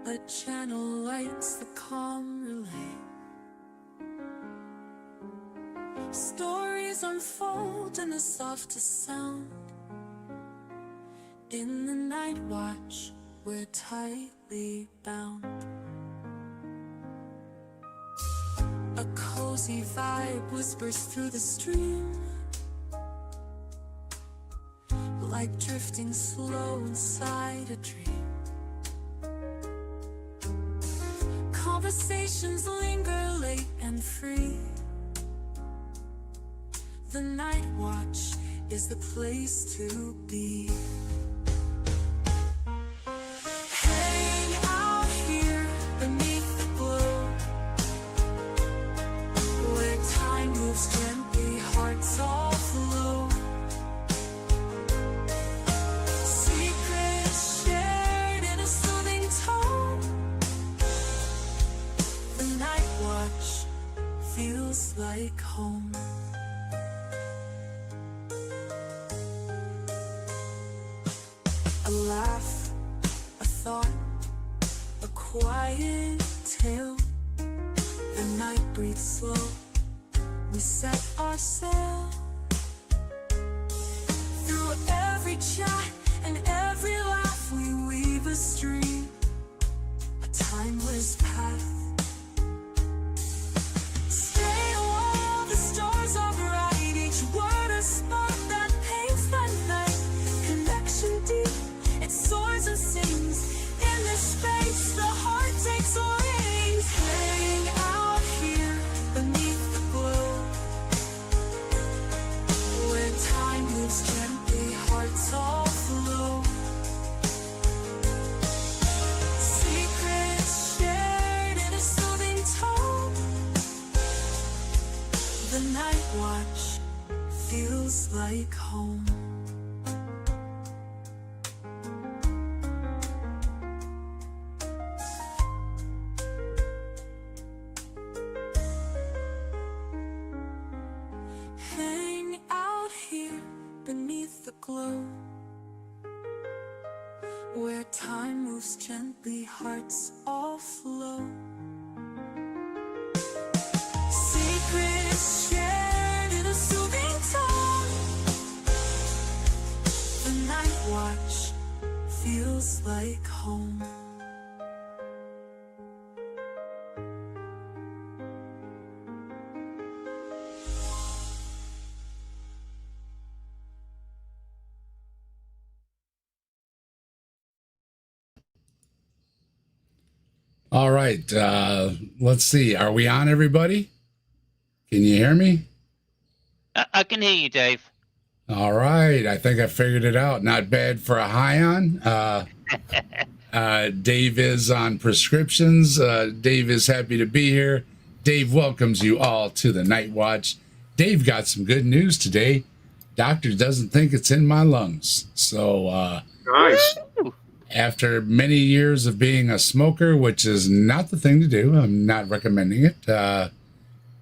A channel lights the calm relay. Stories unfold in the softest sound. In the night watch, we're tightly bound. A cozy vibe whispers through the stream, like drifting slow inside a dream. Conversations linger late and free. The night watch is the place to be. Hang out here beneath the glow, where time moves gently, hearts all flow. Secrets shared in a soothing tone. The night watch feels like home. A laugh, a thought, a quiet tale. The night breathes slow, we set our sail. Through every chat and every laugh we weave a stream, a timeless path. Stay while the stars are bright, each word a spark that paints the night. Connection deep, it soars and sings. In this space, the heart takes wings. Hang out here beneath the glow, where time moves gently, hearts all flow. Secrets shared in a soothing tone. The night watch feels like home. Hang out here beneath the glow, where time moves gently, hearts all flow. Secrets shared in a soothing tone. The night watch feels like home. All right, let's see. Are we on, everybody? Can you hear me? I can hear you, Dave. All right, I think I figured it out. Not bad for a high on. Dave is on prescriptions. Dave is happy to be here. Dave welcomes you all to the Night Watch. Dave got some good news today. Doctor doesn't think it's in my lungs. So, Nice. after many years of being a smoker, which is not the thing to do, I'm not recommending it.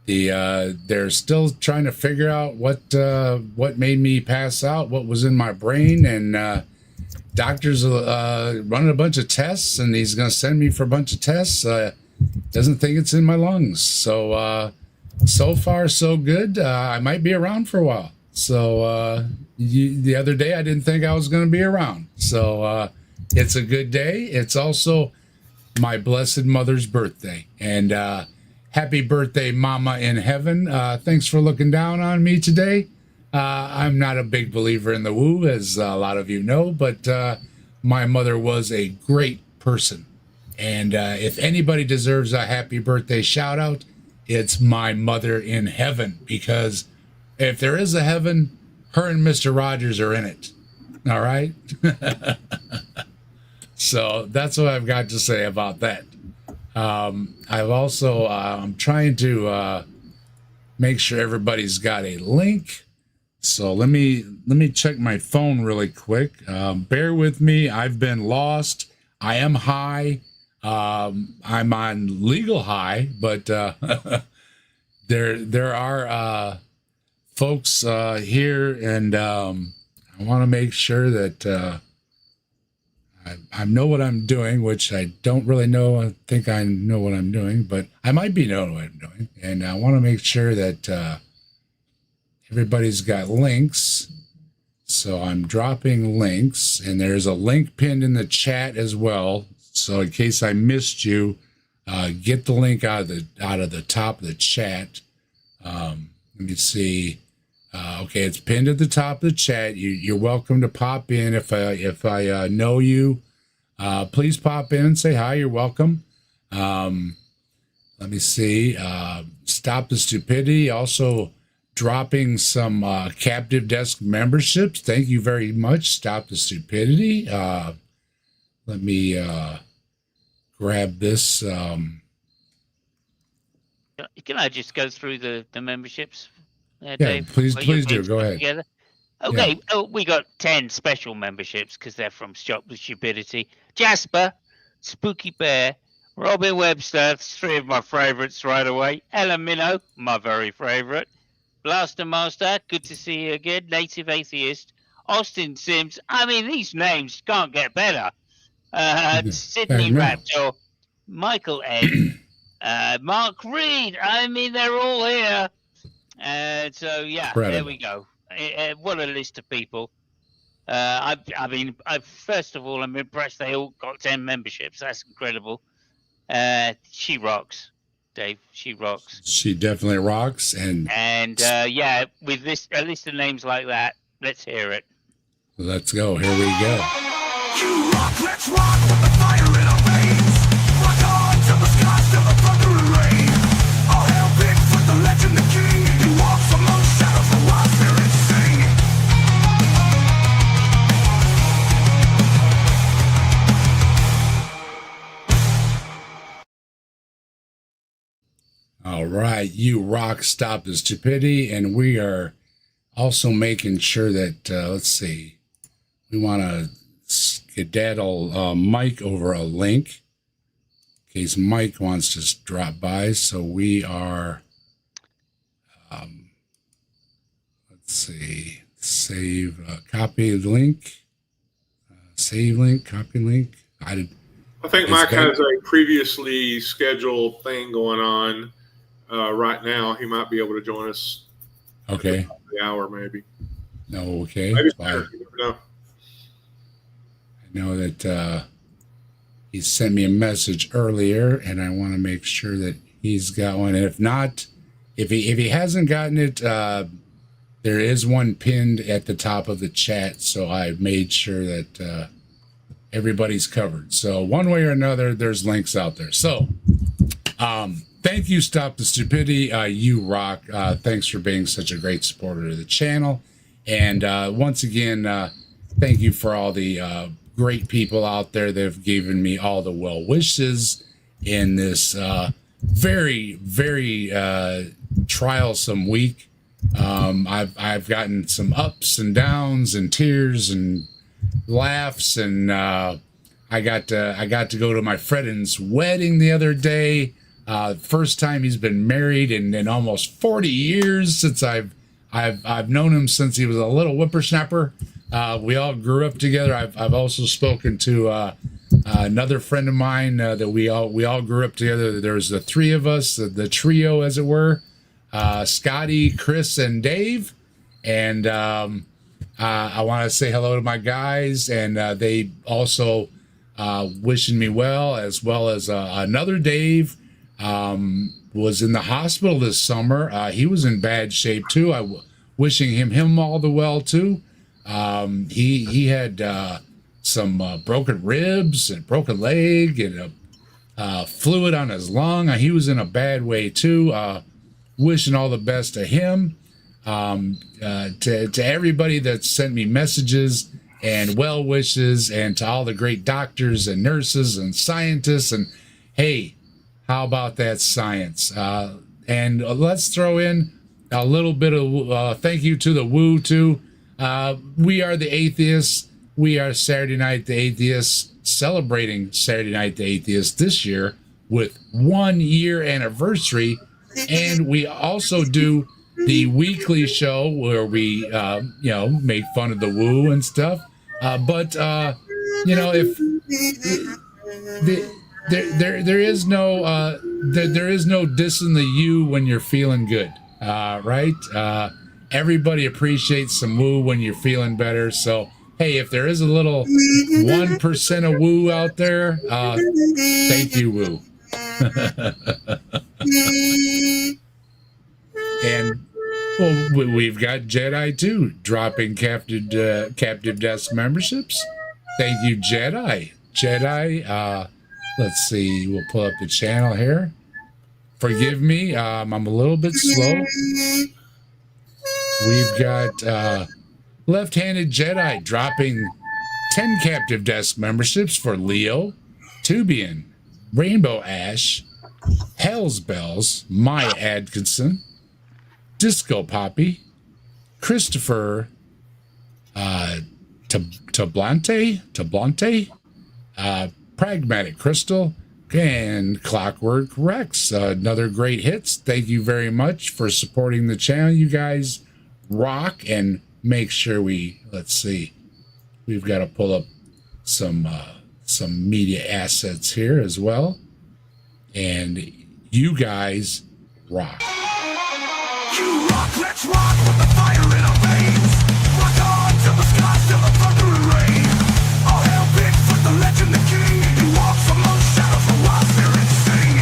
They're still trying to figure out what made me pass out, what was in my brain, and doctors running a bunch of tests, and he's going to send me for a bunch of tests. Doesn't think it's in my lungs. So so far so good. I might be around for a while. So the other day I didn't think I was going to be around. So it's a good day. It's also my blessed mother's birthday, and happy birthday, Mama in heaven. Thanks for looking down on me today. I'm not a big believer in the woo, as a lot of you know, but my mother was a great person. And if anybody deserves a happy birthday shout out, it's my mother in heaven, because if there is a heaven, her and Mr. Rogers are in it. All right. So that's what I've got to say about that. I've also, I'm trying to make sure everybody's got a link. So let me check my phone really quick. Bear with me. I've been lost. I am high. I'm on legal high, but there are folks here, and I want to make sure that I know what I'm doing, which I don't really know. I think I know what I'm doing, but I might be knowing what I'm doing. And I want to make sure that everybody's got links. So I'm dropping links, and there's a link pinned in the chat as well. So in case I missed you, get the link out of the top of the chat. Let me see. Okay, it's pinned at the top of the chat. You're welcome to pop in if I know you. Please pop in and say hi. You're welcome. Let me see. Stop the Stupidity. Also dropping some captive desk memberships. Thank you very much. Stop the Stupidity. Let me grab this. Can I just go through the memberships? Yeah, Dave, please while you're do. Go putting ahead. together? Okay, we got 10 special memberships because they're from Stop the Stupidity. Jasper, Spooky Bear, Robin Webster, that's 3 of my favorites right away. Ellen Minnow, my very favorite. Blaster Master, good to see you again. Native Atheist. Austin Sims. I mean, these names can't get better. Sydney no. Raptor, Michael N, Mark Reed. I mean, they're all here. So yeah, Incredible. there we go. What a list of people. I mean, first of all, I'm impressed they all got 10 memberships. That's incredible. She rocks, Dave. She rocks. She definitely rocks. And yeah, with a list of names like that, let's hear it. Let's go. Here we go. You rock, let's rock with the fire in our veins. Rock on to the skies, to the thunder and rain. All hail Bigfoot, the legend, the king. He walks among shadows, the wild spirits sing. All right, you rock. Stop the Stupidity, and we are also making sure that let's see, we want to skedaddle Mike over a link in case Mike wants to drop by. So we are, let's see, save, copy the link, save link, copy link. I think Mike has a previously scheduled thing going on right now. He might be able to join us. Okay. At the hour, maybe. No, okay. Maybe you never know. I know that he sent me a message earlier, and I want to make sure that he's got one. And if not, if he hasn't gotten it, there is one pinned at the top of the chat. So I made sure that everybody's covered. So one way or another, there's links out there. So thank you, Stop the Stupidity. You rock. Thanks for being such a great supporter of the channel. And once again, thank you for all the great people out there that have given me all the well wishes in this very, very trialsome week. I've gotten some ups and downs and tears and laughs, and I got to go to my friend's wedding the other day. First time he's been married in almost 40 years, since I've known him since he was a little whippersnapper. We all grew up together. I've also spoken to another friend of mine that we all grew up together. There was the 3 of us, the trio, as it were, Scotty, Chris, and Dave. And I want to say hello to my guys, and they also wishing me well as another Dave. Was in the hospital this summer. He was in bad shape too. Wishing him all the well too. He had some broken ribs and broken leg and fluid on his lung. He was in a bad way too. Wishing all the best to him. To everybody that sent me messages and well wishes, and to all the great doctors and nurses and scientists. And hey, how about that science? And let's throw in a little bit of thank you to the Woo too. We are the Atheists. We are Saturday Night the Atheists, celebrating Saturday Night the Atheists this year with 1 year anniversary. And we also do the weekly show where we, make fun of the Woo and stuff. But if there is no there is no dissing the you when you're feeling good, right? Everybody appreciates some woo when you're feeling better. So hey, if there is a little 1% of woo out there, thank you, woo. And well, we've got Jedi too dropping captive desk memberships. Thank you, Jedi. Let's see. We'll pull up the channel here. Forgive me. I'm a little bit slow. We've got Left-Handed Jedi dropping 10 captive desk memberships for Leo, Tubian, Rainbow Ash, Hell's Bells, Maya Atkinson, Disco Poppy, Christopher Tablante, Pragmatic Crystal, and Clockwork Rex. Another great hits. Thank you very much for supporting the channel. You guys rock. And make sure let's see. We've got to pull up some media assets here as well. And you guys rock. You rock, let's rock with the fire in our veins. Rock on till the skies, till the thunder and rain. All hail Bigfoot, the legend, the king. He walks among shadows, the wild spirits sing.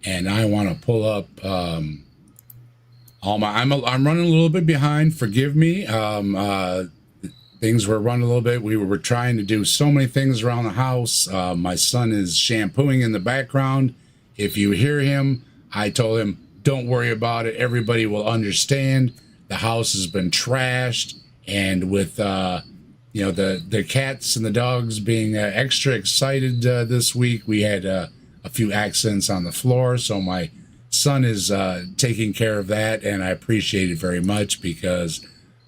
And I want to pull up all my. I'm running a little bit behind. Forgive me. Things were running a little bit. We were trying to do so many things around the house. My son is shampooing in the background. If you hear him, I told him, don't worry about it. Everybody will understand. The house has been trashed. And with, the cats and the dogs being extra excited this week, we had a few accidents on the floor. So my son is taking care of that. And I appreciate it very much because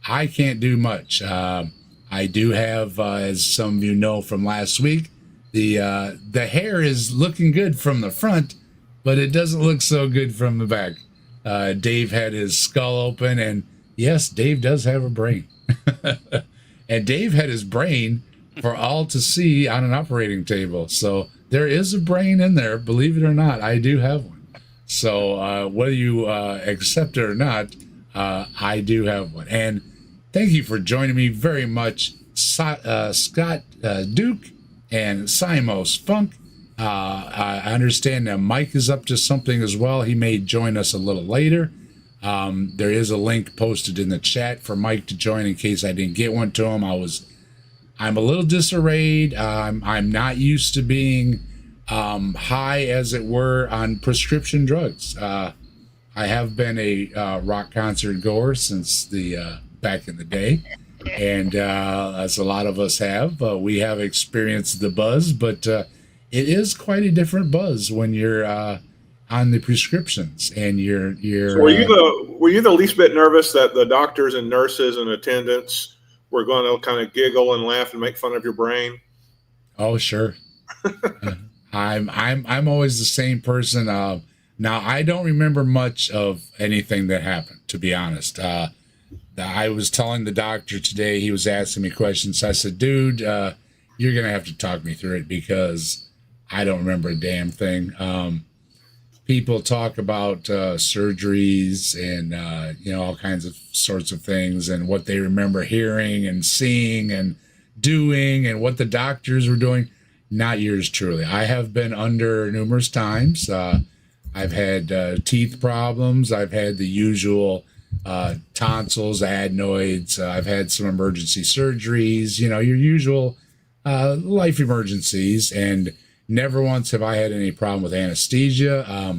I can't do much. I do have, as some of you know from last week, the hair is looking good from the front, but it doesn't look so good from the back. Dave had his skull open, and yes, Dave does have a brain. And Dave had his brain for all to see on an operating table. So there is a brain in there, believe it or not. I do have one. So whether you accept it or not, I do have one. And thank you for joining me very much, Scott Duke and Simos Funk. I understand that Mike is up to something as well. He may join us a little later. There is a link posted in the chat for Mike to join in case I didn't get one to him. I'm a little disarrayed. I'm not used to being high, as it were, on prescription drugs. I have been a rock concert goer since the back in the day, and as a lot of us have, we have experienced the buzz, but it is quite a different buzz when you're on the prescriptions and you're So were you the least bit nervous that the doctors and nurses and attendants were going to kind of giggle and laugh and make fun of your brain? Oh, sure. I'm always the same person. Now I don't remember much of anything that happened, to be honest. I was telling the doctor today, he was asking me questions. I said, dude, you're going to have to talk me through it because I don't remember a damn thing. People talk about surgeries and, all kinds of sorts of things and what they remember hearing and seeing and doing and what the doctors were doing. Not yours truly. I have been under numerous times. I've had teeth problems. I've had the usual tonsils, adenoids. I've had some emergency surgeries, your usual life emergencies, and never once have I had any problem with anesthesia.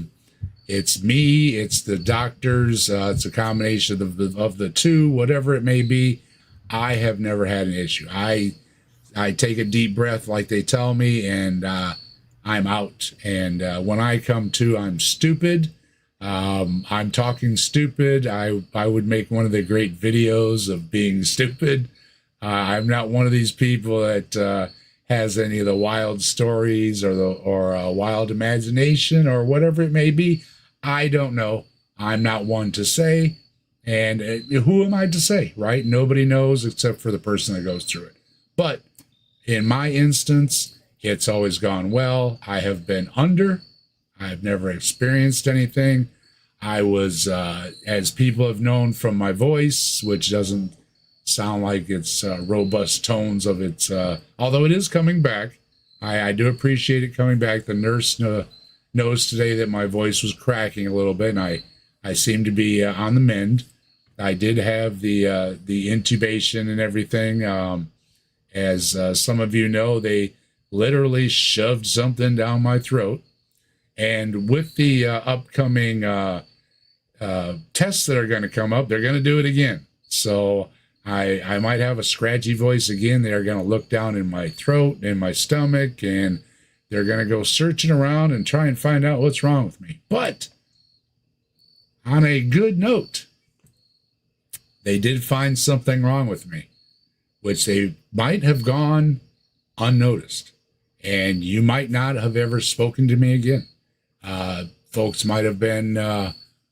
It's me, it's the doctors, it's a combination of the two, whatever it may be. I have never had an issue. I take a deep breath like they tell me, and I'm out. And when I come to, I'm stupid. I'm talking stupid. I would make one of the great videos of being stupid. I'm not one of these people that has any of the wild stories or a wild imagination or whatever it may be. I don't know. I'm not one to say. And who am I to say, right? Nobody knows except for the person that goes through it. But in my instance, it's always gone well. I have been under. I've never experienced anything. I was, as people have known from my voice, which doesn't sound like its robust tones of its, although it is coming back. I do appreciate it coming back. The nurse knows today that my voice was cracking a little bit, and I seem to be on the mend. I did have the intubation and everything. As some of you know, they literally shoved something down my throat. And with the upcoming tests that are going to come up, they're going to do it again. So I might have a scratchy voice again. They are going to look down in my throat and my stomach, and they're going to go searching around and try and find out what's wrong with me. But on a good note, they did find something wrong with me, which they might have gone unnoticed. And you might not have ever spoken to me again. Folks might have been,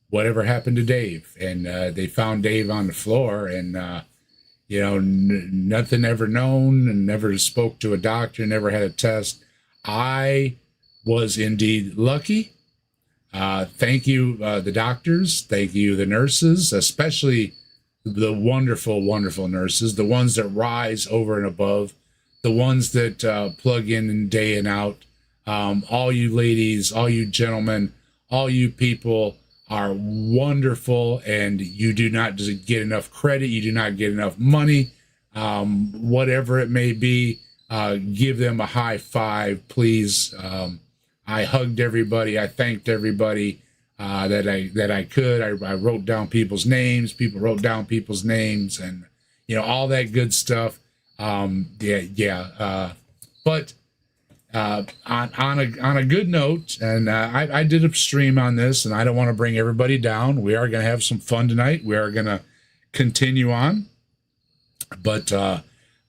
whatever happened to Dave? And they found Dave on the floor, and, nothing ever known, and never spoke to a doctor, never had a test. I was indeed lucky. Thank you, the doctors. Thank you, the nurses, especially the wonderful, wonderful nurses, the ones that rise over and above, the ones that plug in day and out. All you ladies, all you gentlemen, all you people are wonderful, and you do not get enough credit. You do not get enough money. Whatever it may be, give them a high five, please. I hugged everybody. I thanked everybody that I could. I wrote down people's names. People wrote down people's names, and all that good stuff. But on a good note, and I did a stream on this, and I don't want to bring everybody down. We are going to have some fun tonight. We are going to continue on, but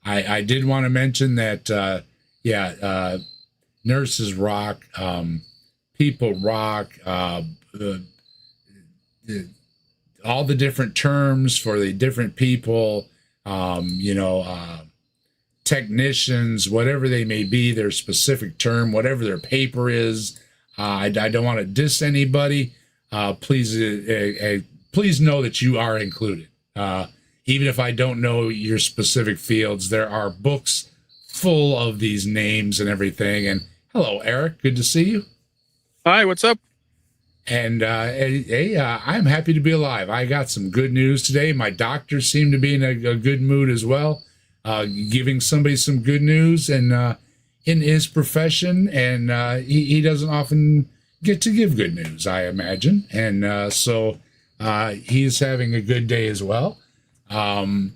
I did want to mention that nurses rock, people rock, all the different terms for the different people, technicians, whatever they may be, their specific term, whatever their paper is. I don't want to diss anybody. Please know that you are included. Even if I don't know your specific fields, there are books full of these names and everything. And hello, Eric. Good to see you. Hi, what's up? And hey, I'm happy to be alive. I got some good news today. My doctor seemed to be in a good mood as well, giving somebody some good news, and in his profession, and he doesn't often get to give good news, I imagine. And so he's having a good day as well. As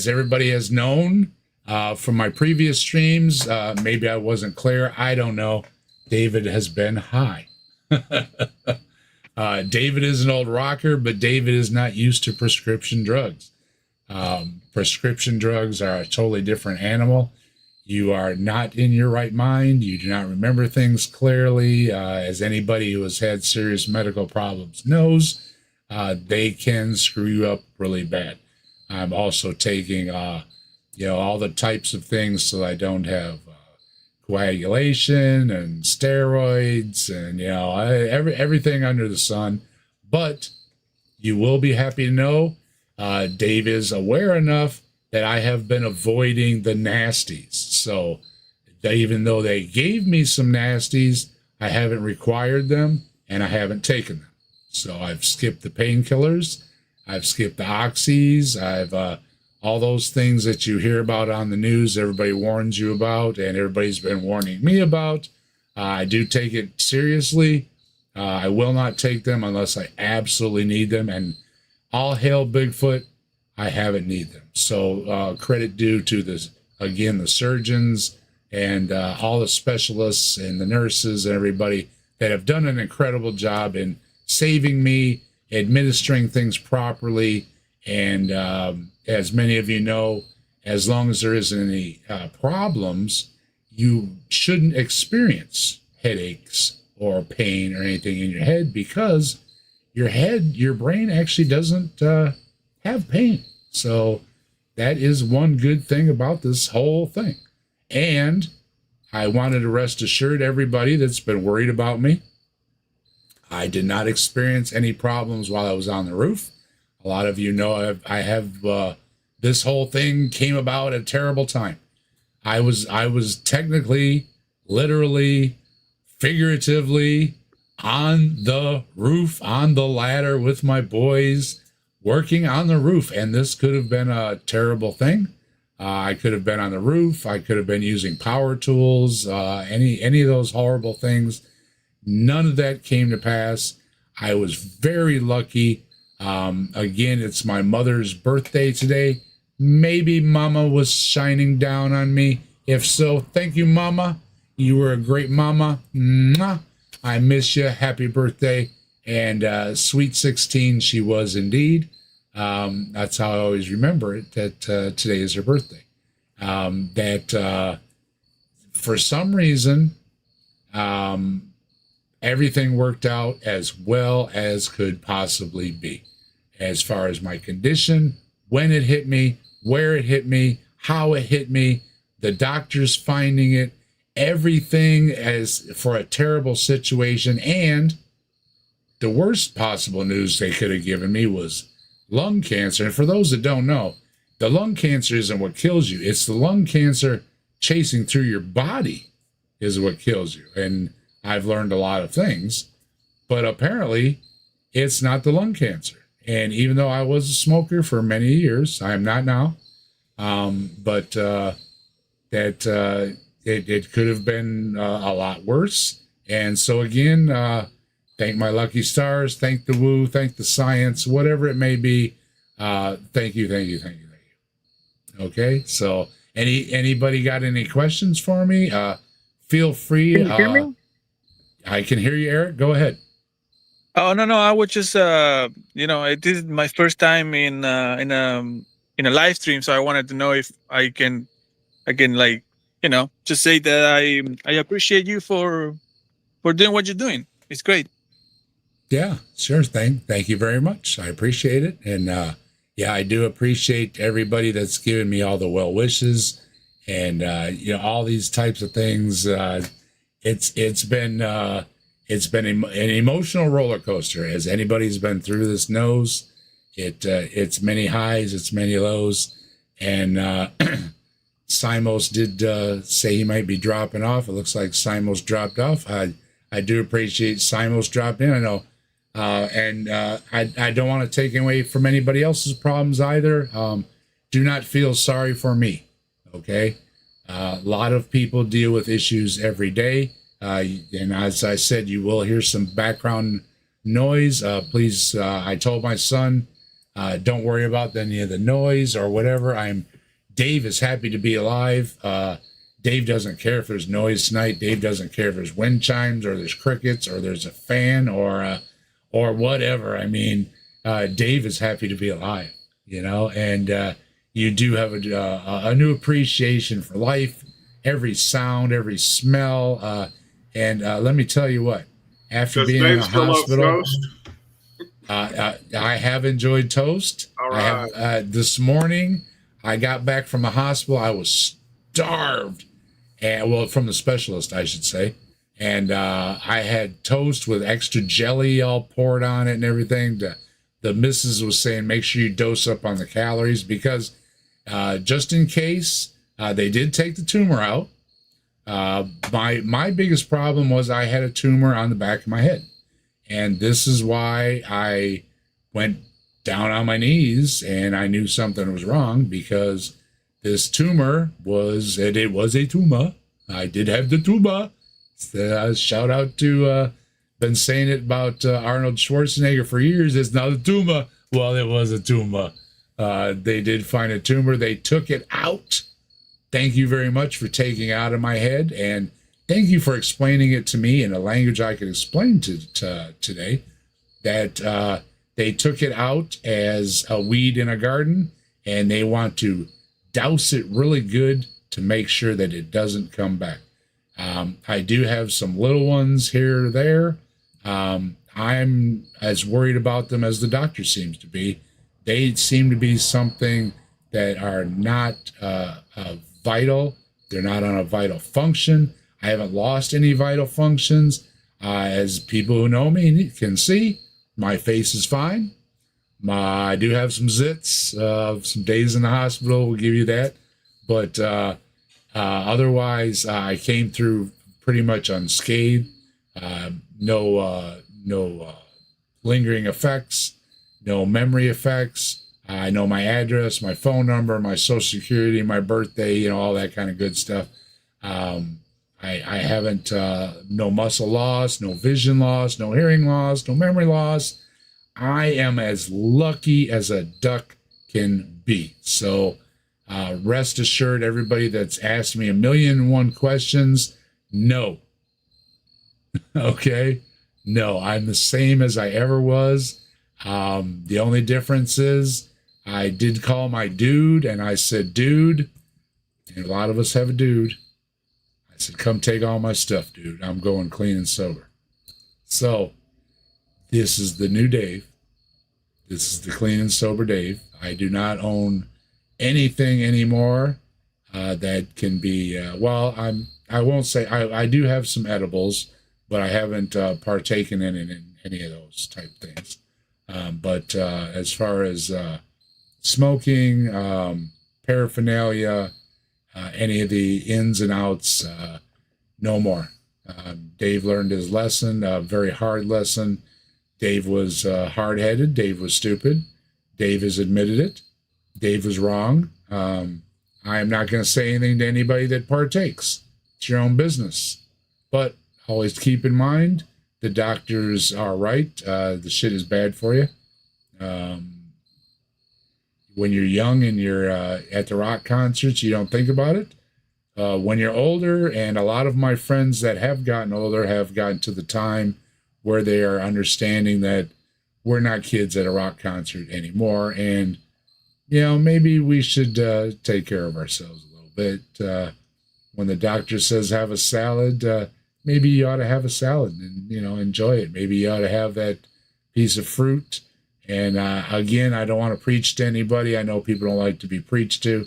everybody has known from my previous streams, maybe I wasn't clear. I don't know. David has been high. David is an old rocker, but David is not used to prescription drugs. Prescription drugs are a totally different animal. You are not in your right mind. You do not remember things clearly. As anybody who has had serious medical problems knows, they can screw you up really bad. I'm also taking, all the types of things so I don't have coagulation and steroids and, everything under the sun. But you will be happy to know Dave is aware enough that I have been avoiding the nasties. So even though they gave me some nasties, I haven't required them and I haven't taken them. So I've skipped the painkillers. I've skipped the oxys. I've all those things that you hear about on the news, everybody warns you about, and everybody's been warning me about. I do take it seriously. I will not take them unless I absolutely need them. And all hail Bigfoot, I haven't need them. So credit due to the surgeons and all the specialists and the nurses and everybody that have done an incredible job in saving me, administering things properly. And as many of you know, as long as there isn't any problems, you shouldn't experience headaches or pain or anything in your head, because your brain actually doesn't have pain. So that is one good thing about this whole thing. And I wanted to rest assured everybody that's been worried about me, I did not experience any problems while I was on the roof. A lot of you know I have this whole thing came about at a terrible time. I was technically, literally, figuratively on the roof, on the ladder with my boys, working on the roof, and this could have been a terrible thing. I could have been on the roof. I could have been using power tools, any of those horrible things. None of that came to pass. I was very lucky. Again, it's my mother's birthday today. Maybe Mama was shining down on me. If so, thank you, Mama. You were a great Mama. Mwah. I miss you. Happy birthday. And sweet 16 she was indeed. That's how I always remember it, that today is her birthday. For some reason, everything worked out as well as could possibly be. As far as my condition, when it hit me, where it hit me, how it hit me, the doctors finding it, everything as for a terrible situation. And the worst possible news they could have given me was lung cancer. And for those that don't know, the lung cancer isn't what kills you. It's the lung cancer chasing through your body is what kills you. And I've learned a lot of things, but apparently it's not the lung cancer. And even though I was a smoker for many years, I am not now. It could have been a lot worse. And so again, thank my lucky stars, thank the woo, thank the science, whatever it may be. Thank you. Okay, so anybody got any questions for me? Feel free. Can you hear me? I can hear you, Eric. Go ahead. Oh no, I was just this is my first time in a live stream, so I wanted to know if I can just say that I appreciate you for doing what you're doing. It's great. Yeah, sure thing. Thank you very much. I appreciate it. And I do appreciate everybody that's given me all the well wishes and all these types of things. It's been an emotional roller coaster, as anybody's been through this knows. It's many highs, it's many lows, and Simos did say he might be dropping off. It looks like Simos dropped off. I do appreciate Simos dropping in. I know, I don't want to take away from anybody else's problems either. Do not feel sorry for me. Okay, a lot of people deal with issues every day. And as I said, you will hear some background noise. Please, I told my son, don't worry about any of the noise or whatever. Dave is happy to be alive. Dave doesn't care if there's noise tonight. Dave doesn't care if there's wind chimes or there's crickets or there's a fan or whatever. I mean, Dave is happy to be alive, and you do have a new appreciation for life, every sound, every smell. And let me tell you what, after being in the hospital, I have enjoyed toast. All right. I have, this morning, I got back from the hospital. I was starved, from the specialist, I should say. And I had toast with extra jelly all poured on it and everything. The missus was saying, make sure you dose up on the calories because just in case, they did take the tumor out. My biggest problem was I had a tumor on the back of my head. And this is why I went down on my knees and I knew something was wrong, because this tumor was a tumor. I did have the tumor. Shout out to, been saying it about Arnold Schwarzenegger for years. It's not a tumor. Well, it was a tumor. They did find a tumor. They took it out. Thank you very much for taking it out of my head, and thank you for explaining it to me in a language I could explain to today, that they took it out as a weed in a garden, and they want to douse it really good to make sure that it doesn't come back. I do have some little ones here or there. I'm as worried about them as the doctor seems to be. They seem to be something that are not vital. They're not on a vital function. I haven't lost any vital functions. As people who know me can see, my face is fine. I do have some zits, some days in the hospital will give you that. But otherwise, I came through pretty much unscathed. No lingering effects, no memory effects. I know my address, my phone number, my social security, my birthday, all that kind of good stuff. I haven't, no muscle loss, no vision loss, no hearing loss, no memory loss. I am as lucky as a duck can be. So rest assured, everybody that's asked me 1,000,001 questions, no. Okay? No, I'm the same as I ever was. The only difference is I did call my dude and I said, dude, and a lot of us have a dude. I said, come take all my stuff, dude. I'm going clean and sober. So this is the new Dave. This is the clean and sober Dave. I do not own anything anymore that can be, I won't say, I do have some edibles, but I haven't partaken in any of those type things. But as far as smoking, paraphernalia, any of the ins and outs, no more. Dave learned his lesson, a very hard lesson. Dave was hard-headed. Dave was stupid. Dave has admitted it. Dave was wrong. I am not going to say anything to anybody that partakes. It's your own business. But always keep in mind, the doctors are right. The shit is bad for you. When you're young and you're at the rock concerts, you don't think about it. When you're older, and a lot of my friends that have gotten older have gotten to the time where they are understanding that we're not kids at a rock concert anymore. And, maybe we should take care of ourselves a little bit. When the doctor says have a salad, maybe you ought to have a salad and, enjoy it. Maybe you ought to have that piece of fruit. And again, I don't want to preach to anybody. I know people don't like to be preached to.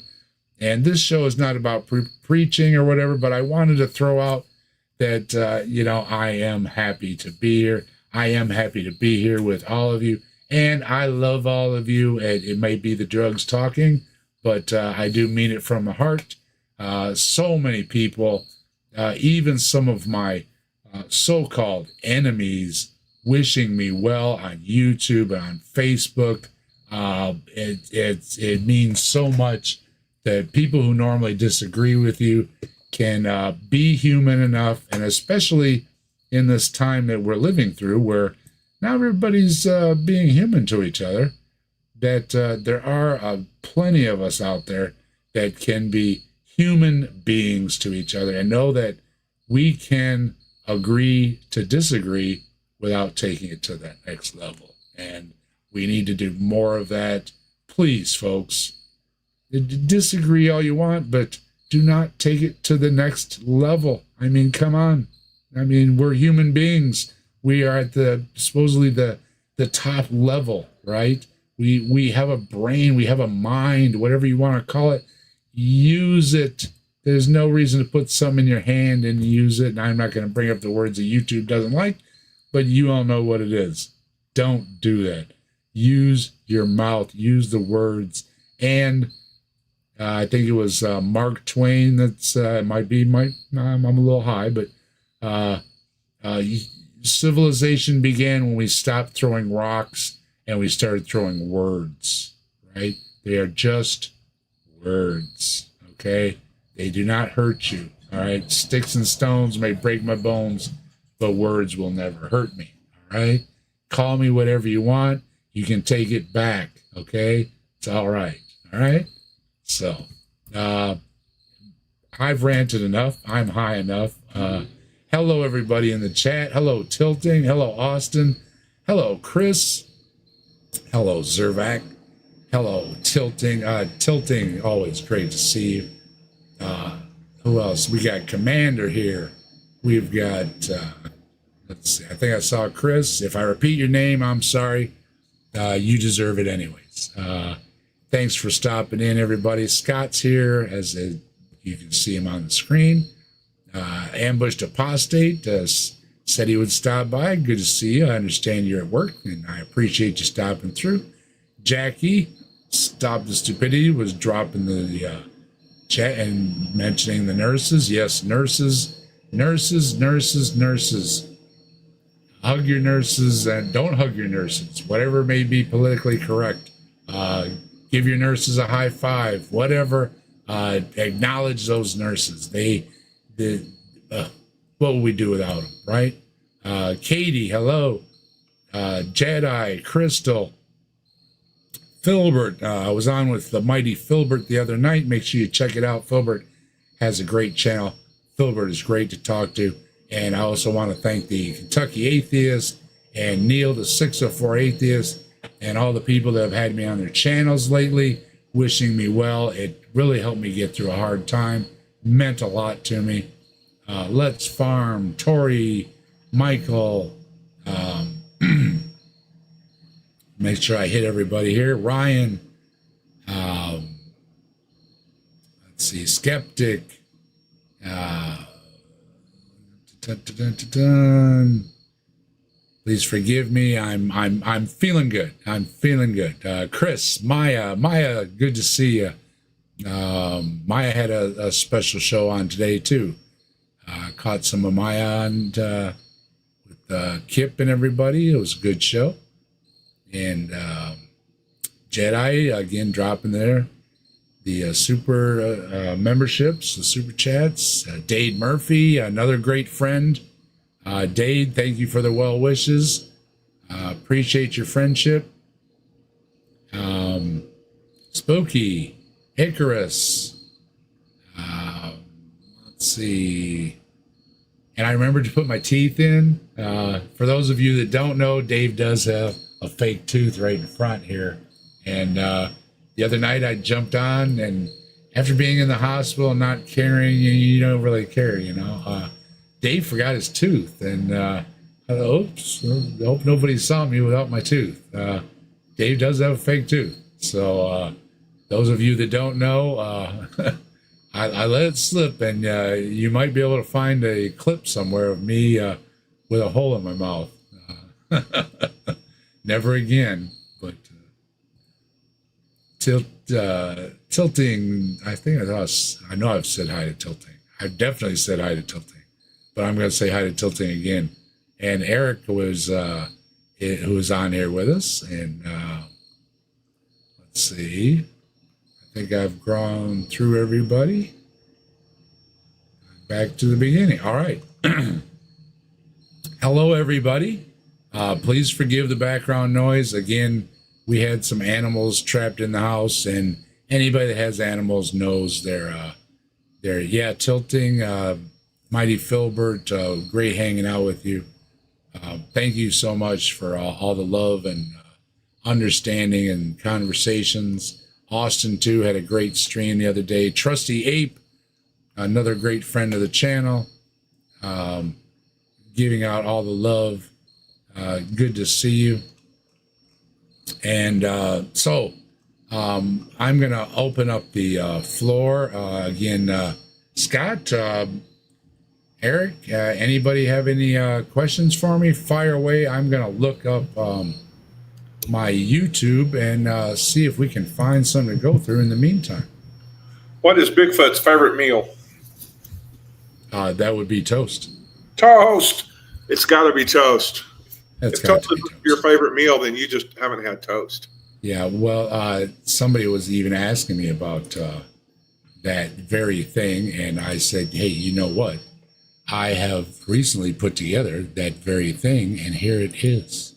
And this show is not about preaching or whatever, but I wanted to throw out that, I am happy to be here. I am happy to be here with all of you. And I love all of you. And it may be the drugs talking, but I do mean it from the heart. So many people, even some of my so-called enemies, wishing me well on YouTube and on Facebook. It means so much that people who normally disagree with you can be human enough, and especially in this time that we're living through where not everybody's being human to each other, that there are plenty of us out there that can be human beings to each other and know that we can agree to disagree without taking it to that next level. And we need to do more of that. Please, folks, disagree all you want, but do not take it to the next level. I mean, come on. I mean, we're human beings. We are at supposedly the top level, right? We have a brain, we have a mind, whatever you want to call it. Use it. There's no reason to put some in your hand and use it. And I'm not going to bring up the words that YouTube doesn't like, but you all know what it is. Don't do that. Use your mouth. Use the words. And I think it was Mark Twain. That's might be I'm a little high, but civilization began when we stopped throwing rocks and we started throwing words. Right? They are just words. Okay? They do not hurt you. All right? Sticks and stones may break my bones, but words will never hurt me. All right? Call me whatever you want. You can take it back. Okay? It's all right. All right? So, I've ranted enough. I'm high enough. Hello, everybody in the chat. Hello, Tilting. Hello, Austin. Hello, Chris. Hello, Zervac. Hello, Tilting. Tilting, always great to see you. Who else? We got Commander here. We've got, let's see, I think I saw Chris. If I repeat your name, I'm sorry. You deserve it anyways. Thanks for stopping in, everybody. Scott's here, as you can see him on the screen. Ambushed Apostate said he would stop by. Good to see you. I understand you're at work, and I appreciate you stopping through. Jackie, Stop the Stupidity, was dropping the chat and mentioning the nurses. Yes, nurses. Hug your nurses and don't hug your nurses. Whatever may be politically correct. Give your nurses a high five. Whatever. Acknowledge those nurses. What would we do without them, right? Katie, hello. Jedi, Crystal, Filbert. I was on with the mighty Filbert the other night. Make sure you check it out. Filbert has a great channel. Filbert is great to talk to. And I also want to thank the Kentucky Atheist and Neil, the 604 Atheist, and all the people that have had me on their channels lately, wishing me well. It really helped me get through a hard time. Meant a lot to me. Let's Farm, Tori, Michael. Make sure I hit everybody here. Ryan. Let's see. Skeptic. Please forgive me. I'm feeling good. I'm feeling good. Chris, Maya, good to see you. Maya had a special show on today too. Caught some of Maya on with Kip and everybody. It was a good show. And Jedi again dropping there. The super memberships, the super chats. Dade Murphy, another great friend. Dade, thank you for the well wishes. Appreciate your friendship. Spooky, Icarus. Let's see. And I remembered to put my teeth in. For those of you that don't know, Dave does have a fake tooth right in front here. And the other night I jumped on, and after being in the hospital and not caring, you don't really care, you know. Dave forgot his tooth, and I hope nobody saw me without my tooth. Dave does have a fake tooth. So those of you that don't know, I let it slip, and you might be able to find a clip somewhere of me with a hole in my mouth. Never again, but tilting. I know I've said hi to tilting. I've definitely said hi to tilting, but I'm going to say hi to tilting again. And Eric was who was on here with us, and let's see. I think I've gone through everybody. Back to the beginning. All right. Hello, everybody. Please forgive the background noise. Again, we had some animals trapped in the house, and anybody that has animals knows they're tilting. Mighty Filbert, great hanging out with you. Thank you so much for all the love and understanding and conversations. Austin, too, had a great stream the other day. Trusty Ape, another great friend of the channel, giving out all the love. Good to see you. And so I'm going to open up the floor. Again, Scott, Eric, anybody have any questions for me? Fire away. I'm going to look up my YouTube and see if we can find something to go through in the meantime. What is Bigfoot's favorite meal? That would be toast. Toast. It's got to be toast. If toast is your favorite meal, then you just haven't had toast. Yeah, well, somebody was even asking me about that very thing, and I said, hey, you know what? I have recently put together that very thing, and here it is.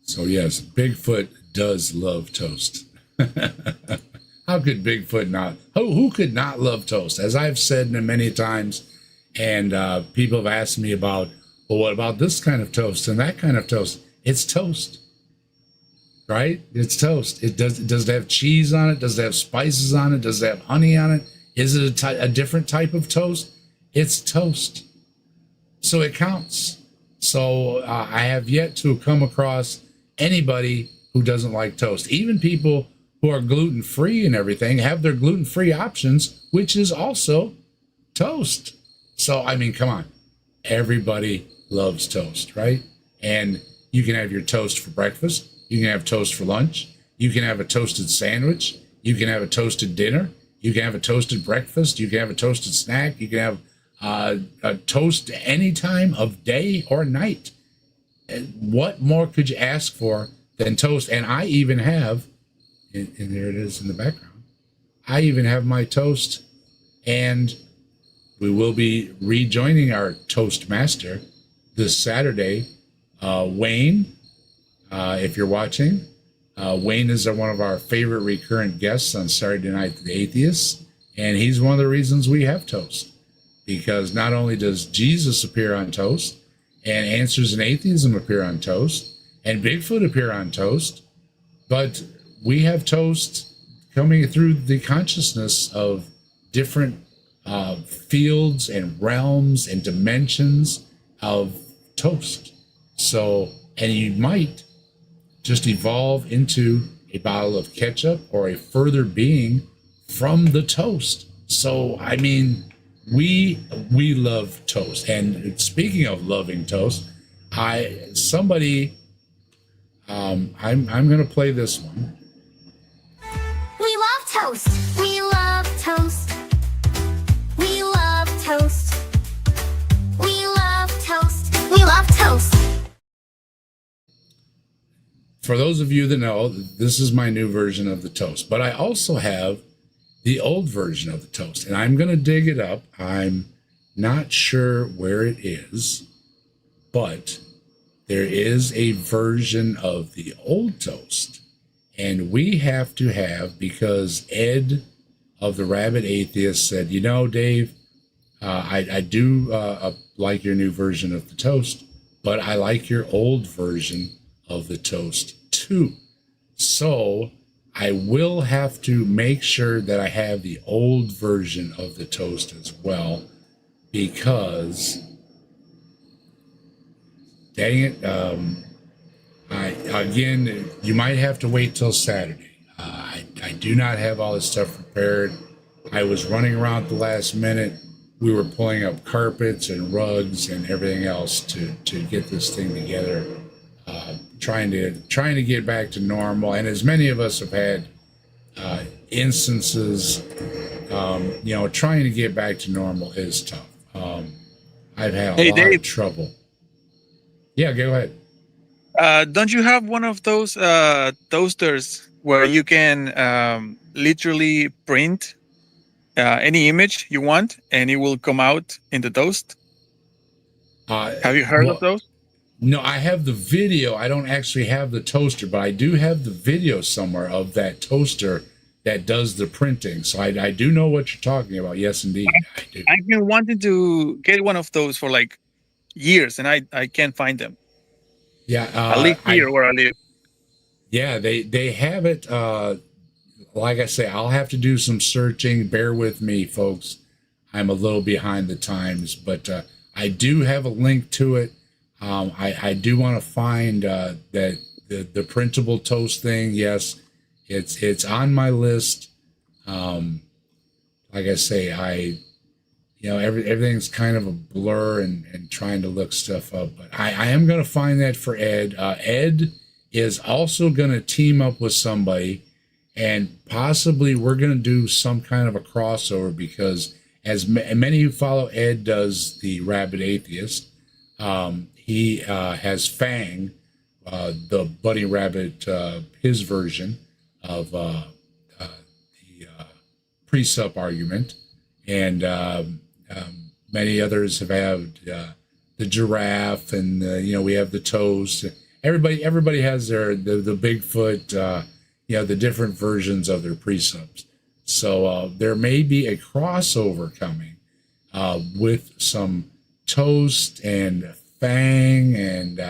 So yes, Bigfoot does love toast. How could Bigfoot not? Who could not love toast? As I've said many times, and people have asked me about, Well, what about this kind of toast and that kind of toast? It's toast, right? It's toast. Does it have cheese on it? Does it have spices on it? Does it have honey on it? Is it a different type of toast? It's toast. So it counts. So I have yet to come across anybody who doesn't like toast. Even people who are gluten-free and everything have their gluten-free options, which is also toast. So, I mean, come on. Everybody loves toast, right? And you can have your toast for breakfast. You can have toast for lunch. You can have a toasted sandwich. You can have a toasted dinner. You can have a toasted breakfast. You can have a toasted snack. You can have a toast any time of day or night. And what more could you ask for than toast? And I even have, and there it is in the background, I even have my toast, and we will be rejoining our toast master this Saturday. Wayne, if you're watching, Wayne is one of our favorite recurrent guests on Saturday Night the Atheist, and he's one of the reasons we have toast. Because not only does Jesus appear on toast, and Answers in Atheism appear on toast, and Bigfoot appear on toast, but we have toast coming through the consciousness of different fields and realms and dimensions of toast. So, and you might just evolve into a bottle of ketchup or a further being from the toast. So, I mean, we love toast. And speaking of loving toast, I'm going to play this one. We love toast. We love toast. We love toast. We love toast. We love toast. For those of you that know, this is my new version of the toast, but I also have the old version of the toast, and I'm going to dig it up. I'm not sure where it is, but there is a version of the old toast, and we have to have, because Ed of the Rabid Atheist said, you know, Dave, I do like your new version of the toast, but I like your old version of the toast too. So I will have to make sure that I have the old version of the toast as well, because dang it, again, you might have to wait till Saturday. I do not have all this stuff prepared. I was running around at the last minute. We were pulling up carpets and rugs and everything else to get this thing together. Trying to get back to normal, and as many of us have had instances, trying to get back to normal is tough. I've had a lot of trouble. Yeah, go ahead. Don't you have one of those toasters where you can literally print any image you want and it will come out in the toast? Have you heard of those? No, I have the video. I don't actually have the toaster, but I do have the video somewhere of that toaster that does the printing. So I do know what you're talking about. Yes, indeed, I do. I've been wanting to get one of those for like years, and I can't find them. Yeah, I live here where I live. Yeah, they have it. Like I say, I'll have to do some searching. Bear with me, folks. I'm a little behind the times, but I do have a link to it. I do want to find that the printable toast thing. Yes, it's on my list. Like I say, everything's kind of a blur and trying to look stuff up. But I am going to find that for Ed. Ed is also going to team up with somebody, and possibly we're going to do some kind of a crossover, because as many who follow Ed does the Rabid Atheist. He has Fang, the bunny rabbit, his version of the pre-sup argument, and many others have had the giraffe, and we have the toast. Everybody has the Bigfoot, the different versions of their pre-subs. So there may be a crossover coming with some toast and Fang and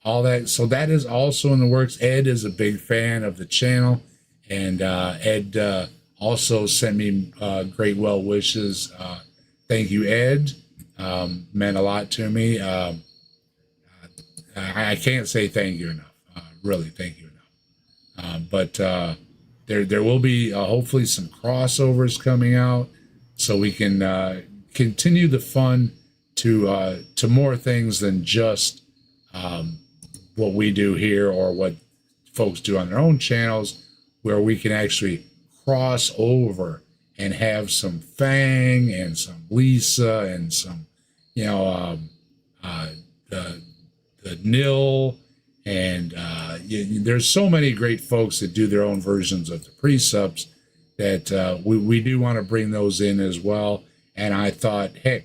all that. So that is also in the works. Ed is a big fan of the channel, and Ed also sent me great well wishes. Thank you, Ed. Meant a lot to me. I can't say thank you enough. Really, thank you enough. But there will be hopefully some crossovers coming out, so we can continue the fun to more things than just what we do here or what folks do on their own channels, where we can actually cross over and have some Fang and some Lisa and some, the Nil, and there's so many great folks that do their own versions of the pre-subs that we do want to bring those in as well. And I thought, heck,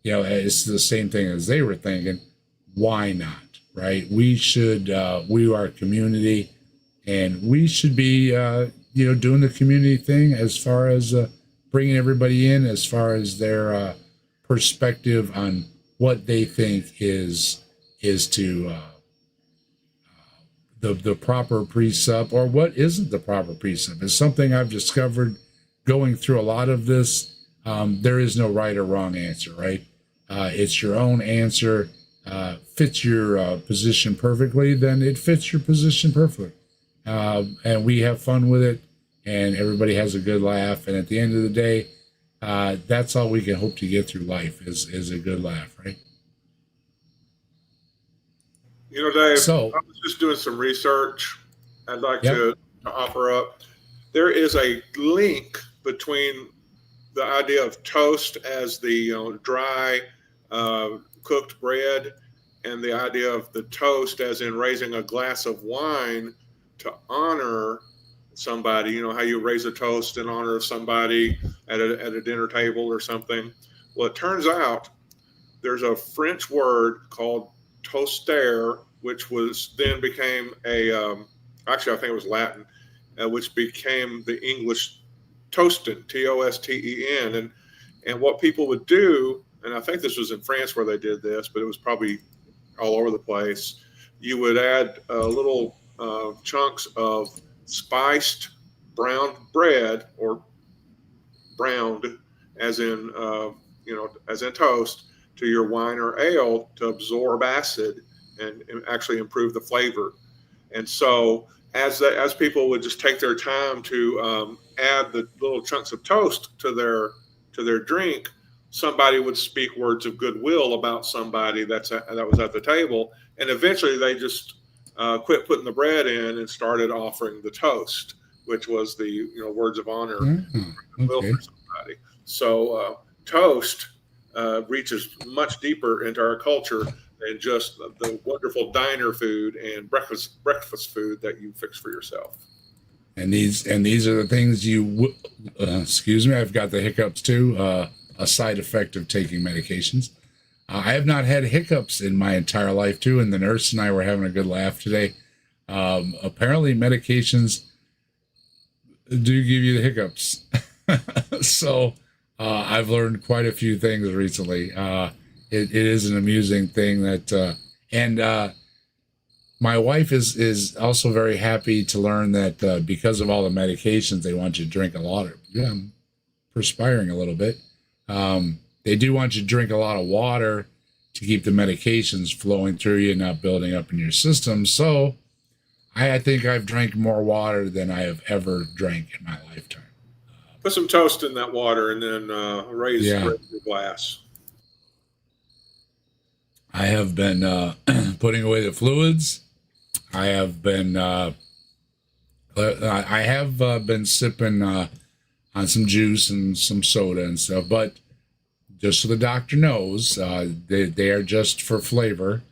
it's the same thing as they were thinking. Why not, right? We should, we are a community, and we should be, doing the community thing as far as bringing everybody in, as far as their perspective on what they think is to the proper pre-sub, or what isn't the proper pre-sub. It's something I've discovered going through a lot of this. There is no right or wrong answer, right? It's your own answer. Fits your position perfectly, then it fits your position perfectly. And we have fun with it, and everybody has a good laugh. And at the end of the day, that's all we can hope to get through life is a good laugh, right? Dave, So, I was just doing some research I'd like Yep. to offer up. There is a link between the idea of toast as the dry cooked bread, and the idea of the toast as in raising a glass of wine to honor somebody. You know how you raise a toast in honor of somebody at a dinner table or something. Well, it turns out there's a French word called toaster, which was then became actually I think it was Latin, which became the English toasten, Tosten. And what people would do, and I think this was in France where they did this, but it was probably all over the place. You would add little chunks of spiced browned bread, or browned as in as in toast, to your wine or ale to absorb acid and actually improve the flavor. And so as people would just take their time to add the little chunks of toast to their drink, somebody would speak words of goodwill about somebody that was at the table, and eventually they just quit putting the bread in and started offering the toast, which was the words of honor, goodwill for somebody. So toast reaches much deeper into our culture than just the wonderful diner food and breakfast food that you fix for yourself. And these are the things excuse me, I've got the hiccups too. A side effect of taking medications. I have not had hiccups in my entire life too, and the nurse and I were having a good laugh today. Apparently medications do give you the hiccups. So I've learned quite a few things recently. It is an amusing thing that, and my wife is also very happy to learn that because of all the medications, they want you to drink a lot of, I'm perspiring a little bit. They do want you to drink a lot of water to keep the medications flowing through you and not building up in your system. So I think I've drank more water than I have ever drank in my lifetime. Put some toast in that water and then raise your glass. I have been putting away the fluids. I have been sipping on some juice and some soda and stuff, but just so the doctor knows, they are just for flavor.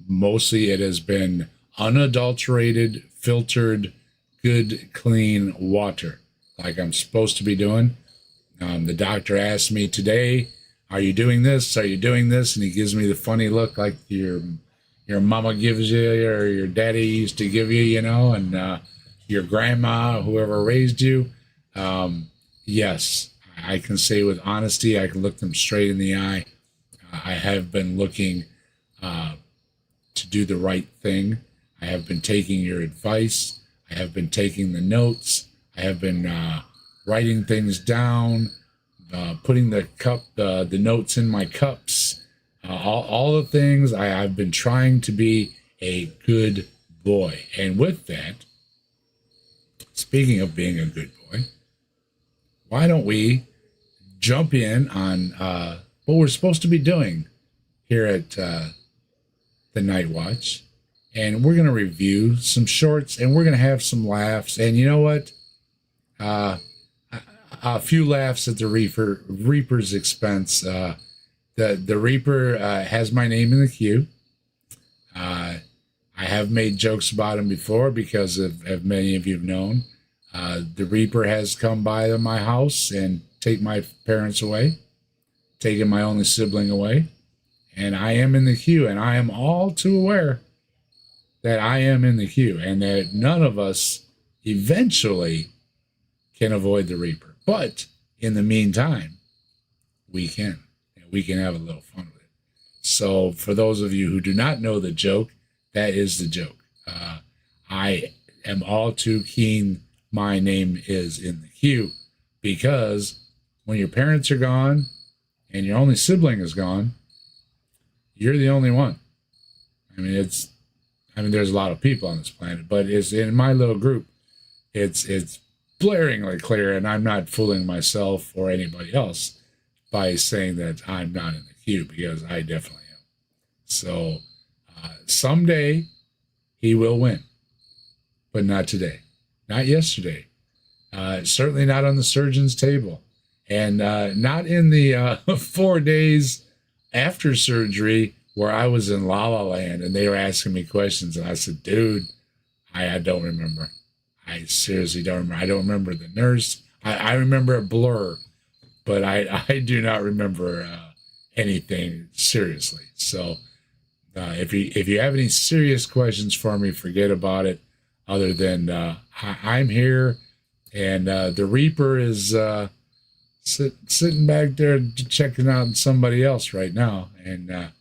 Mostly it has been unadulterated, filtered, good, clean water, like I'm supposed to be doing. The doctor asked me today, are you doing this? Are you doing this? And he gives me the funny look like your mama gives you, or your daddy used to give you, and your grandma, whoever raised you. Yes, I can say with honesty, I can look them straight in the eye. I have been looking to do the right thing. I have been taking your advice. I have been taking the notes. I have been writing things down, putting the notes in my cups, all the things. I've been trying to be a good boy. And with that, speaking of being a good boy, why don't we jump in on what we're supposed to be doing here at the Night Watch. And we're going to review some shorts, and we're going to have some laughs. And you know what? A few laughs at the Reaper's expense. The Reaper has my name in the queue. I have made jokes about him before because of many of you have known. The Reaper has come by my house and take my parents away, taking my only sibling away. And I am in the queue, and I am all too aware that I am in the queue and that none of us eventually can avoid the Reaper. But in the meantime, we can. And we can have a little fun with it. So for those of you who do not know the joke, that is the joke. I am all too keen my name is in the queue, because when your parents are gone and your only sibling is gone, you're the only one. I mean, there's a lot of people on this planet, but it's in my little group, it's blaringly clear, and I'm not fooling myself or anybody else by saying that I'm not in the queue, because I definitely am. So someday he will win, but not today, not yesterday, certainly not on the surgeon's table, and not in the 4 days after surgery where I was in La La Land and they were asking me questions, and I said, dude, I don't remember. I seriously don't remember. I don't remember the nurse. I remember a blur, but I do not remember anything seriously. So if you have any serious questions for me, forget about it. Other than I'm here, and the Reaper is sitting back there checking out somebody else right now, and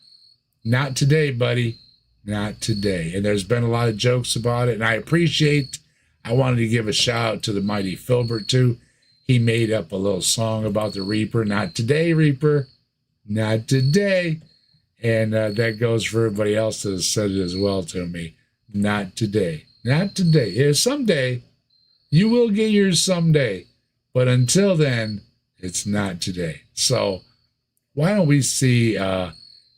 not today, buddy, not today. And there's been a lot of jokes about it, and I wanted to give a shout out to the mighty Filbert too. He made up a little song about the Reaper. Not today, Reaper, not today. And that goes for everybody else that has said it as well to me. Not today, not today. Yeah, someday, you will get yours someday, but until then, it's not today. So why don't we see,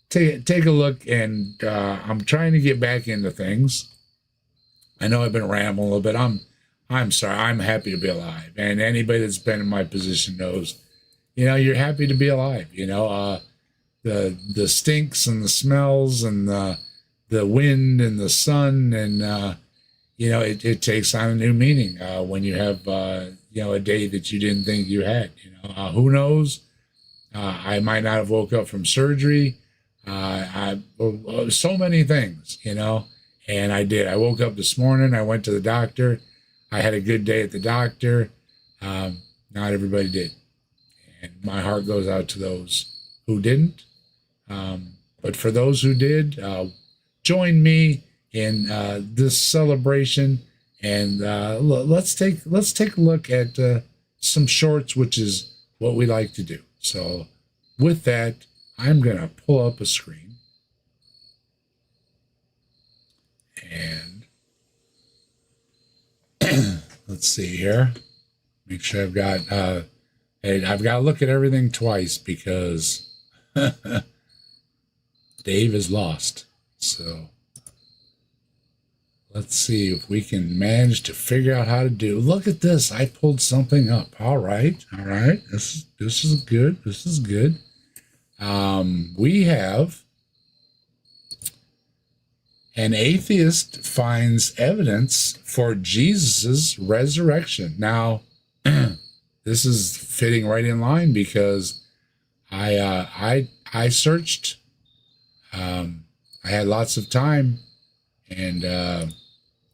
take a look, and I'm trying to get back into things. I know I've been rambling a little bit. I'm sorry. I'm happy to be alive. And anybody that's been in my position knows, you're happy to be alive. The stinks and the smells and the wind and the sun, and it takes on a new meaning when you have a day that you didn't think you had. Who knows? I might not have woke up from surgery. So many things, and I did. I woke up this morning. I went to the doctor. I had a good day at the doctor. Not everybody did. And my heart goes out to those who didn't. But for those who did, join me in this celebration. And let's take a look at some shorts, which is what we like to do. So with that, I'm going to pull up a screen. And let's see here. Make sure I've got to look at everything twice, because Dave is lost. So let's see if we can manage to figure out how to do. Look at this. I pulled something up. All right. This is good. This is good. We have an atheist finds evidence for Jesus's resurrection. Now, this is fitting right in line, because I searched. I had lots of time, and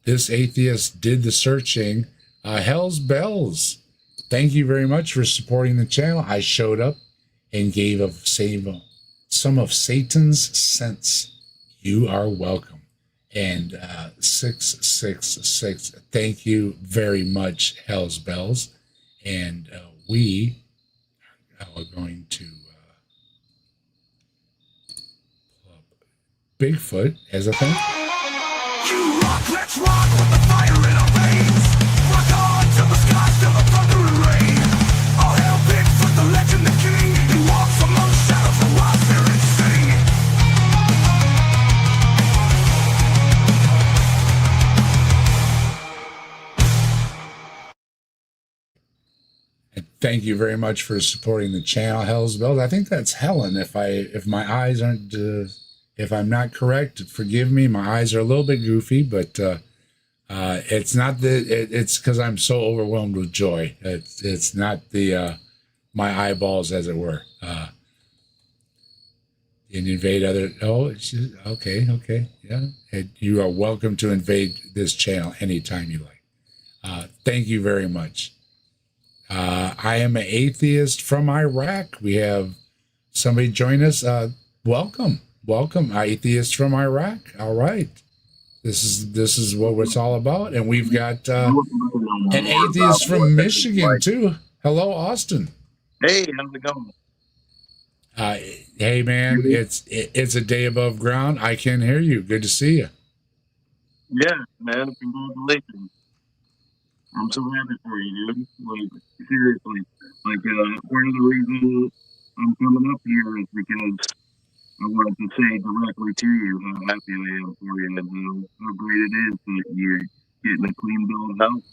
this atheist did the searching. Hell's Bells, thank you very much for supporting the channel. I showed up and gave some of Satan's scents You are welcome. And 666, thank you very much, Hell's Bells. And we are going to pull up Bigfoot as a thank you. You rock, let's rock with the fire in our veins. Rock on to the skies, till the thunder and rain. All hail Bigfoot, the legend, the king. He walks among shadows, the wild spirits sing. And thank you very much for supporting the channel, Hell's Bells. I think that's Helen. If my eyes aren't, if I'm not correct, forgive me. My eyes are a little bit goofy, but it's not it's because I'm so overwhelmed with joy. It's not my eyeballs, as it were. And invade other. Oh, okay, yeah. And you are welcome to invade this channel anytime you like. Thank you very much. I am an atheist from Iraq. We have somebody join us. Welcome, atheist from Iraq. All right, this is what it's all about. And we've got an atheist from Michigan too. Hello, Austin. Hey, how's it going? Hey man, it's a day above ground. I can hear you. Good to see you. Yeah, man, congratulations. I'm so happy for you, dude. Like, seriously. Like, part of the reason I'm coming up here is because I wanted to say directly to you how happy I am for you and how great it is that you're getting a clean bill of health.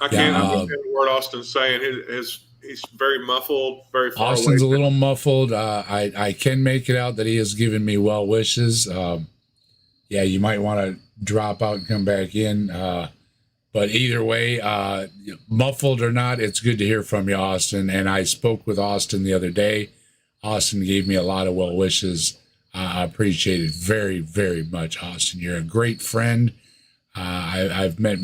I can't understand the word Austin's saying. He's very muffled, very far Austin's away. a little muffled. I can make it out that he has given me well wishes. Yeah, you might want to drop out and come back in. But either way, muffled or not, it's good to hear from you, Austin. And I spoke with Austin the other day. Austin gave me a lot of well wishes. I appreciate it very, very much, Austin. You're a great friend. I've met,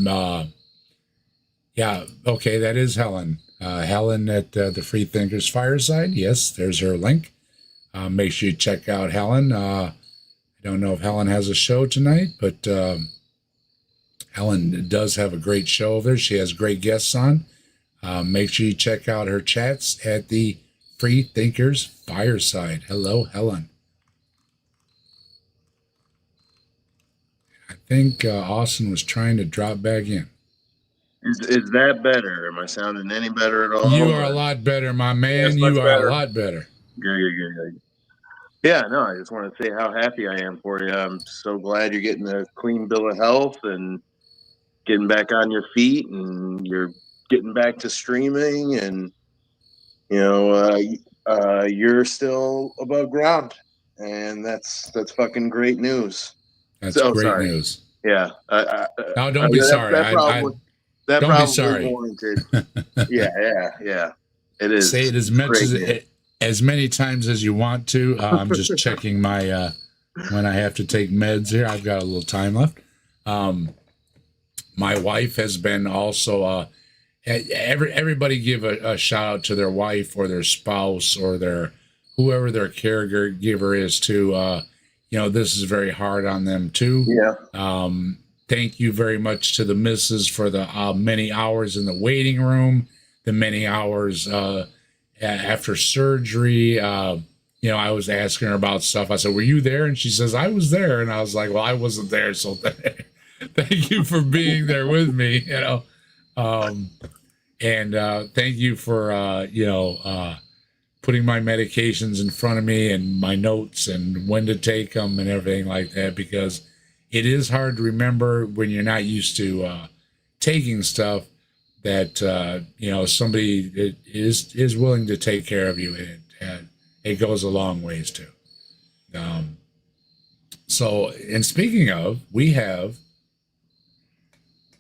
yeah, okay, that is Helen. Helen at the Freethinkers Fireside. Yes, there's her link. Make sure you check out Helen. I don't know if Helen has a show tonight, but Helen does have a great show over there. She has great guests on. Make sure you check out her chats at the Freethinkers Fireside. Hello, Helen. I think Austin was trying to drop back in. Is that better? Am I sounding any better at all? You are a lot better, my man. Yes, You are better. a lot better. Good. Yeah, no, I just want to say how happy I am for you. I'm so glad you're getting a clean bill of health and getting back on your feet, and you're getting back to streaming, and you're still above ground, and that's fucking great news. That's great news. Yeah. No, don't be sorry. That don't probably be sorry. warranted. Yeah. It is. Say it as many times as you want to. I'm just checking my when I have to take meds here. I've got a little time left. My wife has been also. Everybody give a shout out to their wife or their spouse or their whoever their caregiver is to. This is very hard on them too. Yeah. Thank you very much to the missus for the many hours in the waiting room, the many hours after surgery. I was asking her about stuff. I said, "Were you there?" And she says, "I was there." And I was like, "Well, I wasn't there, so thank you for being there with me." And thank you for putting my medications in front of me and my notes and when to take them and everything like that, because it is hard to remember when you're not used to taking stuff that somebody is willing to take care of you, and it goes a long ways too. So, and speaking of, we have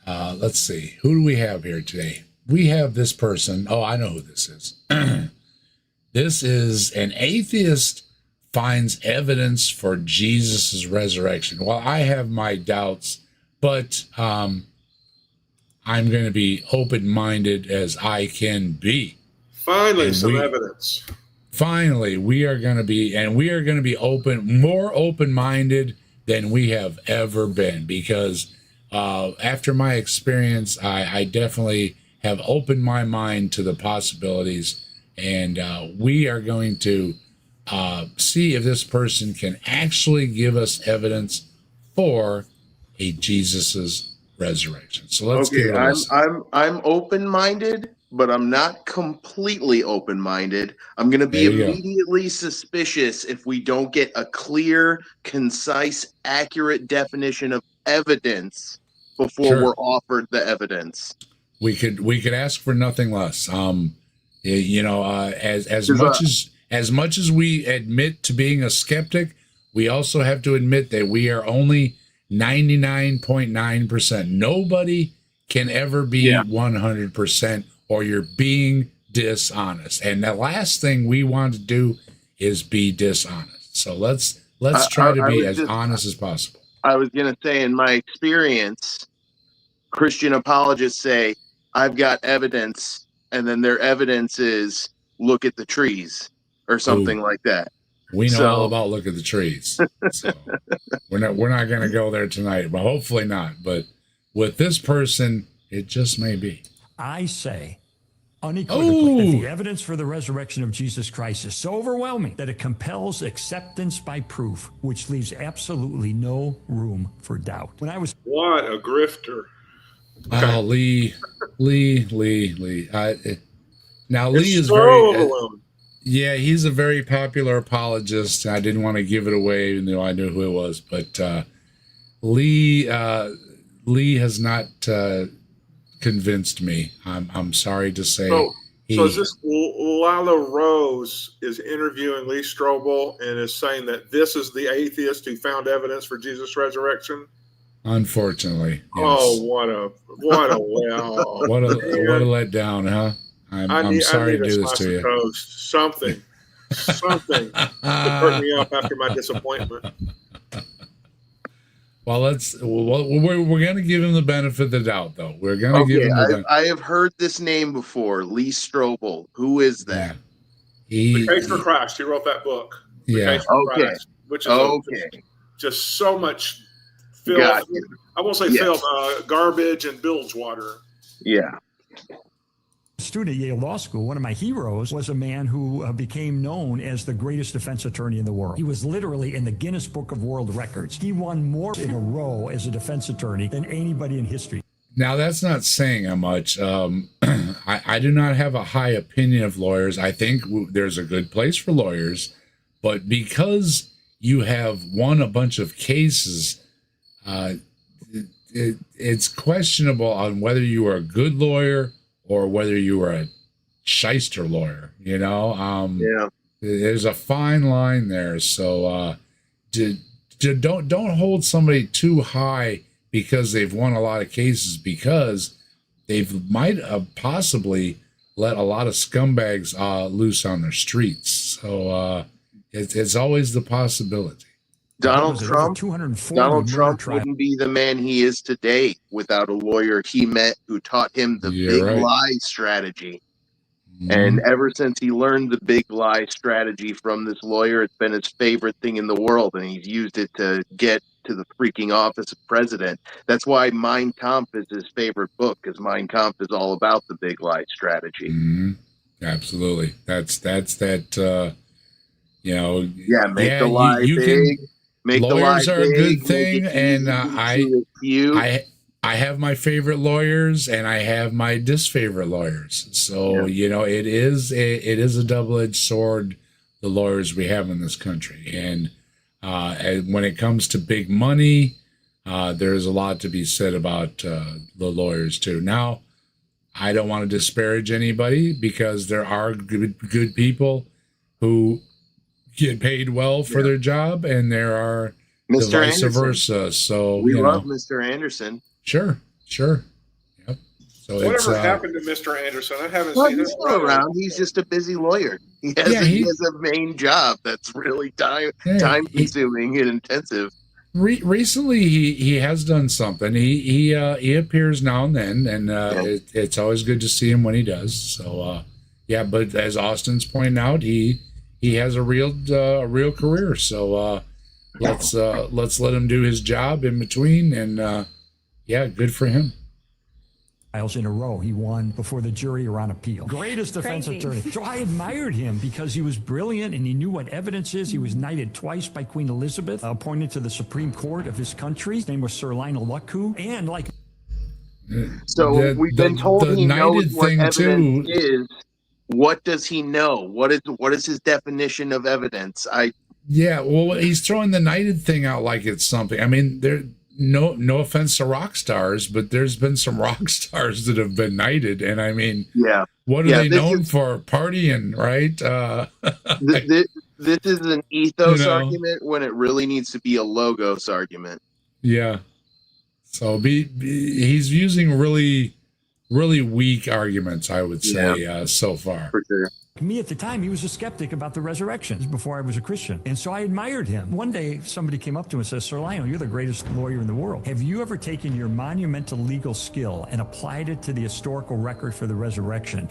let's see, who do we have here today? We have this person. Oh, I know who this is. This is an atheist finds evidence for Jesus's resurrection. Well, I have my doubts, but I'm going to be open-minded as I can be. Finally, some evidence. finally we are going to be more open-minded than we have ever been, because after my experience, I definitely have opened my mind to the possibilities, and we are going to see if this person can actually give us evidence for a Jesus's resurrection. So let's give Okay, it a listen. I'm open-minded, but I'm not completely open-minded. I'm going to be There you go. immediately suspicious if we don't get a clear, concise, accurate definition of evidence before Sure. we're offered the evidence. We could ask for nothing less. As 'Cause, much as we admit to being a skeptic, we also have to admit that we are only 99.9%. Nobody can ever be 100%, or you're being dishonest. And the last thing we want to do is be dishonest. So let's try to be as honest as possible. I was going to say, in my experience, Christian apologists say, I've got evidence, and then their evidence is, look at the trees or something like that. We know all about look at the trees. So we're not going to go there tonight, but hopefully not. But with this person, it just may be. I say unequivocally that the evidence for the resurrection of Jesus Christ is so overwhelming that it compels acceptance by proof, which leaves absolutely no room for doubt. When I was What a grifter. Oh, Lee. Now Lee is so very. overwhelming. Yeah, he's a very popular apologist. I didn't want to give it away, even though I knew who it was. But Lee has not convinced me. I'm sorry to say. So is this Lila Rose is interviewing Lee Strobel and is saying that this is the atheist who found evidence for Jesus' resurrection? Unfortunately, yes. Oh, what a what a letdown, huh? I'm sorry to do this to you. Toast. Something to perk me up after my disappointment. Well, we're going to give him the benefit of the doubt, though. We're going to give him the benefit. I have heard this name before, Lee Strobel. Who is that? The Case for Christ. He wrote that book. The Case for Christ, which is just so much filth. I won't say filth, garbage and bilge water. Yeah. student at Yale Law School, one of my heroes was a man who became known as the greatest defense attorney in the world. He was literally in the Guinness Book of World Records. He won more in a row as a defense attorney than anybody in history. Now, that's not saying how much. I do not have a high opinion of lawyers. I think there's a good place for lawyers, but because you have won a bunch of cases, it's questionable on whether you are a good lawyer or whether you are a shyster lawyer. You know, there's a fine line there. So don't hold somebody too high because they've won a lot of cases, because they might have possibly let a lot of scumbags loose on their streets. So it's always the possibility. Donald Trump wouldn't be the man he is today without a lawyer he met who taught him the big lie strategy. Mm-hmm. And ever since he learned the big lie strategy from this lawyer, it's been his favorite thing in the world, and he's used it to get to the freaking office of president. That's why Mein Kampf is his favorite book, because Mein Kampf is all about the big lie strategy. Mm-hmm. Absolutely. That's that, make the lie big. Make lawyers the lie are big, a good thing, and I have my favorite lawyers and I have my disfavorite lawyers. So it is a double-edged sword, the lawyers we have in this country. And when it comes to big money, there's a lot to be said about the lawyers too. Now, I don't want to disparage anybody, because there are good people who get paid well for their job, and there are Mr. the vice Anderson. versa. So we love Mr. Anderson. Sure. Yep. So whatever happened to Mr. Anderson? I haven't seen him He's still around. He's just a busy lawyer. He has a main job that's really time consuming and intensive. Recently, he has done something. He appears now and then, and it's always good to see him when he does. So but as Austin's pointing out, he he has a real career. So let's let him do his job in between, and yeah, good for him. In a row, he won before the jury or on appeal. Greatest defense attorney. So I admired him because he was brilliant and he knew what evidence is. He was knighted twice by Queen Elizabeth, appointed to the Supreme Court of his country. His name was Sir Lionel Luckhoo, and like. So we've been told he knows what evidence is. What does he know? What is his definition of evidence? Yeah, well, he's throwing the knighted thing out like it's something. I mean, no offense to rock stars, but there's been some rock stars that have been knighted, and I mean, what are they known for? Partying, right? This is an ethos argument when it really needs to be a logos argument. Yeah. So he's using really weak arguments, I would say, so far. For sure. Me at the time, he was a skeptic about the resurrection before I was a Christian. And so I admired him. One day, somebody came up to him and says, Sir Lionel, you're the greatest lawyer in the world. Have you ever taken your monumental legal skill and applied it to the historical record for the resurrection?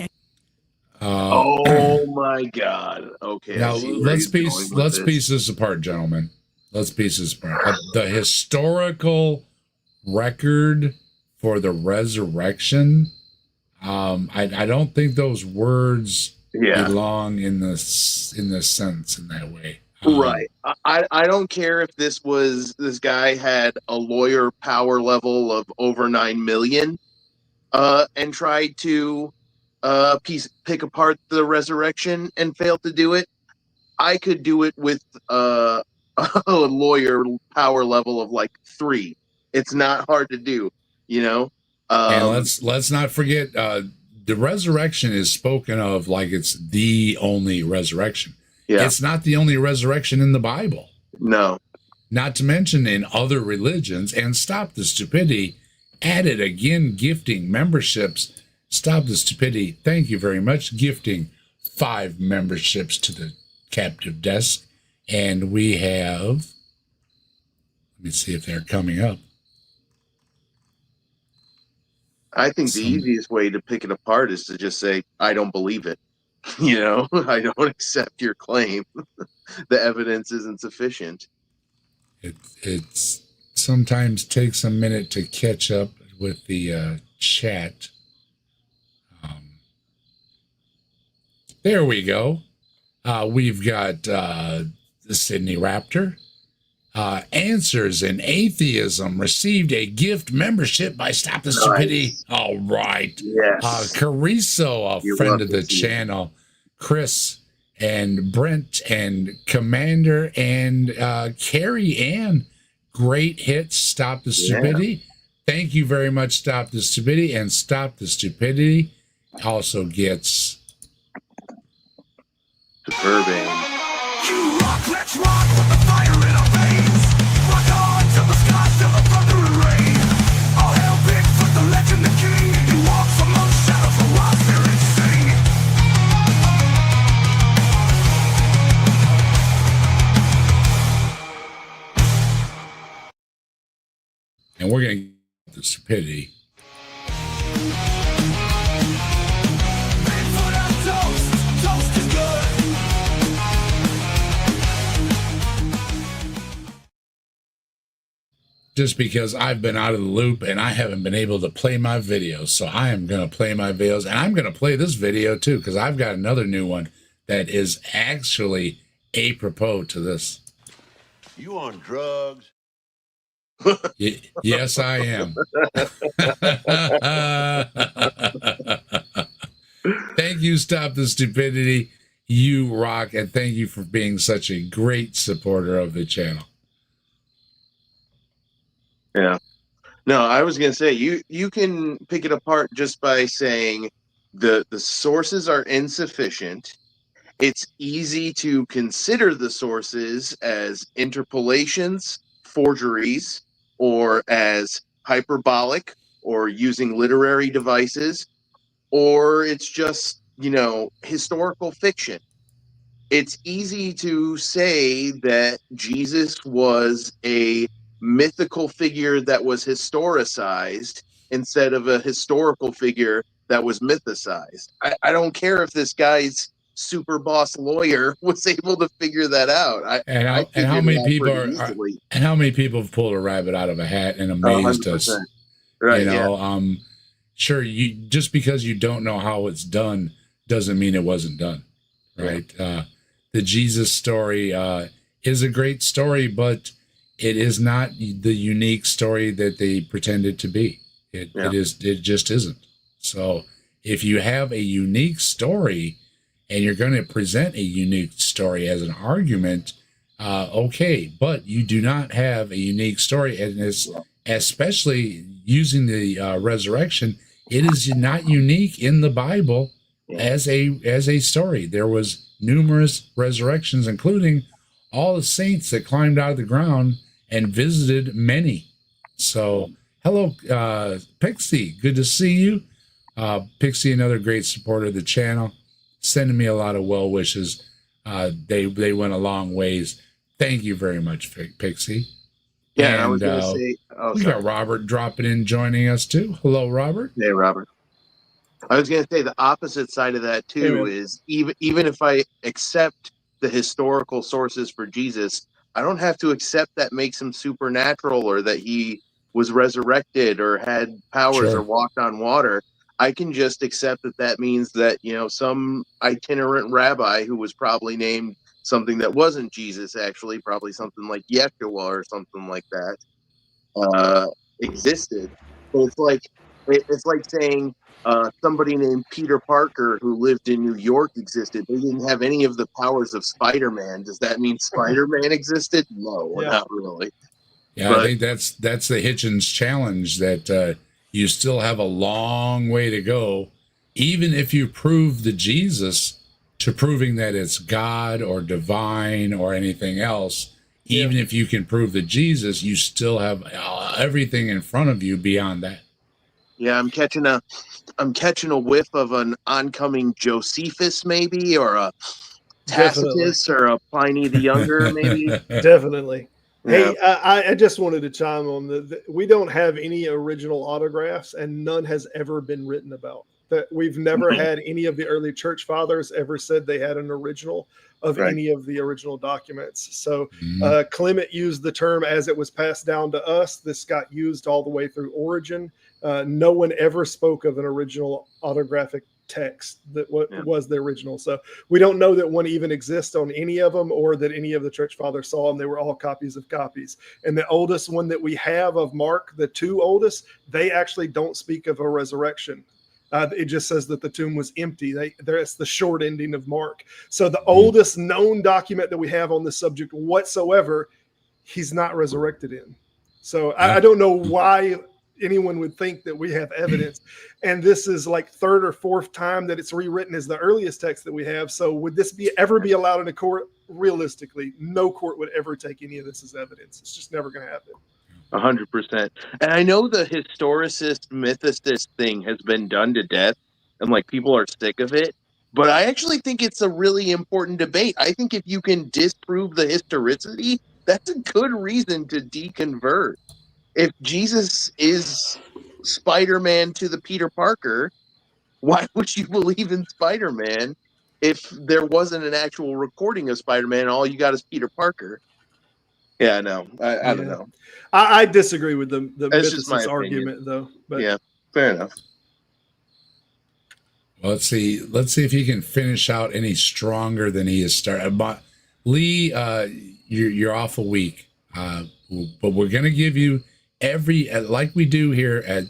Oh my God. Okay. Now, let's piece this apart, gentlemen. Let's piece this apart. The historical record for the resurrection, I don't think those words belong in this sentence in that way. Right. I don't care if this guy had a lawyer power level of over 9 million and tried to pick apart the resurrection and failed to do it. I could do it with a lawyer power level of like 3. It's not hard to do, and let's not forget the resurrection is spoken of like it's the only resurrection. Yeah. It's not the only resurrection in the Bible. No. Not to mention in other religions. And Stop the Stupidity added again gifting memberships. Stop the Stupidity, thank you very much, gifting 5 memberships to the captive desk. And we have, let me see if they're coming up. I think the easiest way to pick it apart is to just say, I don't believe it. I don't accept your claim. The evidence isn't sufficient. It sometimes takes a minute to catch up with the chat. There we go. We've got the Sydney Raptor. Answers in Atheism received a gift membership by Stop the Stupidity. All right. Yes. Cariso, a friend of the channel. Chris and Brent and Commander and Carrie Ann. Great hits, Stop the Stupidity. Thank you very much, Stop the Stupidity. And Stop the Stupidity also gets Superbane. You rock, let's rock with the fire in our veins. Rock on to the sky, till the thunder and rain. All hail Bigfoot, the legend, the king. He walks among shadows, the wild spirits sing. and we're going to get the stupidity. Bigfoot on toast, toast is good. Just because I've been out of the loop and I haven't been able to play my videos. So I am going to play my videos, and I'm going to play this video too, because I've got another new one that is actually apropos to this. You on drugs? Yes, I am. Thank you, Stop the Stupidity. You rock, and thank you for being such a great supporter of the channel. Yeah. No, I was going to say, you can pick it apart just by saying the sources are insufficient. It's easy to consider the sources as interpolations, forgeries, or as hyperbolic, or using literary devices, or it's just, historical fiction. It's easy to say that Jesus was a mythical figure that was historicized instead of a historical figure that was mythicized. I don't care if this guy's super boss lawyer was able to figure that out. And how many people and how many people have pulled a rabbit out of a hat and amazed us? Right. You know, sure, just because you don't know how it's done doesn't mean it wasn't done. Right. The Jesus story is a great story, but it is not the unique story that they pretend it to be. It just isn't. So if you have a unique story and you're going to present a unique story as an argument, okay, but you do not have a unique story, and especially using the resurrection, it is not unique in the Bible as a story. There was numerous resurrections, including all the saints that climbed out of the ground and visited many. So, hello, Pixie. Good to see you. Pixie, another great supporter of the channel, sending me a lot of well wishes. They went a long ways. Thank you very much, Pixie. Yeah, and I was going to say, we got Robert dropping in, joining us too. Hello, Robert. Hey, Robert. I was going to say the opposite side of that too is even if I accept the historical sources for Jesus, I don't have to accept that makes him supernatural or that he was resurrected or had powers or walked on water. I can just accept that means that, you know, some itinerant rabbi who was probably named something that wasn't Jesus, actually, probably something like Yeshua or something like that, existed. But it's like saying somebody named Peter Parker who lived in New York existed. They didn't have any of the powers of Spider-Man. Does that mean Spider-Man existed? No, not really. Yeah, but I think that's the Hitchens challenge, that you still have a long way to go, even if you prove the Jesus, to proving that it's God or divine or anything else. Even if you can prove the Jesus, you still have everything in front of you beyond that. Yeah, I'm catching a whiff of an oncoming Josephus, maybe, or a Tacitus, or a Pliny the Younger, maybe. Definitely. Yeah. Hey, I just wanted to chime on we don't have any original autographs, and none has ever been written about. That we've never had any of the early church fathers ever said they had an original of any of the original documents. So Clement used the term as it was passed down to us. This got used all the way through Origen. No one ever spoke of an original autographic text that was the original. So we don't know that one even exists on any of them, or that any of the church fathers saw them. They were all copies of copies. And the oldest one that we have of Mark, the two oldest, they actually don't speak of a resurrection. It just says that the tomb was empty. That's the short ending of Mark. So the oldest known document that we have on this subject whatsoever, he's not resurrected in. So I don't know why anyone would think that we have evidence. And this is like third or fourth time that it's rewritten as the earliest text that we have. So would this ever be allowed in a court? Realistically, no court would ever take any of this as evidence. It's just never going to happen. 100%. And I know the historicist, mythicist thing has been done to death, and like people are sick of it. But I actually think it's a really important debate. I think if you can disprove the historicity, that's a good reason to deconvert. If Jesus is Spider-Man to the Peter Parker, why would you believe in Spider-Man if there wasn't an actual recording of Spider-Man and all you got is Peter Parker? Yeah, no, I don't know. I disagree with the mythicist argument, though. But yeah, fair enough. Well, let's see if he can finish out any stronger than he has started. But Lee, you're awful weak, but we're gonna give you like we do here at.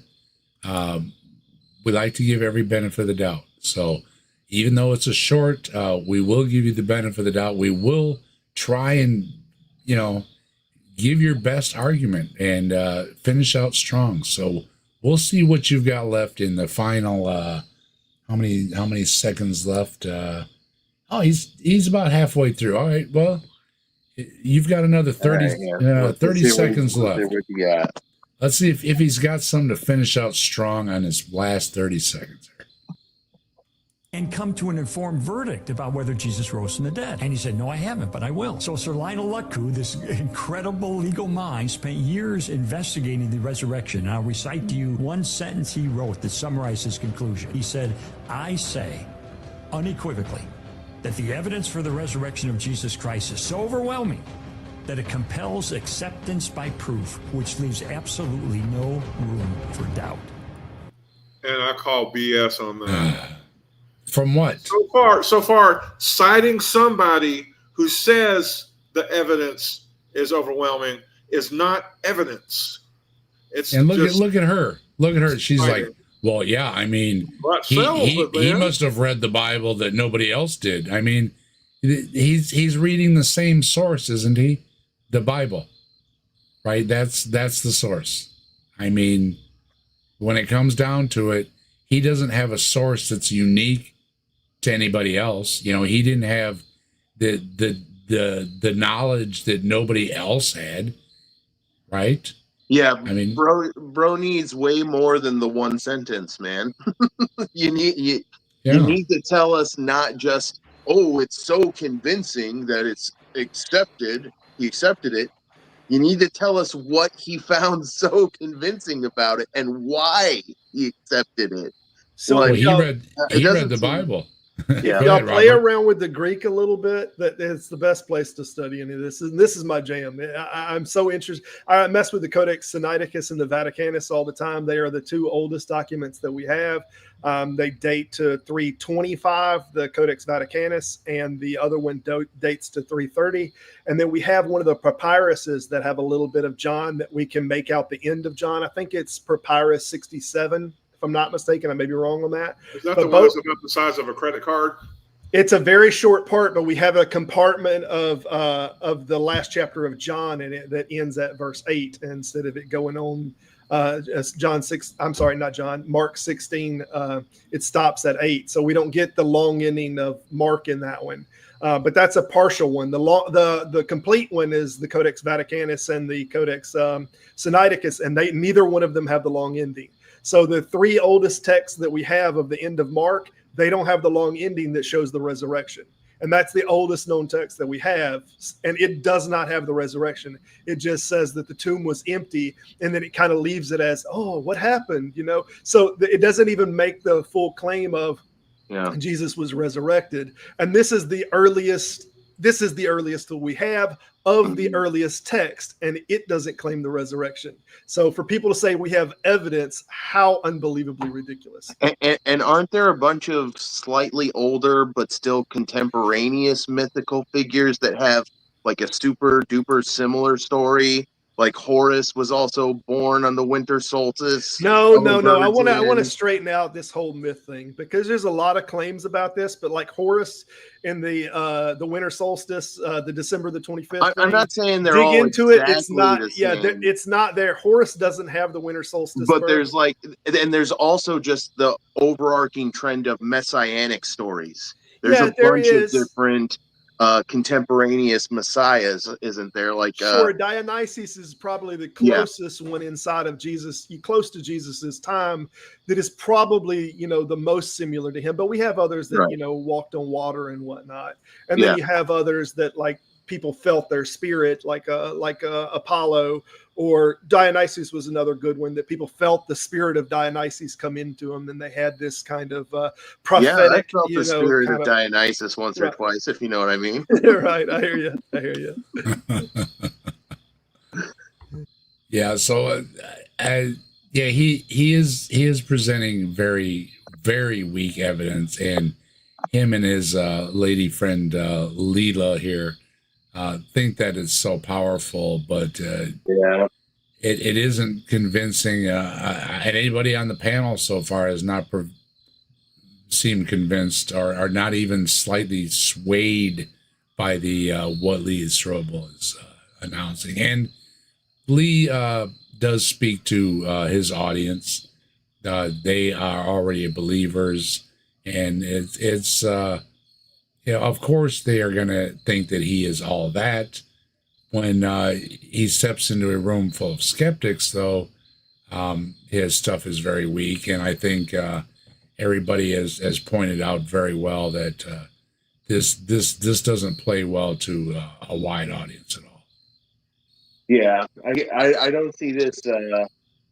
We like to give every benefit of the doubt. So even though it's a short, we will give you the benefit of the doubt. We will try and give your best argument and finish out strong. So we'll see what you've got left in the final. How many seconds left? He's about halfway through. All right. Well, you've got another 30 seconds left. Let's see if he's got something to finish out strong on his last 30 seconds. And come to an informed verdict about whether Jesus rose from the dead. And he said, no, I haven't, but I will. So Sir Lionel Luckhoo, this incredible legal mind, spent years investigating the resurrection. And I'll recite to you one sentence he wrote that summarized his conclusion. He said, I say unequivocally that the evidence for the resurrection of Jesus Christ is so overwhelming that it compels acceptance by proof, which leaves absolutely no room for doubt. And I call BS on that. From what? So far, citing somebody who says the evidence is overwhelming is not evidence. It's And look just, at her. Look at her. She's citing. like, well, yeah, I mean, What sells it, he man? must have read the Bible that nobody else did. I mean, he's reading the same source, isn't he? The Bible, right? That's the source. I mean, when it comes down to it, he doesn't have a source that's unique to anybody else. You know, he didn't have the knowledge that nobody else had, right? Yeah, I mean, bro needs way more than the one sentence, man. you need to tell us not just, oh, it's so convincing that it's accepted. He accepted it. You need to tell us what he found so convincing about it and why he accepted it. So well, if he y'all, read the Bible. Yeah. y'all ahead, play Robert. around with the Greek a little bit, that it's the best place to study any of this. And this is my jam. I'm so interested. I mess with the Codex Sinaiticus and the Vaticanus all the time. They are the two oldest documents that we have. They date to 325, the Codex Vaticanus, and the other one dates to 330. And then we have one of the papyruses that have a little bit of John that we can make out the end of John. I think it's Papyrus 67. If I'm not mistaken, I may be wrong on that. Is that But the one that's about the size of a credit card? It's a very short part, but we have a compartment of the last chapter of John in it that ends at verse 8 instead of it going on as John 6. I'm sorry, not John. Mark 16. It stops at 8, so we don't get the long ending of Mark in that one. But that's a partial one. The complete one is the Codex Vaticanus and the Codex Sinaiticus, and neither one of them have the long ending. So the three oldest texts that we have of the end of Mark, they don't have the long ending that shows the resurrection. And that's the oldest known text that we have. And it does not have the resurrection. It just says that the tomb was empty. And then it kind of leaves it as, oh, what happened? You know, so it doesn't even make the full claim of Jesus was resurrected. And this is the earliest that we have of the earliest text, and it doesn't claim the resurrection. So for people to say we have evidence, how unbelievably ridiculous. And aren't there a bunch of slightly older but still contemporaneous mythical figures that have like a super duper similar story? Like Horus was also born on the winter solstice. No. I want to straighten out this whole myth thing, because there's a lot of claims about this, but like Horus in the winter solstice, the December the 25th. I'm not saying they're dig all into exactly it. It's not. The same. It's not there. Horus doesn't have the winter solstice. But there's there's also just the overarching trend of messianic stories. There's a bunch of different contemporaneous messiahs, isn't there? Like sure, Dionysus is probably the closest one inside of Jesus, close to Jesus's time, that is probably the most similar to him. But we have others that walked on water and whatnot, and then you have others that like people felt their spirit, like Apollo, or Dionysus was another good one that people felt the spirit of Dionysus come into them, and they had this kind of prophetic. Yeah, I felt the spirit of Dionysus once or twice, if you know what I mean. Right, I hear you. Yeah, so he is presenting very, very weak evidence, and him and his lady friend Leela here think that it's so powerful, but it isn't convincing. And anybody on the panel so far has not seemed convinced, or not even slightly swayed by the what Lee Strobel is announcing. And Lee does speak to his audience. They are already believers, and it's of course they are going to think that he is all that. When he steps into a room full of skeptics, though, his stuff is very weak, and I think everybody has pointed out very well that this doesn't play well to a wide audience at all. Yeah, I don't see this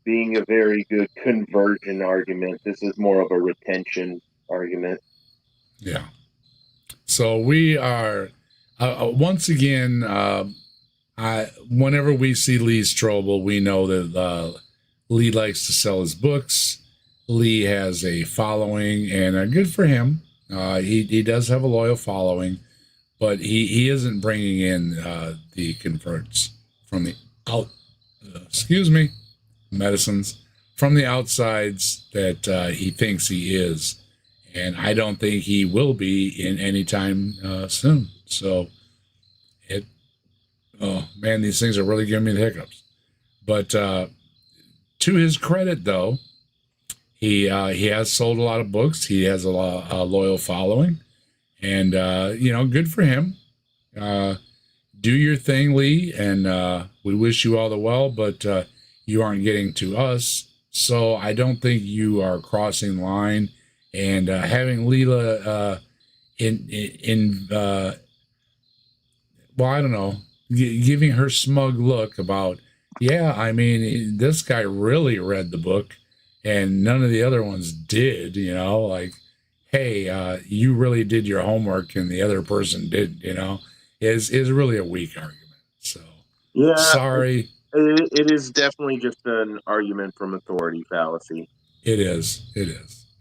being a very good conversion argument. This is more of a retention argument. Yeah. So we are once again. Whenever we see Lee Strobel, we know that Lee likes to sell his books. Lee has a following, and good for him. He does have a loyal following, but he isn't bringing in the converts from the medicines from the outsides that he thinks he is, and I don't think he will be in any time soon. So oh man, these things are really giving me the hiccups. But to his credit, though, he has sold a lot of books. He has a loyal following, and good for him. Do your thing, Lee, and we wish you all the well. But you aren't getting to us, so I don't think you are crossing the line. And having Leela well, I don't know, giving her smug look about, yeah, I mean, this guy really read the book and none of the other ones did, like, hey, you really did your homework and the other person did, is really a weak argument. So, yeah, sorry. It is definitely just an argument from authority fallacy. It is.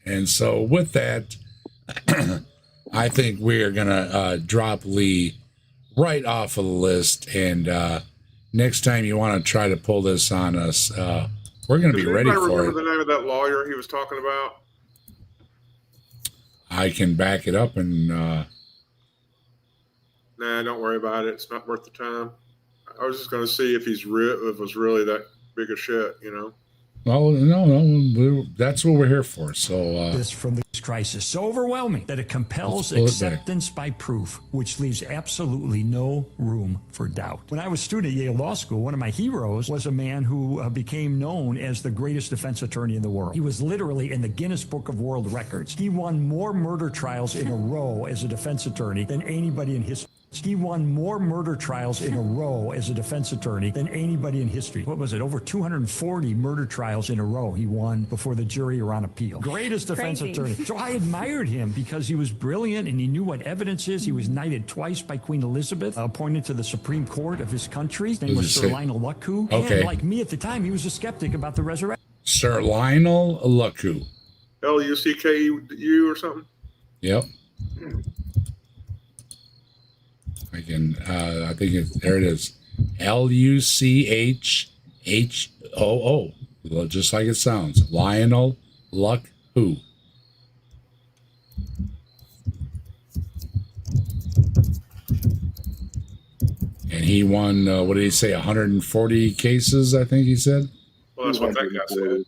And so with that, I think we are going to drop Lee right off of the list. And next time you want to try to pull this on us, we're going to be ready for it. Remember the name of that lawyer he was talking about? I can back it up and... Nah, don't worry about it. It's not worth the time. I was just going to see if if it was really that big a shit, Well, no, that's what we're here for. So this from this crisis so overwhelming that it compels acceptance by proof, which leaves absolutely no room for doubt. When I was a student at Yale Law School, one of my heroes was a man who became known as the greatest defense attorney in the world. He was literally in the Guinness Book of World Records. He won more murder trials in a row as a defense attorney than anybody in history. He won more murder trials in a row as a defense attorney than anybody in history. What was it? Over 240 murder trials in a row he won before the jury or on appeal. Greatest defense attorney. So I admired him because he was brilliant and he knew what evidence is. He was knighted twice by Queen Elizabeth, appointed to the Supreme Court of his country. His name was Sir Lionel Luckhoo. Okay. And like me at the time, he was a skeptic about the resurrection. Sir Lionel Luckhoo. Luckhoo or something? Yep. I think there it is. Lucchhoo. Well, just like it sounds. Lionel Luckhoo. And he won, what did he say, 140 cases, I think he said? Well, that's what that guy said.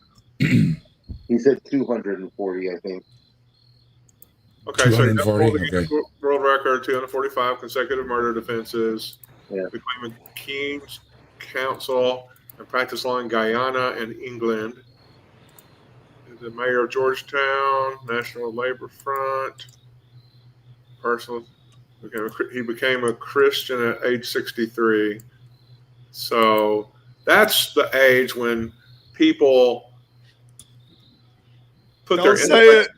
He said 240, I think. Okay, so 240, okay. World record, 245 consecutive murder defenses. Yeah. Became a King's Counsel and practiced law in Guyana and England. He's the mayor of Georgetown, National Labor Front. He became a Christian at age 63. So that's the age when people put Don't their say it.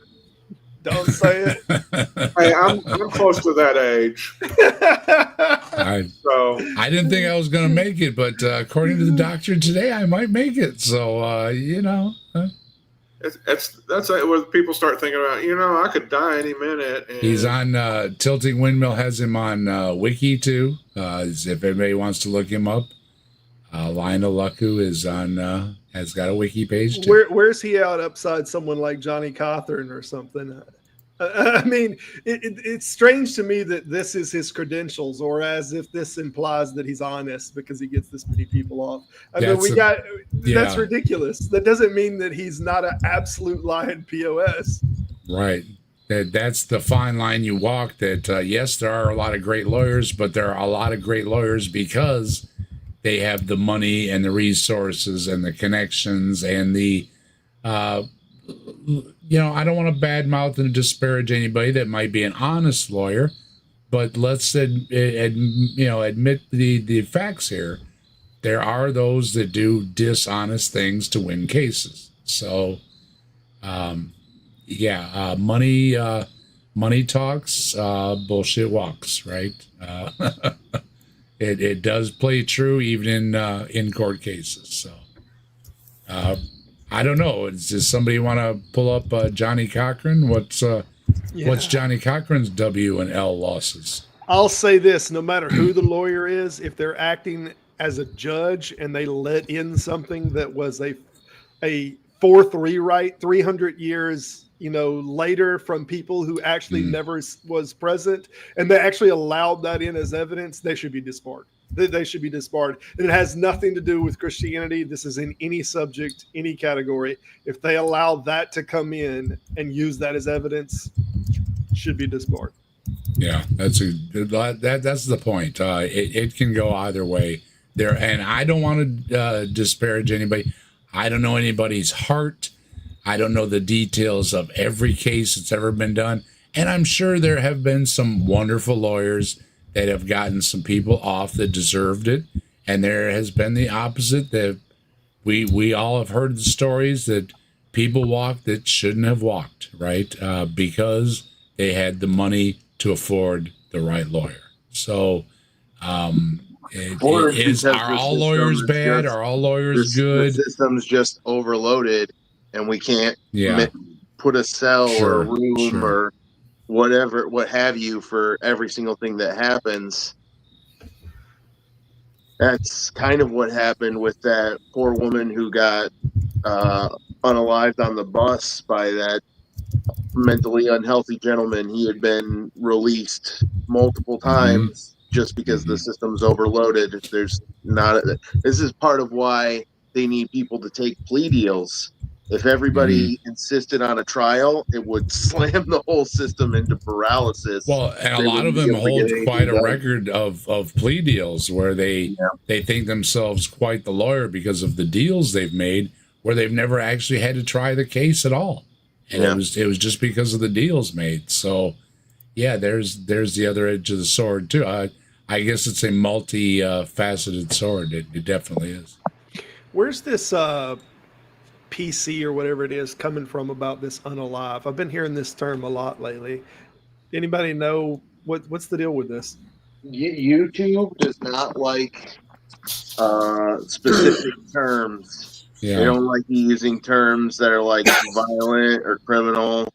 Don't say it. Hey, I'm close to that age. I didn't think I was going to make it, but according to the doctor today, I might make it. So, That's where people start thinking about, I could die any minute. And he's on Tilting Windmill has him on Wiki too. If anybody wants to look him up, Lionel Luckhoo is on has got a Wiki page too. Where's he out upside someone like Johnny Cothran or something? I mean, it's strange to me that this is his credentials, or as if this implies that he's honest because he gets this many people off. That's ridiculous. That doesn't mean that he's not an absolute lying POS. Right. That's the fine line you walk. That yes, there are a lot of great lawyers, but there are a lot of great lawyers because they have the money and the resources and the connections and the. I don't want to badmouth and disparage anybody that might be an honest lawyer, but let's admit the facts here. There are those that do dishonest things to win cases. So, money money talks, bullshit walks, right? It does play true even in court cases. So I don't know. Does somebody want to pull up Johnny Cochran? What's Johnny Cochran's W and L losses? I'll say this: no matter who the lawyer is, if they're acting as a judge and they let in something that was a fourth rewrite 300 years later from people who actually never was present, and they actually allowed that in as evidence, they should be disbarred. They should be disbarred. And it has nothing to do with Christianity. This is in any subject, any category. If they allow that to come in and use that as evidence, should be disbarred. Yeah, that's the point. It can go either way there, and I don't want to disparage anybody. I don't know anybody's heart. I don't know the details of every case that's ever been done. And I'm sure there have been some wonderful lawyers that have gotten some people off that deserved it. And there has been the opposite, that we all have heard the stories that people walked that shouldn't have walked, right? Because they had the money to afford the right lawyer. So are all lawyers bad? Are all lawyers good? The system's just overloaded, and we can't put a cell or a room or whatever, what have you, for every single thing that happens. That's kind of what happened with that poor woman who got unalived on the bus by that mentally unhealthy gentleman. He had been released multiple times just because the system's overloaded. This is part of why they need people to take plea deals. If everybody insisted on a trial, it would slam the whole system into paralysis. Well, and a lot of them hold quite a record of plea deals where they think themselves quite the lawyer because of the deals they've made, where they've never actually had to try the case at all. And it was just because of the deals made. So yeah, there's the other edge of the sword too. I guess it's a multi-faceted sword. It definitely is. Where's this PC or whatever it is coming from about this unalive? I've been hearing this term a lot lately. Anybody know what's the deal with this? YouTube does not like specific terms. They don't like using terms that are like violent or criminal.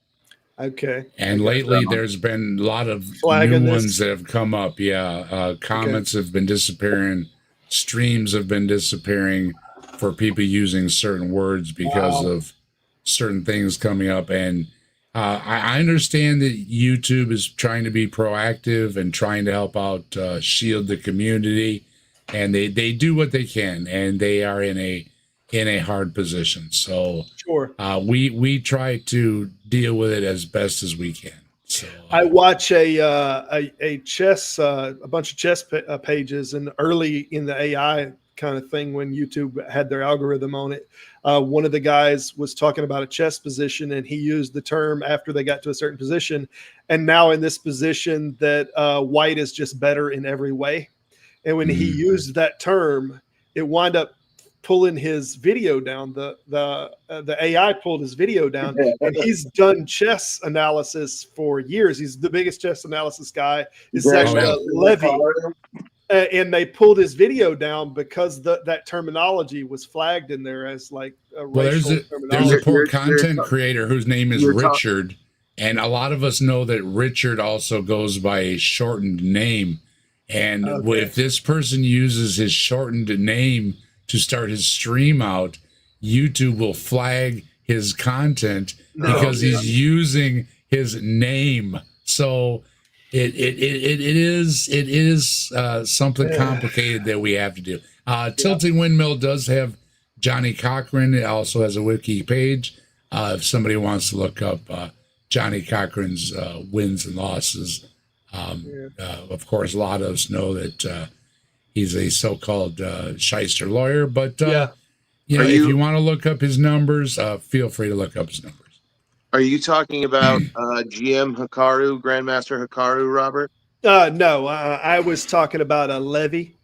Okay. And lately there's been a lot of new ones that have come up. Comments have been disappearing. Streams have been disappearing for people using certain words because of certain things coming up. And I understand that YouTube is trying to be proactive and trying to help out shield the community. And they do what they can, and they are in a hard position. So we try to deal with it as best as we can. So I watch a chess a bunch of chess pages, and early in the AI kind of thing when YouTube had their algorithm on it, one of the guys was talking about a chess position, and he used the term after they got to a certain position, and now in this position that white is just better in every way. And when he used that term, it wound up pulling his video down. The AI pulled his video down, and he's done chess analysis for years. He's the biggest chess analysis guy. Is actually Levy, and they pulled his video down because that terminology was flagged in there as like a racial terminology. There's a poor content creator whose name is Richard, and a lot of us know that Richard also goes by a shortened name. And if this person uses his shortened name to start his stream out, YouTube will flag his content because he's using his name. So it is something complicated that we have to do. Tilting Windmill does have Johnny Cochran. It also has a wiki page. If somebody wants to look up Johnny Cochran's wins and losses. Of course, a lot of us know that he's a so-called shyster lawyer, but if you want to look up his numbers, feel free to look up his numbers. Are you talking about GM Hikaru, Grandmaster Hikaru, Robert? No, I was talking about a Levy.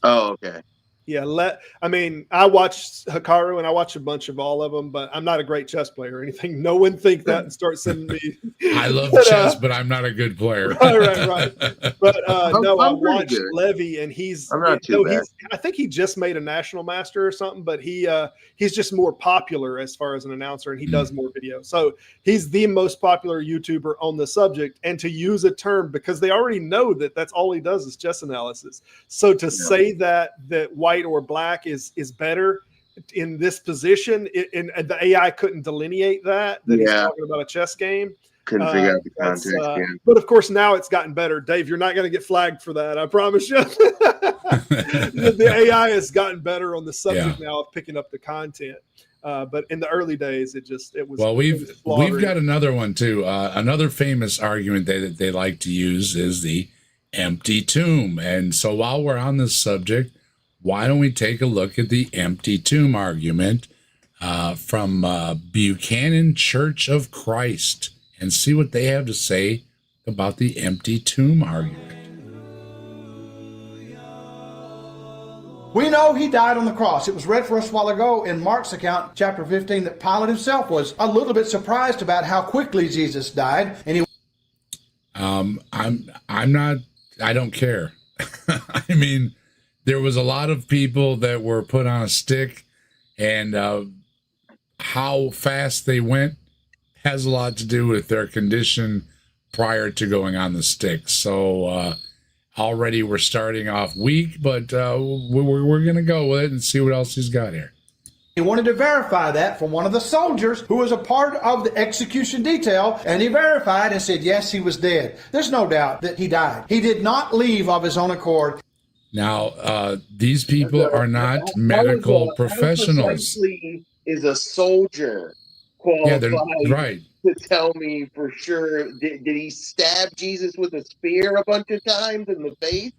Oh, okay. Yeah, I mean, I watched Hikaru and I watched a bunch of all of them, but I'm not a great chess player or anything. No one think that and start sending me. I love chess, but I'm not a good player. Right. But no, I I'm pretty watched good. Levy, and he's I'm not too bad. I think he just made a national master or something, but he's just more popular as far as an announcer, and he does more videos. So he's the most popular YouTuber on the subject. And to use a term, because they already know that that's all he does is chess analysis. So to say that white or black is better in this position, and the AI couldn't delineate that he's talking about a chess game. Couldn't figure out the context. But of course, now it's gotten better. Dave, you're not going to get flagged for that. I promise you. The AI has gotten better on the subject now of picking up the content. But in the early days, it was. Well, we've got another one too. Another famous argument that they like to use is the empty tomb. And so while we're on this subject, why don't we take a look at the empty tomb argument from Buchanan Church of Christ and see what they have to say about the empty tomb argument. We know he died on the cross. It was read for us a while ago in Mark's account, chapter 15, that Pilate himself was a little bit surprised about how quickly Jesus died. And he I don't care. I mean, there was a lot of people that were put on a stick, and how fast they went has a lot to do with their condition prior to going on the stick. So already we're starting off weak, but we're going to go with it and see what else he's got here. He wanted to verify that from one of the soldiers who was a part of the execution detail, and he verified and said, yes, he was dead. There's no doubt that he died. He did not leave of his own accord. Now, these people are not medical professionals. Is a soldier qualified right to tell me for sure? Did he stab Jesus with a spear a bunch of times in the face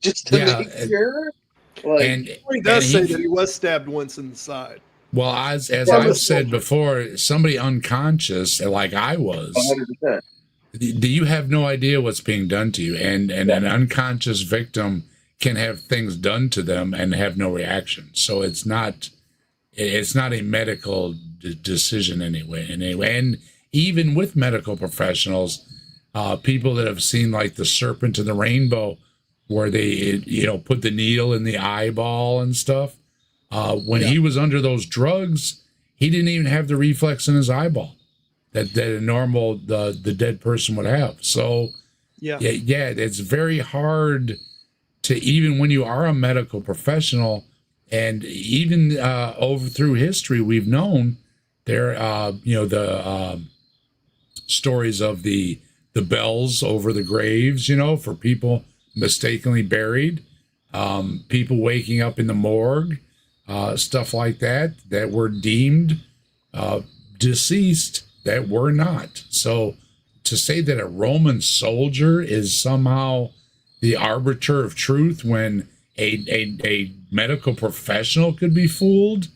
just to make sure? Like, he does say that he was stabbed once in the side. Well, as I've said before, somebody unconscious like I was, 100%. You have no idea what's being done to you, and an unconscious victim can have things done to them and have no reaction. So it's not a medical decision anyway. And even with medical professionals, people that have seen like the serpent and the rainbow, where they put the needle in the eyeball and stuff. When he was under those drugs, he didn't even have the reflex in his eyeball that a normal the dead person would have. So it's very hard to, even when you are a medical professional, and even over through history, we've known there the stories of the bells over the graves, for people mistakenly buried, people waking up in the morgue, stuff like that were deemed deceased that were not. So to say that a Roman soldier is somehow the arbiter of truth when a medical professional could be fooled,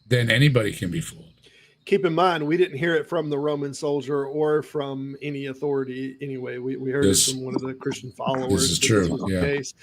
then anybody can be fooled. Keep in mind, we didn't hear it from the Roman soldier or from any authority anyway. We heard it from one of the Christian followers. This is true. Case.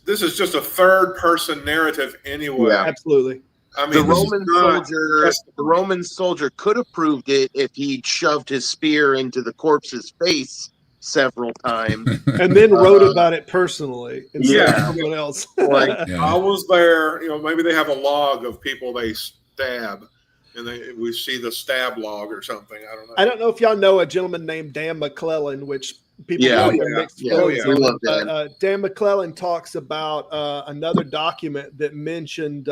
This is just a third-person narrative anyway. Yeah. Absolutely. I mean, the Roman soldier could have proved it if he'd shoved his spear into the corpse's face several times and then wrote about it personally instead of someone else. I was there. Maybe they have a log of people they stab, and we see the stab log or something. I don't know. I don't know if y'all know a gentleman named Dan McClellan, which people mixed feelings on. Dan McClellan talks about another document that mentioned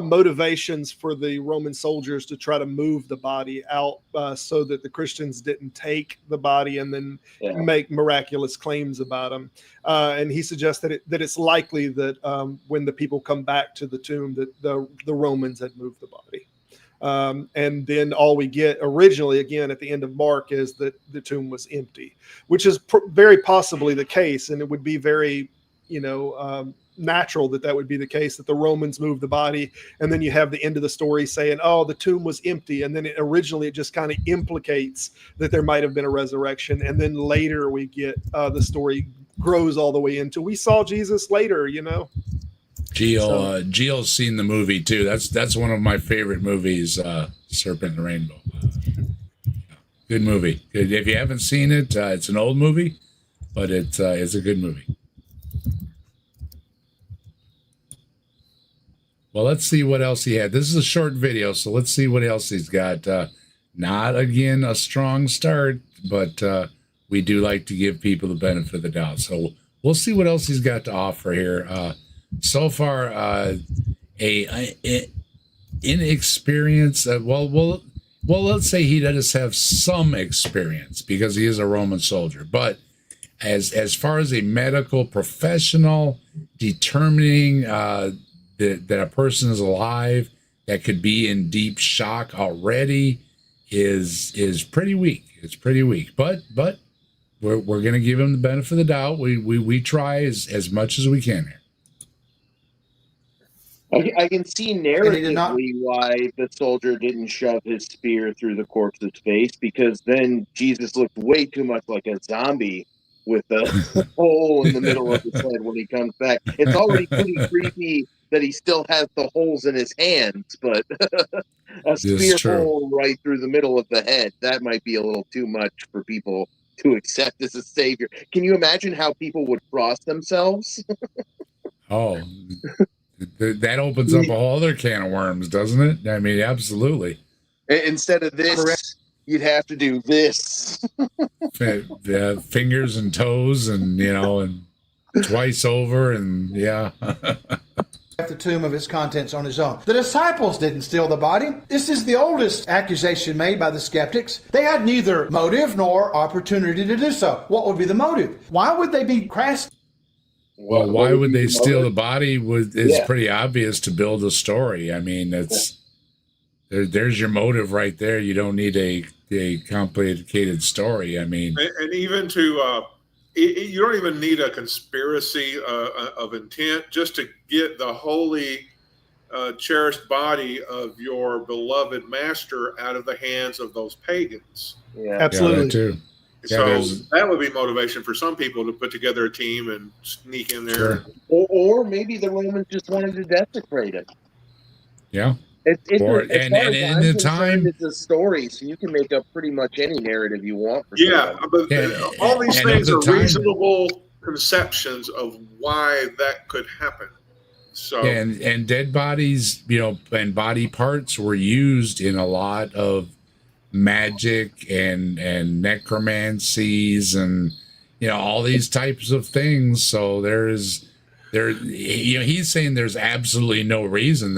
motivations for the Roman soldiers to try to move the body out so that the Christians didn't take the body and then make miraculous claims about them. And he suggests that it's likely that when the people come back to the tomb, that the Romans had moved the body. And then all we get originally, again, at the end of Mark, is that the tomb was empty, which is very possibly the case. And it would be very, natural that would be the case, that the Romans moved the body. And then you have the end of the story saying, oh, the tomb was empty. And then it just kind of implicates that there might have been a resurrection. And then later we get the story grows all the way into, we saw Jesus later, Gio's seen the movie too. That's one of my favorite movies, Serpent and the Rainbow. Good movie. Good. If you haven't seen it, it's an old movie, but it's a good movie. Well, let's see what else he had. This is a short video, so let's see what else he's got. Not, again, a strong start, but we do like to give people the benefit of the doubt. So we'll see what else he's got to offer here. So far, inexperience. Well, let's say he does have some experience because he is a Roman soldier. But as far as a medical professional determining that a person is alive, that could be in deep shock already, is pretty weak. It's pretty weak. But we're going to give him the benefit of the doubt. We try as much as we can here. I can see narratively why the soldier didn't shove his spear through the corpse's face, because then Jesus looked way too much like a zombie with a hole in the middle of his head when he comes back. It's already pretty creepy that he still has the holes in his hands, but a spear hole right through the middle of the head, that might be a little too much for people to accept as a savior. Can you imagine how people would cross themselves? Oh, that opens up a whole other can of worms, doesn't it? I mean, absolutely. Instead of this, you'd have to do this. Fingers and toes, and and twice over, and yeah. The tomb of its contents on his own. The disciples didn't steal the body. This is the oldest accusation made by the skeptics. They had neither motive nor opportunity to do so. What would be the motive? Why would they be crass? Well, why would they steal the body? It's pretty obvious to build a story. I mean, there's your motive right there. You don't need a complicated story. I mean, and even to you don't even need a conspiracy of intent just to get the holy, cherished body of your beloved master out of the hands of those pagans. Yeah, absolutely. Yeah, too. So that would be motivation for some people to put together a team and sneak in there. Sure. Or maybe the Romans just wanted to desecrate it. Yeah. It's a story, so you can make up pretty much any narrative you want. All these things are reasonable conceptions of why that could happen. So and dead bodies, and body parts were used in a lot of magic and necromancies and all these types of things. So he's saying there's absolutely no reason.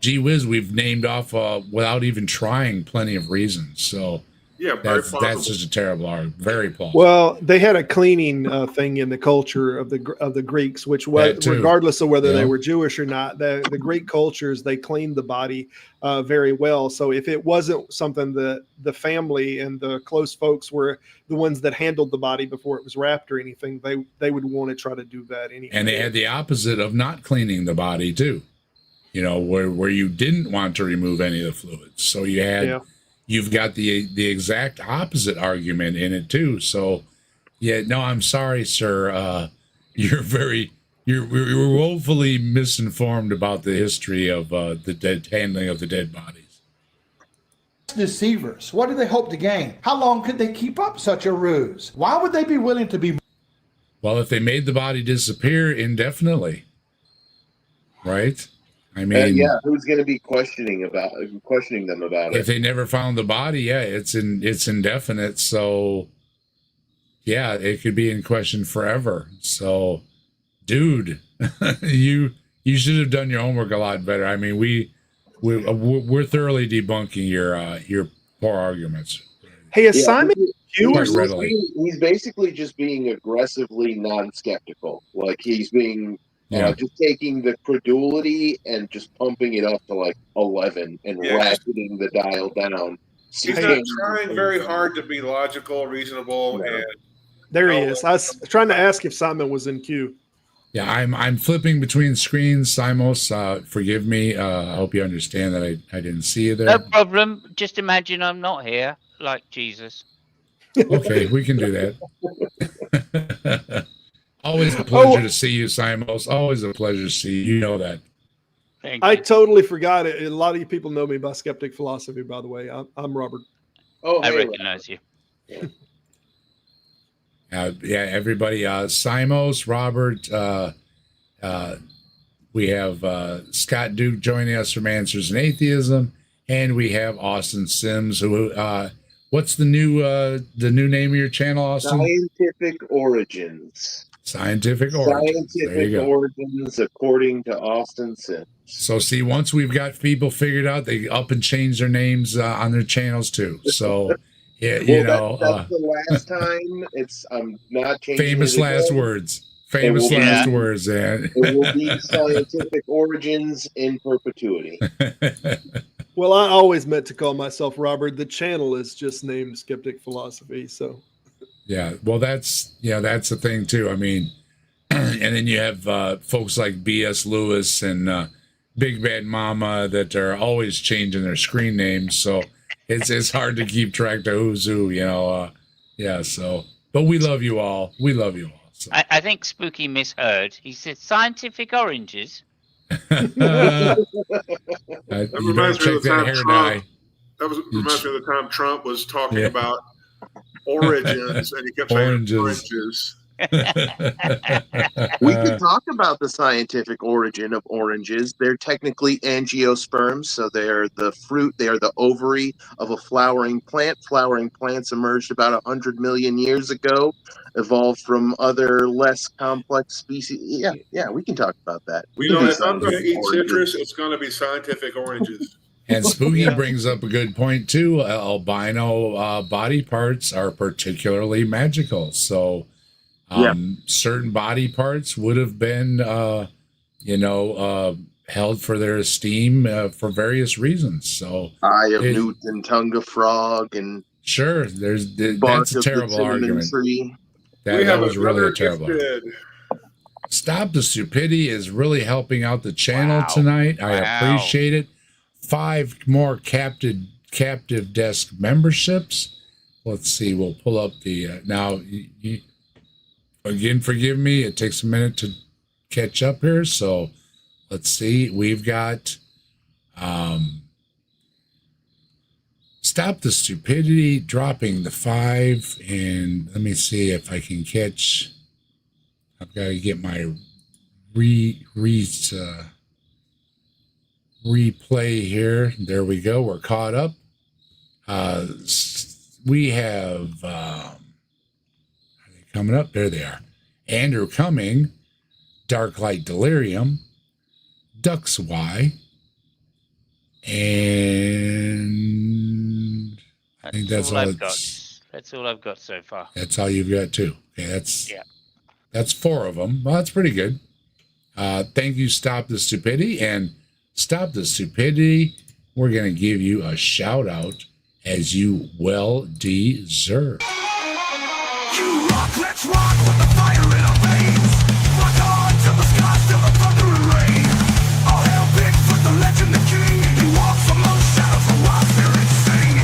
Gee whiz, we've named off without even trying plenty of reasons. So that's just a terrible argument. Very plausible. Well, they had a cleaning thing in the culture of the Greeks, which was regardless of whether they were Jewish or not. The Greek cultures, they cleaned the body very well. So if it wasn't something that the family and the close folks were the ones that handled the body before it was wrapped or anything, they would want to try to do that anyway. And they had the opposite of not cleaning the body too. Where you didn't want to remove any of the fluids. So you've got the exact opposite argument in it too. So I'm sorry, sir. You're woefully misinformed about the history of the handling of the dead bodies. Deceivers. What do they hope to gain? How long could they keep up such a ruse? Why would they be willing to be? Well, if they made the body disappear indefinitely, right? I mean, who's going to be questioning them about it? If they never found the body, it's indefinite. So, it could be in question forever. So, dude, you should have done your homework a lot better. I mean, we're thoroughly debunking your poor arguments. Hey, is Simon he's basically just being aggressively non-skeptical. Like he's being. Just taking the credulity and just pumping it up to like 11 and ratcheting the dial down. He's not trying very hard to be logical, reasonable, and there he is. I was trying to ask if Simon was in queue. Yeah, I'm flipping between screens. Simos, forgive me. I hope you understand that I didn't see you there. No problem. Just imagine I'm not here, like Jesus. Okay, we can do that. Always a pleasure to see you, Simos. Always a pleasure to see you. You know that. Thank I you. totally forgot it. A lot of you people know me by Skeptic Philosophy, by the way. I'm Robert. Oh, I hey, recognize you. Yeah, everybody. Simos, Robert. We have Scott Duke joining us from Answers in Atheism, and we have Austin Sims. Who? What's the new name of your channel, Austin? Scientific Origins. Scientific Origins. There you Scientific go. Origins according to Austin Sims. So see, once we've got people figured out, they up and change their names on their channels too. So yeah, Well, you know, that's the last time. I'm not changing. famous it last again. words. Famous last words, and It will be Scientific Origins in perpetuity. Well, I always meant to call myself Robert. The channel is just named Skeptic Philosophy. So yeah, well, that's the thing too. I mean, and then you have folks like B.S. Lewis and Big Bad Mama that are always changing their screen names. So it's hard to keep track of who's who, you know. Yeah, so but we love you all. We love you all. So. I think Spooky misheard. He said scientific oranges. You better check that hair dye. Reminds me of the time Trump was talking about origins, and he kept saying oranges. We could talk about the scientific origin of oranges. They're technically angiosperms, so they're the fruit, they are the ovary of a flowering plant. Flowering plants emerged about 100 million years ago, evolved from other less complex species. Yeah, we can talk about that. You know, if I'm going to eat citrus, it's going to be scientific oranges. And Spooky brings up a good point too. Albino body parts are particularly magical. So certain body parts would have been, held for their esteem for various reasons. So Eye of Newton, tongue of frog, and sure, that's a terrible argument. That was really a terrible argument. Stop the Stupidity is really helping out the channel tonight. I appreciate it. 5 more captive desk memberships. Let's see. We'll pull up the now. Again, forgive me. It takes a minute to catch up here. So let's see. We've got Stop the Stupidity dropping the 5, and let me see if I can catch. I've got to get my replay here. There we go. We're caught up. We have are they coming up? There they are. Andrew Cumming, Dark Light Delirium, Ducks Y, and I think that's all I've got. That's all I've got so far. That's all you've got too. Okay, that's 4 of them. Well, that's pretty good. Thank you, Stop the Stupidity, and Stop the Stupidity. We're going to give you a shout out as you well deserve. You rock, let's rock with the fire in our veins. Rock on to the skies, till the thunder and rain. All hail Bigfoot, the legend, the king. He walks among shadows, the wild spirits sing.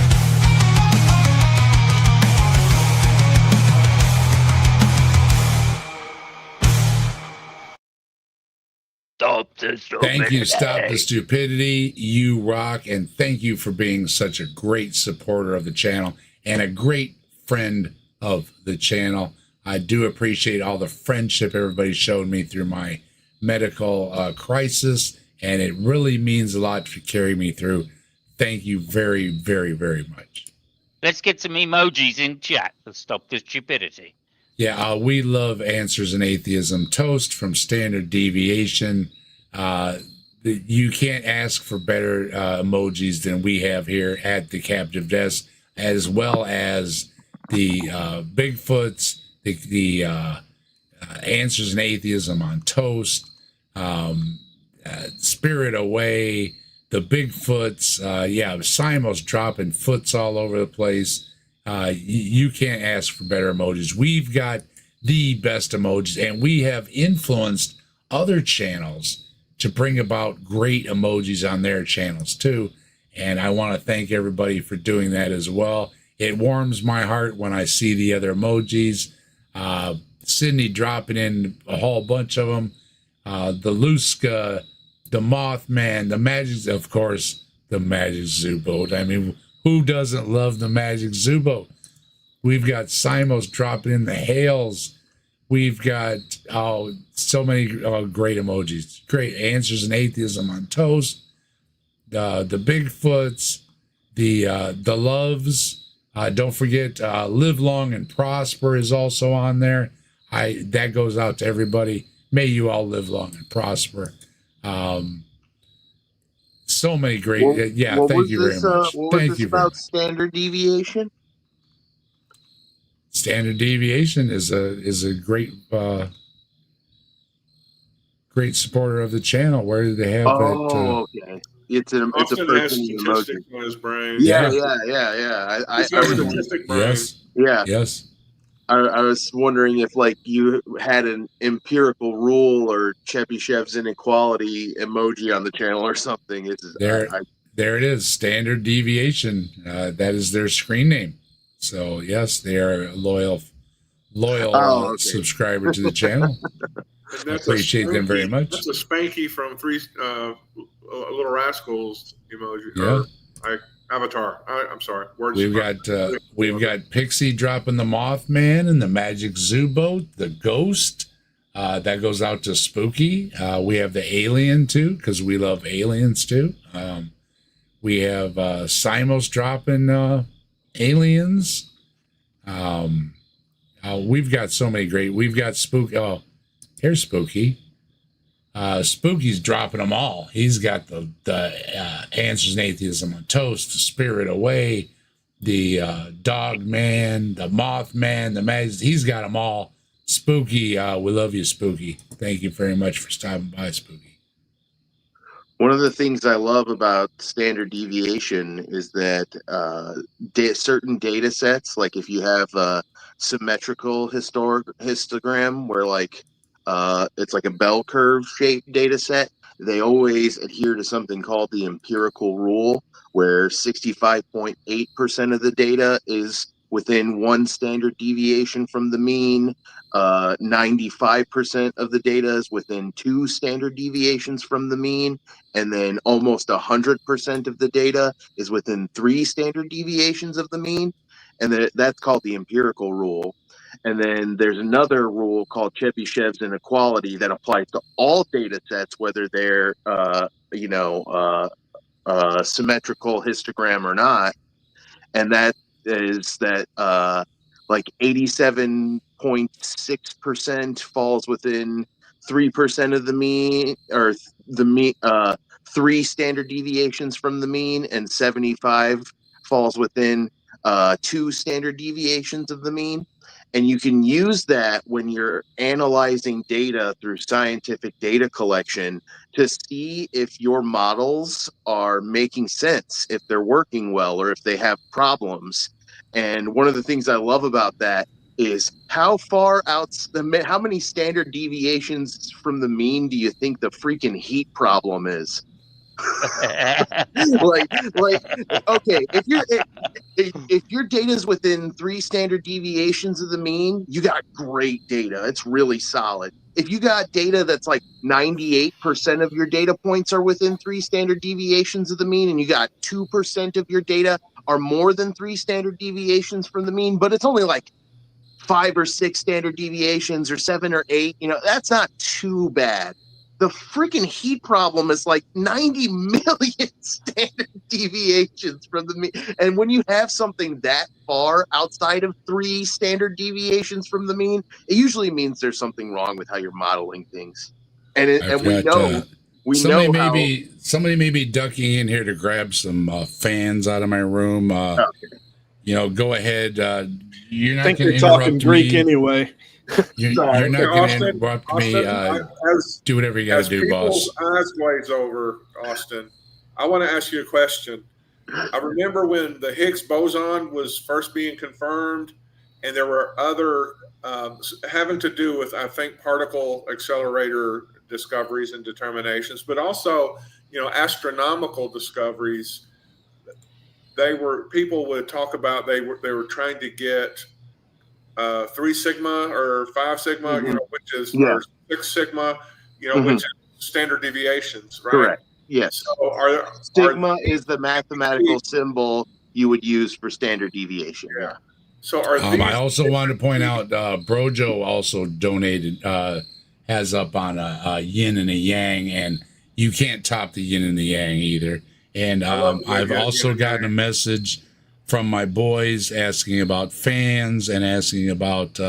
Stop the Stupidity. Thank you, Stop the Stupidity. You rock, and thank you for being such a great supporter of the channel and a great friend of the channel. I do appreciate all the friendship everybody showed me through my medical crisis, and it really means a lot to carry me through. Thank you very, very, very much. Let's get some emojis in chat to stop the stupidity. Yeah, we love Answers in Atheism. Toast from Standard Deviation. You can't ask for better emojis than we have here at the Captive Desk, as well as the Bigfoots, the Answers in Atheism on Toast, Spirit Away, the Bigfoots. Simos dropping foots all over the place. You can't ask for better emojis. We've got the best emojis, and we have influenced other channels to bring about great emojis on their channels too. And I want to thank everybody for doing that as well. It warms my heart when I see the other emojis. Sydney dropping in a whole bunch of them. The Luska, the Mothman, the Magic, of course, the Magic Zoo Boat. I mean, who doesn't love the Magic Zoo Boat? We've got Simos dropping in the Hales. We've got so many great emojis. Great Answers and Atheism on Toast. The Bigfoots, the Loves. Don't forget Live Long and Prosper is also on there. That goes out to everybody. May you all live long and prosper. So many great. Thank you very much. What was Thank this you very about? much. Standard deviation. Standard deviation is a great great supporter of the channel. Where do they have it? Okay. It's a Austin person has in statistics emoji. on his brain. Yeah. He's got statistic brain. Yes. I was wondering if like you had an empirical rule or Chebyshev's inequality emoji on the channel or something. There it is. Standard deviation. That is their screen name. So yes, they are a loyal subscriber to the channel. I appreciate them very much. That's a Spanky from Little Rascals emoji. Yeah. Avatar. I'm sorry. We've got Pixie dropping the Mothman and the Magic Zoo Boat, the Ghost. That goes out to Spooky. We have the Alien too, because we love aliens too. We have Simos dropping aliens. We've got so many great. We've got Spooky. Oh, here's Spooky. Spooky's dropping them all. He's got the Answers and Atheism on Toast, the Spirit Away, the Dog Man, the Mothman, the Magic. He's got them all. Spooky, we love you, Spooky. Thank you very much for stopping by, Spooky. One of the things I love about standard deviation is that certain data sets, like if you have a symmetrical histogram where like it's like a bell curve shaped data set, they always adhere to something called the empirical rule, where 65.8% of the data is within one standard deviation from the mean. 95% of the data is within two standard deviations from the mean, and then almost 100% of the data is within three standard deviations of the mean, and that's called the empirical rule. And then there's another rule called Chebyshev's inequality that applies to all data sets, whether they're symmetrical histogram or not, and that is that like 87.6% falls within 3% of the mean, or three standard deviations from the mean, and 75 falls within two standard deviations of the mean. And you can use that when you're analyzing data through scientific data collection to see if your models are making sense, if they're working well, or if they have problems. And one of the things I love about that is how many standard deviations from the mean do you think the freaking heat problem is? Okay, if your data is within three standard deviations of the mean, you got great data. It's really solid. If you got data that's like 98% of your data points are within three standard deviations of the mean, and you got 2% of your data are more than three standard deviations from the mean, but it's only like 5 or 6 standard deviations or 7 or 8, that's not too bad. The freaking heat problem is like 90 million standard deviations from the mean. And when you have something that far outside of 3 standard deviations from the mean, it usually means there's something wrong with how you're modeling things. And somebody may be ducking in here to grab some fans out of my room. Go ahead. You're not going to talking Greek anyway. You're not going to interrupt me. Do whatever you got to do, boss. Eyes glaze over, Austin. I want to ask you a question. I remember when the Higgs boson was first being confirmed, and there were other having to do with, I think, particle accelerator discoveries and determinations, but also, astronomical discoveries. People would talk about they were trying to get 3 sigma or 5 sigma, Mhm. which is, Yeah. or 6 sigma, Mhm. which is standard deviations, right? Correct. Yes. So are Sigma is the mathematical symbol you would use for standard deviation. Yeah. So are I these? also wanted to point out, Brojo also donated, has up on a yin and a yang, and you can't top the yin and the yang either. And I've also gotten a message from my boys asking about fans and asking about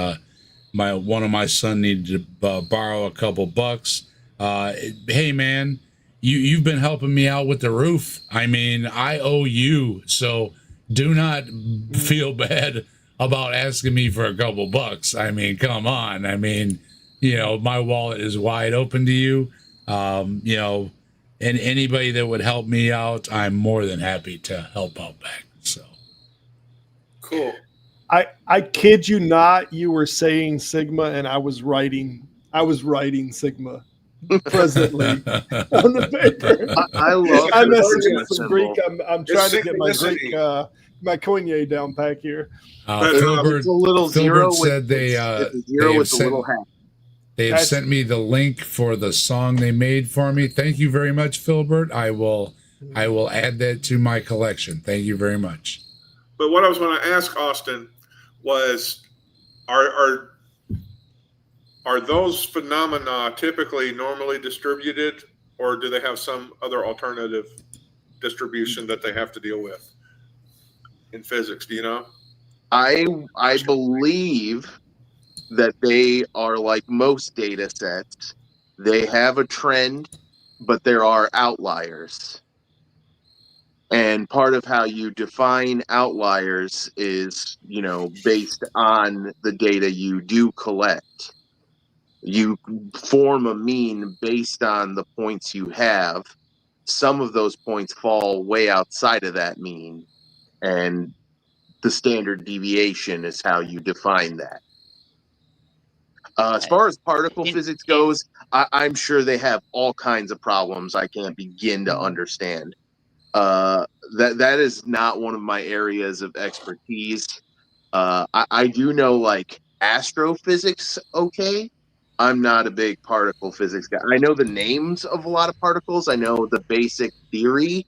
one of my son needed to borrow a couple bucks. Hey man, you've been helping me out with the roof. I mean, I owe you, so do not feel bad about asking me for a couple bucks. I mean, come on. I mean, my wallet is wide open to you. And anybody that would help me out, I'm more than happy to help out back. So cool. I kid you not, you were saying Sigma and I was writing Sigma presently on the paper. I love I'm the messing with Sigma some Greek. symbol. I'm trying to get my Greek my Koine down pack here. It's a little zero Filbert said it's a zero with a little hat. They have sent me the link for the song they made for me. Thank you very much, Filbert. I will add that to my collection. Thank you very much. But what I was going to ask Austin was, are those phenomena typically normally distributed, or do they have some other alternative distribution that they have to deal with in physics? Do you know? I believe that they are like most data sets. They have a trend, but there are outliers. And part of how you define outliers is, based on the data you do collect. You form a mean based on the points you have. Some of those points fall way outside of that mean, and the standard deviation is how you define that. As far as particle physics goes, I'm sure they have all kinds of problems I can't begin to understand. That is not one of my areas of expertise. I do know like astrophysics. Okay, I'm not a big particle physics guy. I know the names of a lot of particles. I know the basic theory.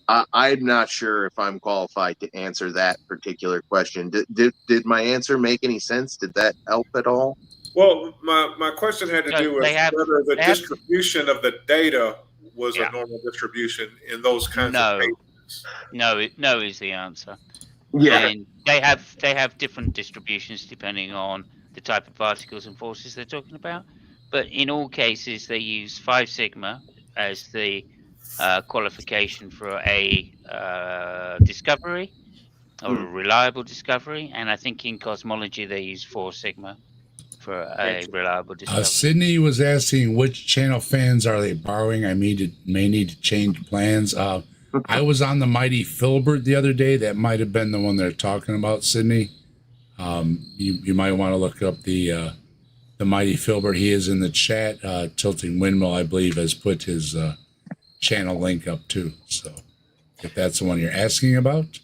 I'm not sure if I'm qualified to answer that particular question. Did my answer make any sense? Did that help at all? Well, my question had to do with whether the distribution of the data was a normal distribution in those kinds of cases. No is the answer. Yeah. And they have different distributions depending on the type of particles and forces they're talking about. But in all cases, they use 5 sigma as the qualification for a discovery or a reliable discovery. And I think in cosmology, they use 4 sigma for a reliable discovery. Sydney was asking which channel fans are they borrowing. I may need to change plans. I was on the Mighty Filbert the other day. That might have been the one they're talking about, Sydney. You might want to look up the Mighty Filbert. He is in the chat. Tilting Windmill, I believe, has put his channel link up too. So if that's the one you're asking about.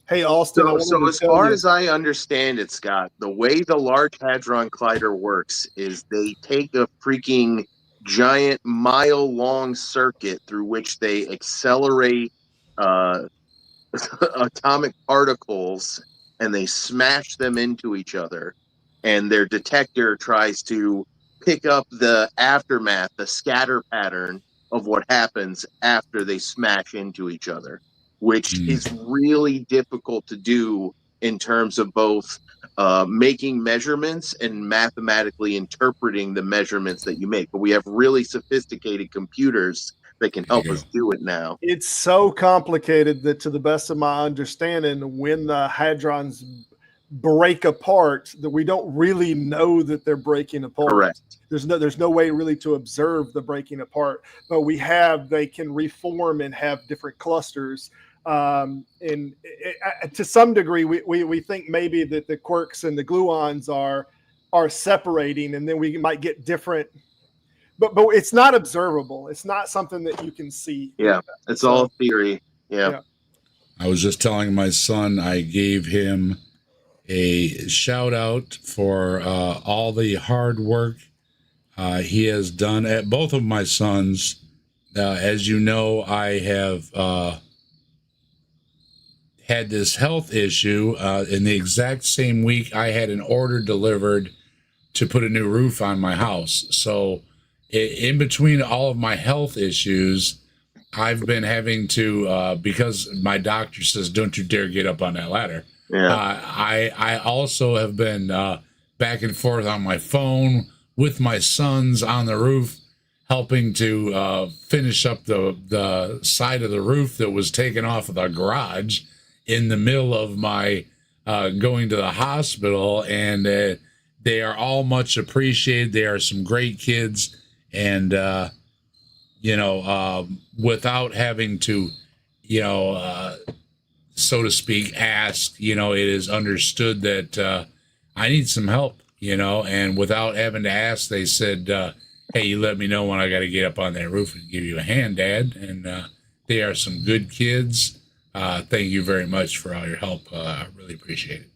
Hey, Austin. So as far as I understand it, Scott, the way the Large Hadron Collider works is they take a freaking giant mile-long circuit through which they accelerate atomic particles and they smash them into each other. And their detector tries to pick up the aftermath, the scatter pattern of what happens after they smash into each other, which is really difficult to do in terms of both making measurements and mathematically interpreting the measurements that you make. But we have really sophisticated computers that can help us do it now. It's so complicated that, to the best of my understanding, when the hadrons break apart, that we don't really know that they're breaking apart. Correct. There's no way really to observe the breaking apart, but they can reform and have different clusters. And to some degree, we think maybe that the quarks and the gluons are separating, and then we might get different. But it's not observable. It's not something that you can see. Yeah, it's all theory. Yeah. I was just telling my son I gave him a shout out for all the hard work he has done at both of my sons. As you know, I have had this health issue. In the exact same week, I had an order delivered to put a new roof on my house. So in between all of my health issues, I've been having to, because my doctor says, don't you dare get up on that ladder. Yeah. I also have been back and forth on my phone with my sons on the roof, helping to finish up the side of the roof that was taken off of the garage in the middle of my going to the hospital. And they are all much appreciated. They are some great kids. And, without having to, so to speak, ask, it is understood that I need some help, and without having to ask, they said, hey, you let me know when I got to get up on that roof and give you a hand, Dad. And they are some good kids. Thank you very much for all your help. I really appreciate it.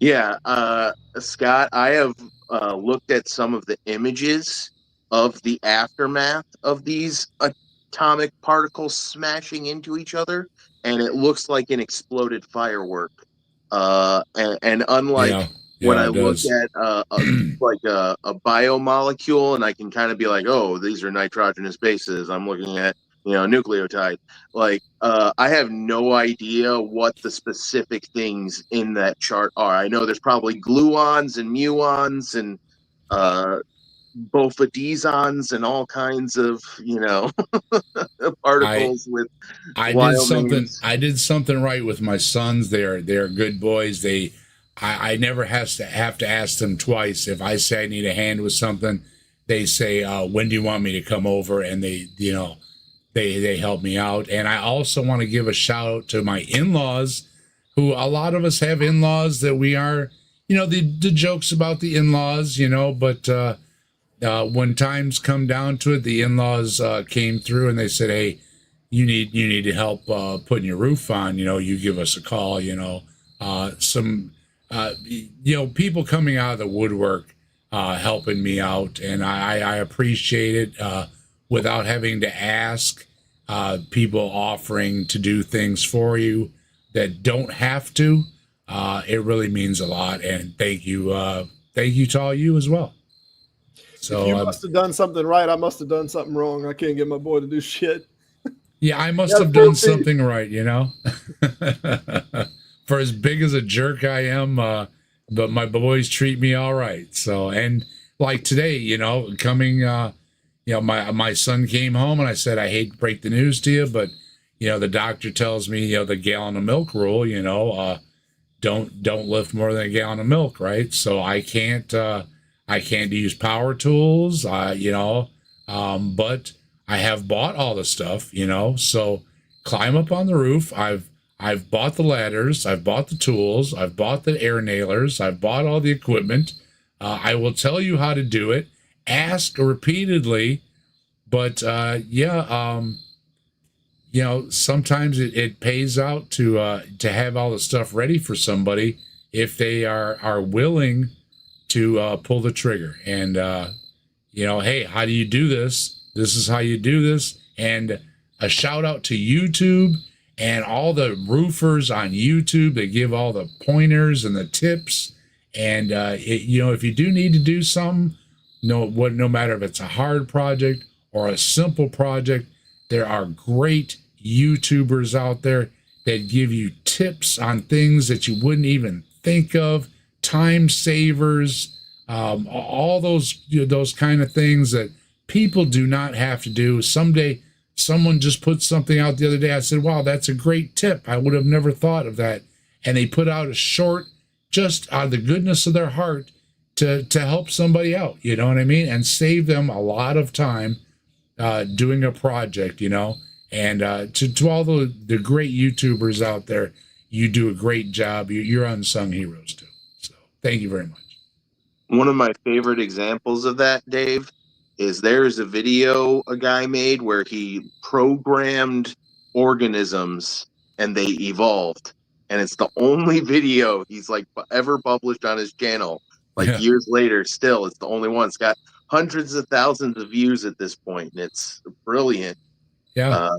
Yeah, Scott, I have looked at some of the images of the aftermath of these atomic particles smashing into each other, and it looks like an exploded firework. And unlike when I look at a biomolecule, and I can kind of be like, oh, these are nitrogenous bases, I'm looking at nucleotide. I have no idea what the specific things in that chart are. I know there's probably gluons and muons and bofidizons and all kinds of particles I did something right with my sons. They're good boys. I never have to ask them twice. If I say I need a hand with something, they say, when do you want me to come over? And they help me out. And I also want to give a shout out to my in-laws, who a lot of us have in-laws that we are, the jokes about the in-laws, but when times come down to it, the in-laws came through and they said, hey, you need to help putting your roof on, you give us a call, people coming out of the woodwork helping me out. And I appreciate it without having to ask, people offering to do things for you that don't have to. It really means a lot. And thank you to all you as well. So if you must have done something right, I must have done something wrong. I can't get my boy to do shit. Yeah, I must have done something right, for as big as a jerk I am, but my boys treat me all right. So, and like today, coming, my son came home and I said, I hate to break the news to you, but, the doctor tells me, the gallon of milk rule, don't lift more than a gallon of milk, right? So I can't use power tools, but I have bought all the stuff, so climb up on the roof. I've bought the ladders, I've bought the tools, I've bought the air nailers, I've bought all the equipment. I will tell you how to do it. Ask repeatedly, but sometimes it pays out to have all the stuff ready for somebody if they are willing to pull the trigger. And hey, how do you do this? This is how you do this. And a shout out to YouTube and all the roofers on YouTube that give all the pointers and the tips. And if you do need to do something, no matter if it's a hard project or a simple project, there are great YouTubers out there that give you tips on things that you wouldn't even think of, time savers, all those kind of things that people do not have to do. Someday, someone just put something out the other day. I said, wow, that's a great tip. I would have never thought of that. And they put out a short, just out of the goodness of their heart, to help somebody out, you know what I mean? And save them a lot of time doing a project, And to all the great YouTubers out there, you do a great job. You're unsung heroes too. So thank you very much. One of my favorite examples of that, Dave, is there's a video a guy made where he programmed organisms and they evolved. and it's the only video he's like ever published on his channel. Like years later, still, it's the only one. It's got hundreds of thousands of views at this point, and it's brilliant. Yeah,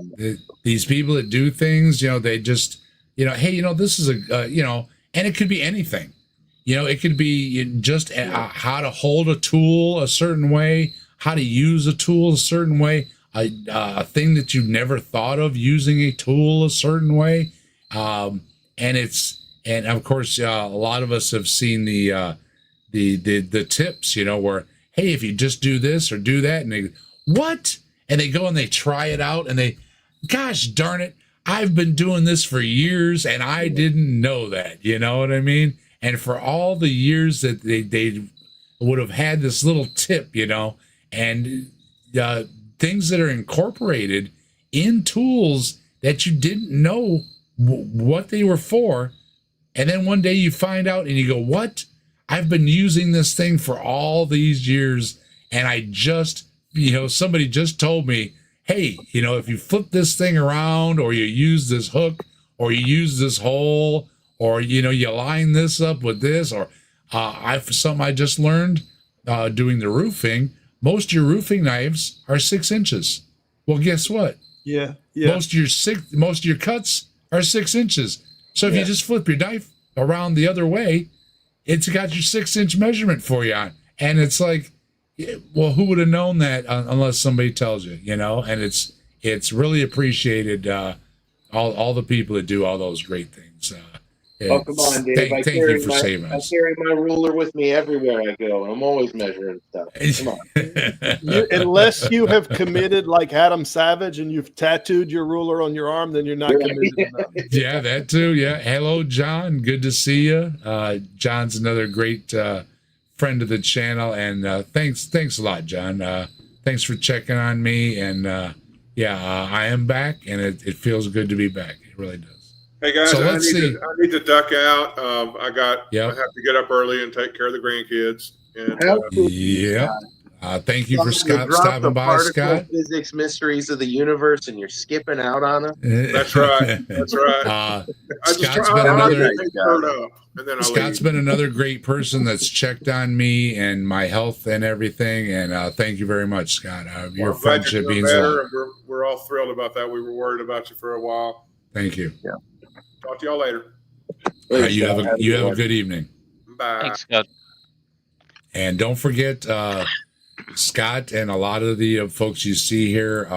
these people that do things, they just, hey, this is a, and it could be anything. It could be just how to hold a tool a certain way, how to use a tool a certain way, a thing that you've never thought of using a tool a certain way. And of course, a lot of us have seen the tips, where, hey, if you just do this or do that, and they, what? And they go and they try it out and they, gosh darn it, I've been doing this for years and I didn't know that, you know what I mean? And for all the years that they would have had this little tip, and things that are incorporated in tools that you didn't know what they were for. And then one day you find out and you go, what? I've been using this thing for all these years. And I just, somebody just told me, hey, if you flip this thing around, or you use this hook, or you use this hole, or, you line this up with this, or something I just learned doing the roofing, most of your roofing knives are 6 inches. Well, guess what? Yeah. Most of your cuts are 6 inches. So if you just flip your knife around the other way, it's got your 6-inch measurement for you on. And it's like, well, who would have known that unless somebody tells you, and it's really appreciated. All the people that do all those great things. Oh, come on, Dave. Thank you for saving us. I carry my ruler with me everywhere I go, and I'm always measuring stuff. Come on. Unless you have committed like Adam Savage and you've tattooed your ruler on your arm, then you're not committed enough. Yeah, that too. Yeah. Hello, John. Good to see you. John's another great friend of the channel, and thanks a lot, John. Thanks for checking on me, and I am back, and it feels good to be back. It really does. Hey guys, So I need to duck out. I have to get up early and take care of the grandkids. And thank you for Scott stopping by, Scott. Physics mysteries of the universe, and you're skipping out on them. That's right. Scott's been another great person that's checked on me and my health and everything. And thank you very much, Scott. Your friendship means a lot. We're all thrilled about that. We were worried about you for a while. Thank you. Yeah. Talk to y'all later. You have a good evening. Bye. Thanks, Scott. And don't forget, Scott and a lot of the folks you see here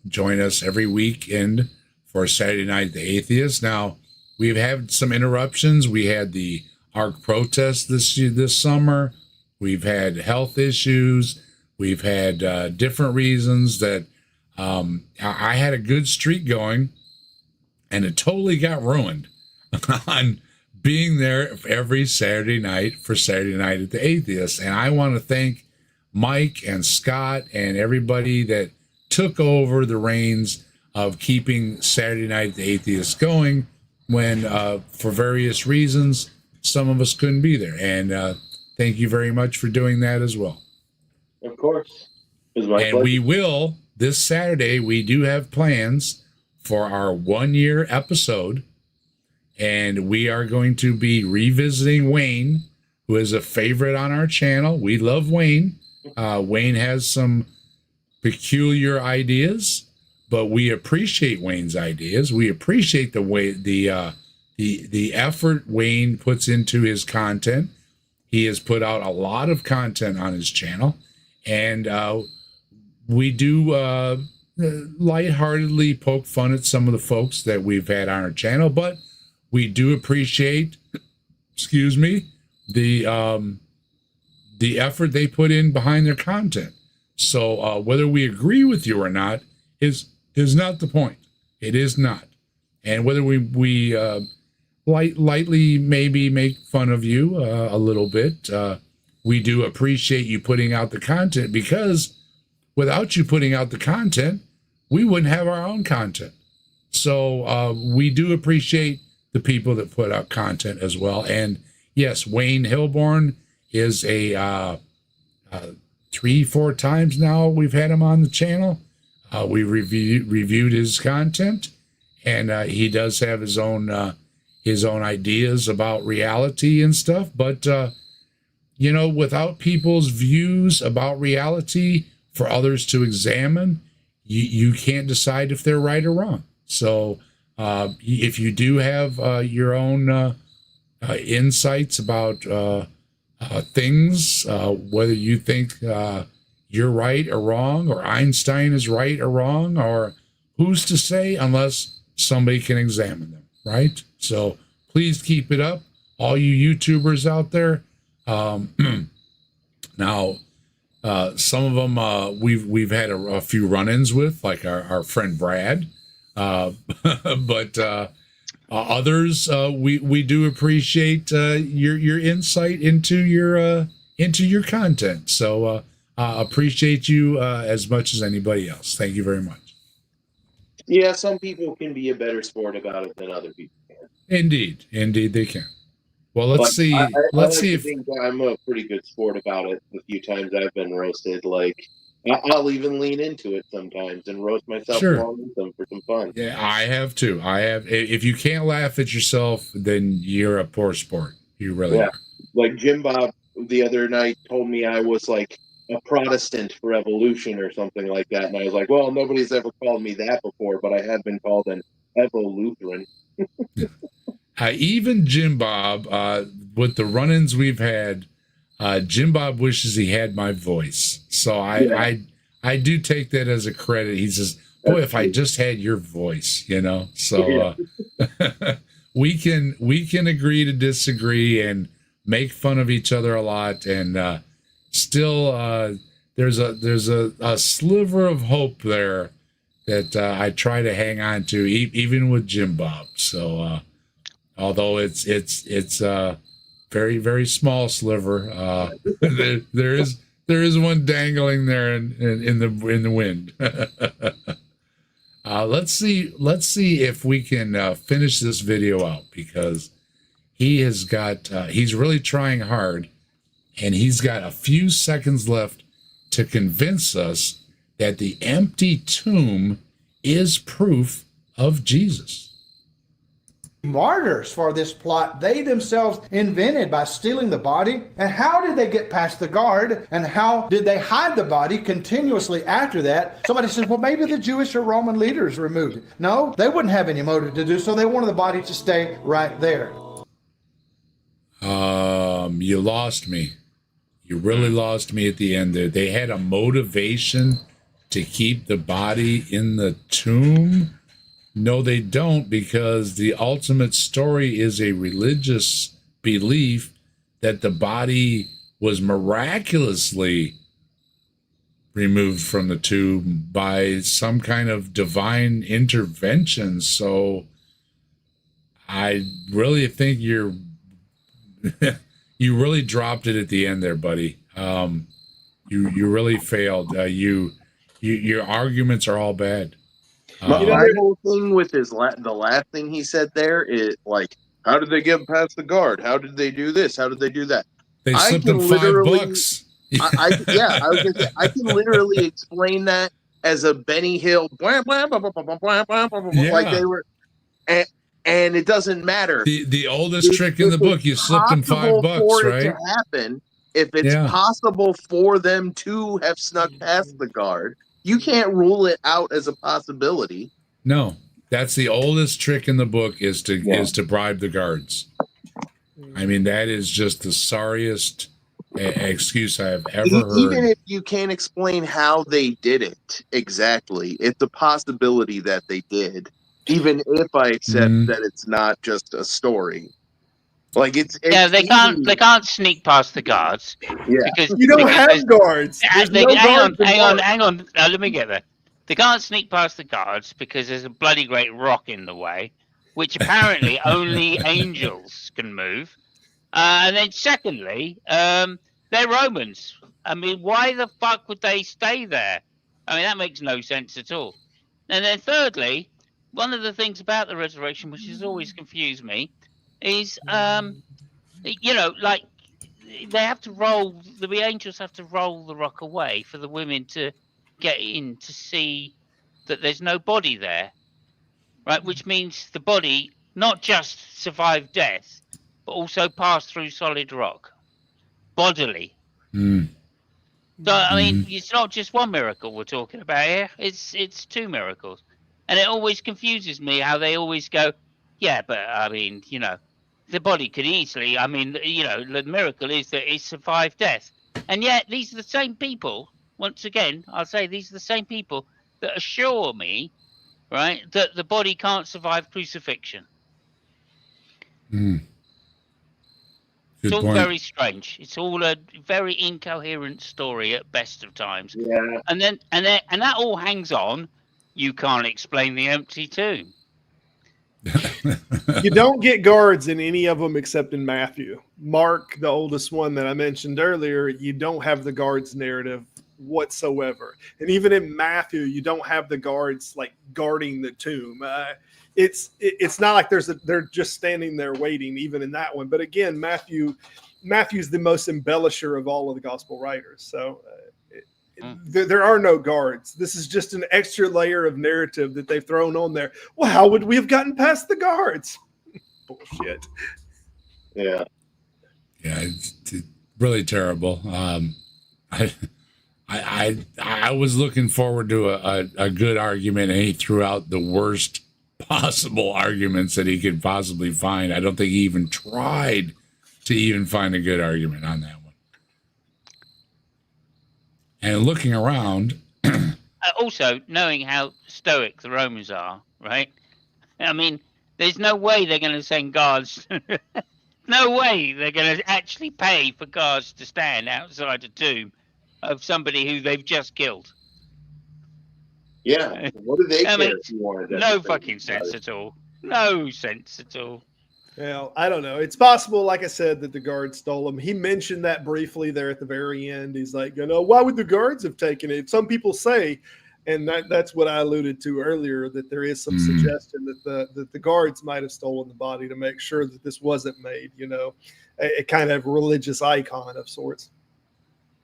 join us every weekend for Saturday Night the Atheist. Now, we've had some interruptions. We had the ARC protest this summer. We've had health issues. We've had different reasons that I had a good streak going, and it totally got ruined on being there every Saturday night for Saturday Night at the Atheist. And I want to thank Mike and Scott and everybody that took over the reins of keeping Saturday Night at the Atheist going when, for various reasons, some of us couldn't be there. And thank you very much for doing that as well. Of course. And we will, this Saturday, we do have plans for our 1-year episode, and we are going to be revisiting Wayne, who is a favorite on our channel. We love Wayne. Wayne has some peculiar ideas, but we appreciate Wayne's ideas. We appreciate the way the effort Wayne puts into his content. He has put out a lot of content on his channel, and we do lightheartedly poke fun at some of the folks that we've had on our channel, but we do appreciate, the effort they put in behind their content. So whether we agree with you or not is not the point. It is not. And whether we lightly maybe make fun of you a little bit, we do appreciate you putting out the content, because without you putting out the content, we wouldn't have our own content. So we do appreciate the people that put out content as well. And yes, Wayne Hilborn is a 3-4 times now we've had him on the channel. We reviewed his content, and he does have his own his own ideas about reality and stuff. But, without people's views about reality for others to examine, you can't decide if they're right or wrong. So if you do have your own insights about things, whether you think you're right or wrong, or Einstein is right or wrong, or who's to say unless somebody can examine them, right? So please keep it up, all you YouTubers out there. Now, some of them we've had a few run-ins with, like our friend Brad, but others we do appreciate your insight into your content. So appreciate you as much as anybody else. Thank you very much. Yeah, some people can be a better sport about it than other people can. Indeed they can. Well, let's see. Let's see if I'm a pretty good sport about it. The few times I've been roasted, like I'll even lean into it sometimes and roast myself along with them for some fun. Yeah, I have too. If you can't laugh at yourself, then you're a poor sport. You really are. Like Jim Bob the other night told me I was like a Protestant for evolution or something like that, and I was like, well, nobody's ever called me that before, but I have been called an Evo-Lutheran. Even Jim Bob, with the run-ins we've had, Jim Bob wishes he had my voice. So I do take that as a credit. He says, boy, if I just had your voice, So we can agree to disagree and make fun of each other a lot, and still there's a sliver of hope there that I try to hang on to, even with Jim Bob. So although it's very, very small sliver, there is one dangling there in the wind. Let's see if we can finish this video out, because he's really trying hard, and he's got a few seconds left to convince us that the empty tomb is proof of Jesus. Martyrs for this plot they themselves invented by stealing the body. And how did they get past the guard? And how did they hide the body continuously after that? Somebody says, well, maybe the Jewish or Roman leaders removed it. No, they wouldn't have any motive to do so. They wanted the body to stay right there. You lost me. You really lost me at the end there. They had a motivation to keep the body in the tomb. No, they don't, because the ultimate story is a religious belief that the body was miraculously removed from the tomb by some kind of divine intervention. So I really think you really dropped it at the end there, buddy. You really failed. Your arguments are all bad. My whole thing with the last thing he said there is like, how did they get past the guard? How did they do this? How did they do that? They slipped him $5. I was gonna say, I can literally explain that as a Benny Hill, like they were, and it doesn't matter. The oldest trick in the book, you slipped him $5, right? To happen, if it's possible for them to have snuck past the guard, you can't rule it out as a possibility. No, that's the oldest trick in the book, is to bribe the guards. I mean, that is just the sorriest excuse I have ever heard. Even if you can't explain how they did it exactly, it's a possibility that they did. Even if I accept that it's not just a story. Like they can't sneak past the guards. Yeah, because you don't have guards. Hang on. Let me get there. They can't sneak past the guards because there's a bloody great rock in the way, which apparently only angels can move. And then secondly, they're Romans. I mean, why the fuck would they stay there? I mean, that makes no sense at all. And then thirdly, one of the things about the resurrection, which has always confused me, is they have to roll, the angels have to roll the rock away for the women to get in to see that there's no body there, right? Which means the body not just survive death, but also pass through solid rock, bodily. Mm. So I mean, it's not just one miracle we're talking about here. It's two miracles, and it always confuses me how they always go, yeah, but I mean, the body could easily. I mean, the miracle is that it survived death, and yet these are the same people. Once again, I'll say these are the same people that assure me, right, that the body can't survive crucifixion. Mm. It's all point. very strange. It's all a very incoherent story at best of times. Yeah. And that all hangs on. You can't explain the empty tomb. You don't get guards in any of them except in Matthew. Mark, the oldest one that I mentioned earlier, you don't have the guards narrative whatsoever. And even in Matthew, you don't have the guards like guarding the tomb. It's not like they're just standing there waiting, even in that one. But again, Matthew's the most embellisher of all of the gospel writers. So there are no guards. This is just an extra layer of narrative that they've thrown on there. Well, how would we have gotten past the guards? Bullshit. Yeah. Yeah, it's really terrible. I was looking forward to a good argument, and he threw out the worst possible arguments that he could possibly find. I don't think he even tried to even find a good argument on that one. And looking around, also knowing how stoic the Romans are, right? I mean, there's no way they're going to send guards. No way they're going to actually pay for guards to stand outside a tomb of somebody who they've just killed. Yeah. What do they care if you wanted to? No fucking sense at all. No sense at all. Well, I don't know. It's possible, like I said, that the guards stole them. He mentioned that briefly there at the very end. He's like, why would the guards have taken it? Some people say, and that's what I alluded to earlier, that there is some suggestion that the guards might have stolen the body to make sure that this wasn't made, a kind of religious icon of sorts.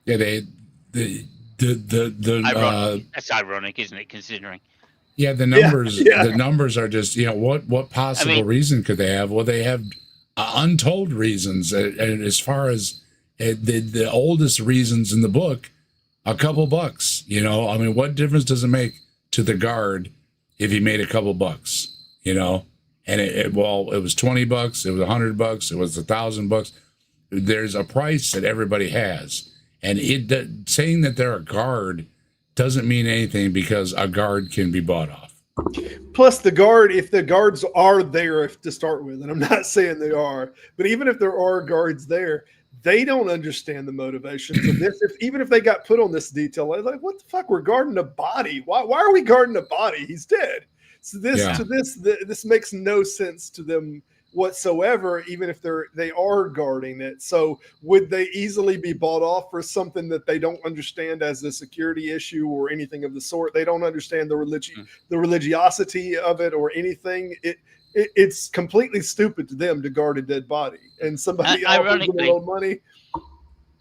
Yeah, that's ironic, isn't it? Considering. Yeah, the numbers. Yeah. The numbers are just what possible reason could they have? Well, they have untold reasons, and as far as the oldest reasons in the book, a couple bucks. I mean, what difference does it make to the guard if he made a couple bucks? And it was $20, it was $100, it was $1,000. There's a price that everybody has, and saying that they're a guard doesn't mean anything because a guard can be bought off. Plus, if the guards are there to start with, and I'm not saying they are, but even if there are guards there, they don't understand the motivations of this. Even if they got put on this detail, they're like, what the fuck? We're guarding a body. Why are we guarding a body? He's dead. So this makes no sense to them whatsoever, even if they are guarding it. So would they easily be bought off for something that they don't understand as a security issue or anything of the sort? They don't understand the religiosity of it or anything. It's completely stupid to them to guard a dead body, and somebody offers them a little money.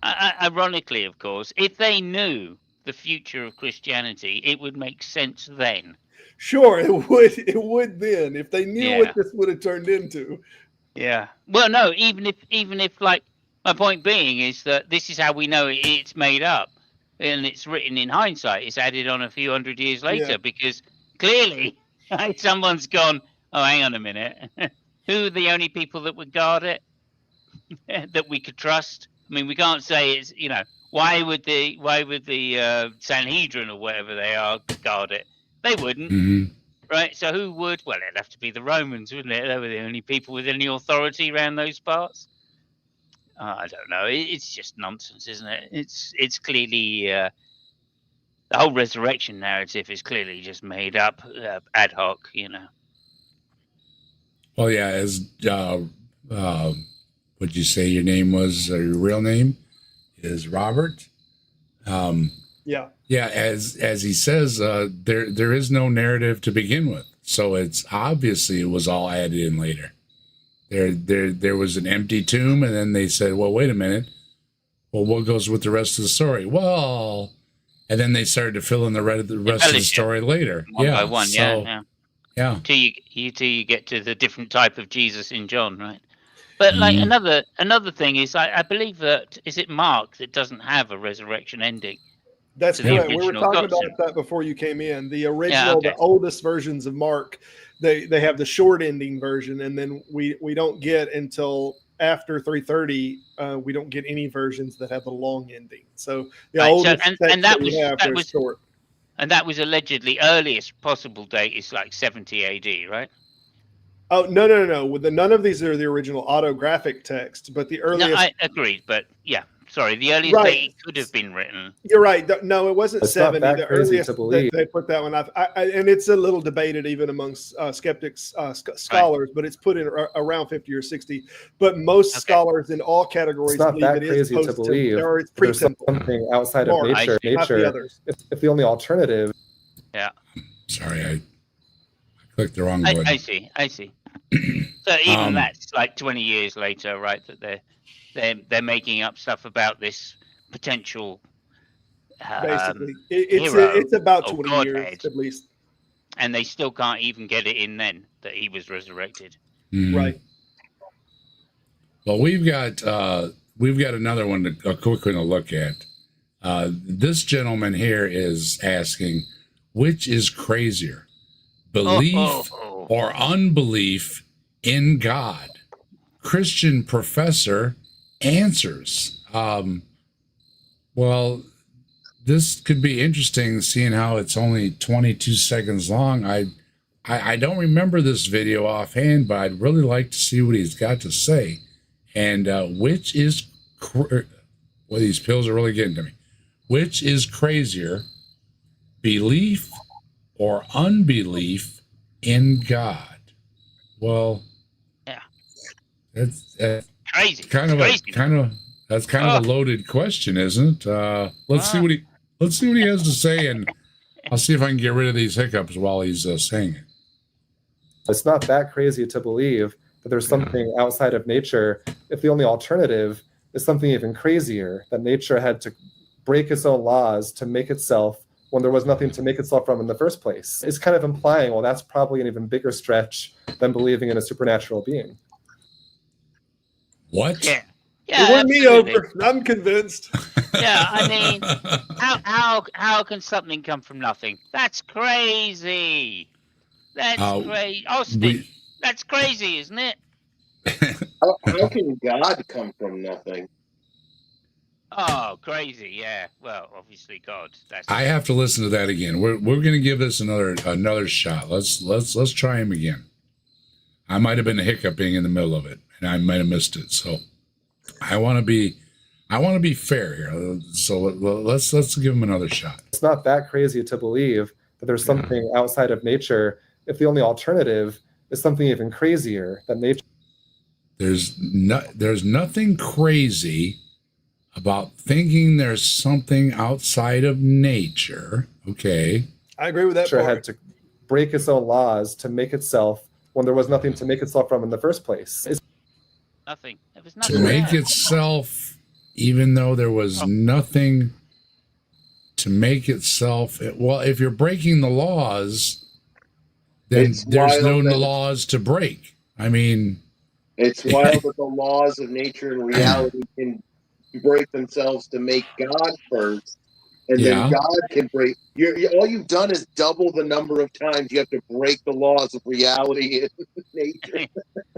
Ironically, of course, if they knew the future of Christianity, it would make sense then. Sure, it would then, if they knew what this would have turned into. Yeah. Well, no, even if like, my point being is that this is how we know it's made up, and it's written in hindsight. It's added on a few hundred years later because clearly someone's gone, oh, hang on a minute. Who are the only people that would guard it that we could trust? I mean, we can't say it's, why would the Sanhedrin or whatever they are guard it? They wouldn't, right? So who would? Well, it'd have to be the Romans, wouldn't it? They were the only people with any authority around those parts. I don't know. It's just nonsense, isn't it? It's clearly the whole resurrection narrative is clearly just made up, ad hoc, Well, yeah, as what'd you say your name was? Your real name is Robert. Yeah, as he says, there is no narrative to begin with, so it's obviously it was all added in later. There was an empty tomb, and then they said, "Well, wait a minute. Well, what goes with the rest of the story?" Well, and then they started to fill in the rest of the story later. One by one, yeah. Yeah. Till you get to the different type of Jesus in John, right? But like Mhm. another thing is, I believe that is it Mark that doesn't have a resurrection ending That's to the correct. We were original talking about gospel. that before you came in. The Yeah, original, the okay. oldest versions of Mark, they have the short ending version, and then we don't get until after 330. We don't get any versions that have the long ending. So the Right. So oldest text that we have, that they're was short. and that was allegedly earliest possible date is like 70 AD, right? Oh no! With none of these are the original autographic text, but the No, earliest. I agreed, but yeah, sorry, the earliest Right. date it could have been written. You're right. No, it wasn't It's not 70. that The crazy to earliest that believe. they put that one up, and it's a little debated even amongst skeptics, scholars, but it's put in around 50 or 60. But most Okay. scholars in all categories It's not believe that it is crazy to post-temple, believe or it's that there's pre-temple. something outside of Mark, nature. not the others. If the only alternative. Yeah. Sorry, I clicked the wrong button. I see. So even that's like 20 years later, right? That they're making up stuff about this potential. Basically, hero it's about or 20 years godhead, at least. and they still can't even get it in then that he was resurrected. Right. Well, we've got another one, a quick one to look at. This gentleman here is asking, which is crazier, belief or unbelief in God? Christian professor answers. Well, this could be interesting, seeing how it's only 22 seconds long. I don't remember this video offhand, but I'd really like to see what he's got to say. And which is, well, these pills are really getting to me. Which is crazier, belief or unbelief in God? Well, yeah, that's crazy. Kind of a loaded question, isn't it? Let's see what he has to say, and I'll see if I can get rid of these hiccups while he's saying it. It's not that crazy to believe that there's something outside of nature if the only alternative is something even crazier, that nature had to break its own laws to make itself when there was nothing to make itself from in the first place. It's kind of implying, well, that's probably an even bigger stretch than believing in a supernatural being. What? Yeah. It won me over. I'm convinced. Yeah, I mean, how can something come from nothing? That's crazy. That's crazy. Austin, that's crazy, isn't it? How can God come from nothing? Oh, crazy! Yeah. Well, obviously God. I have to listen to that again. We're going to give this another shot. Let's try him again. I might have been hiccuping in the middle of it, and I might have missed it. So I want to be fair here. So let's give him another shot. It's not that crazy to believe that there's something outside of nature if the only alternative is something even crazier than nature. There's nothing crazy about thinking there's something outside of nature. Okay. I agree with that Nature part. had to break its own laws to make itself when there was nothing to make itself from in the first place. Nothing. There was nothing To make there. itself, even though there was nothing to make itself. Well, if you're breaking the laws, then there's no laws to break. I mean, it's wild that the laws of nature and reality can break themselves to make God first, and then God can break. All you've done is double the number of times you have to break the laws of reality and nature.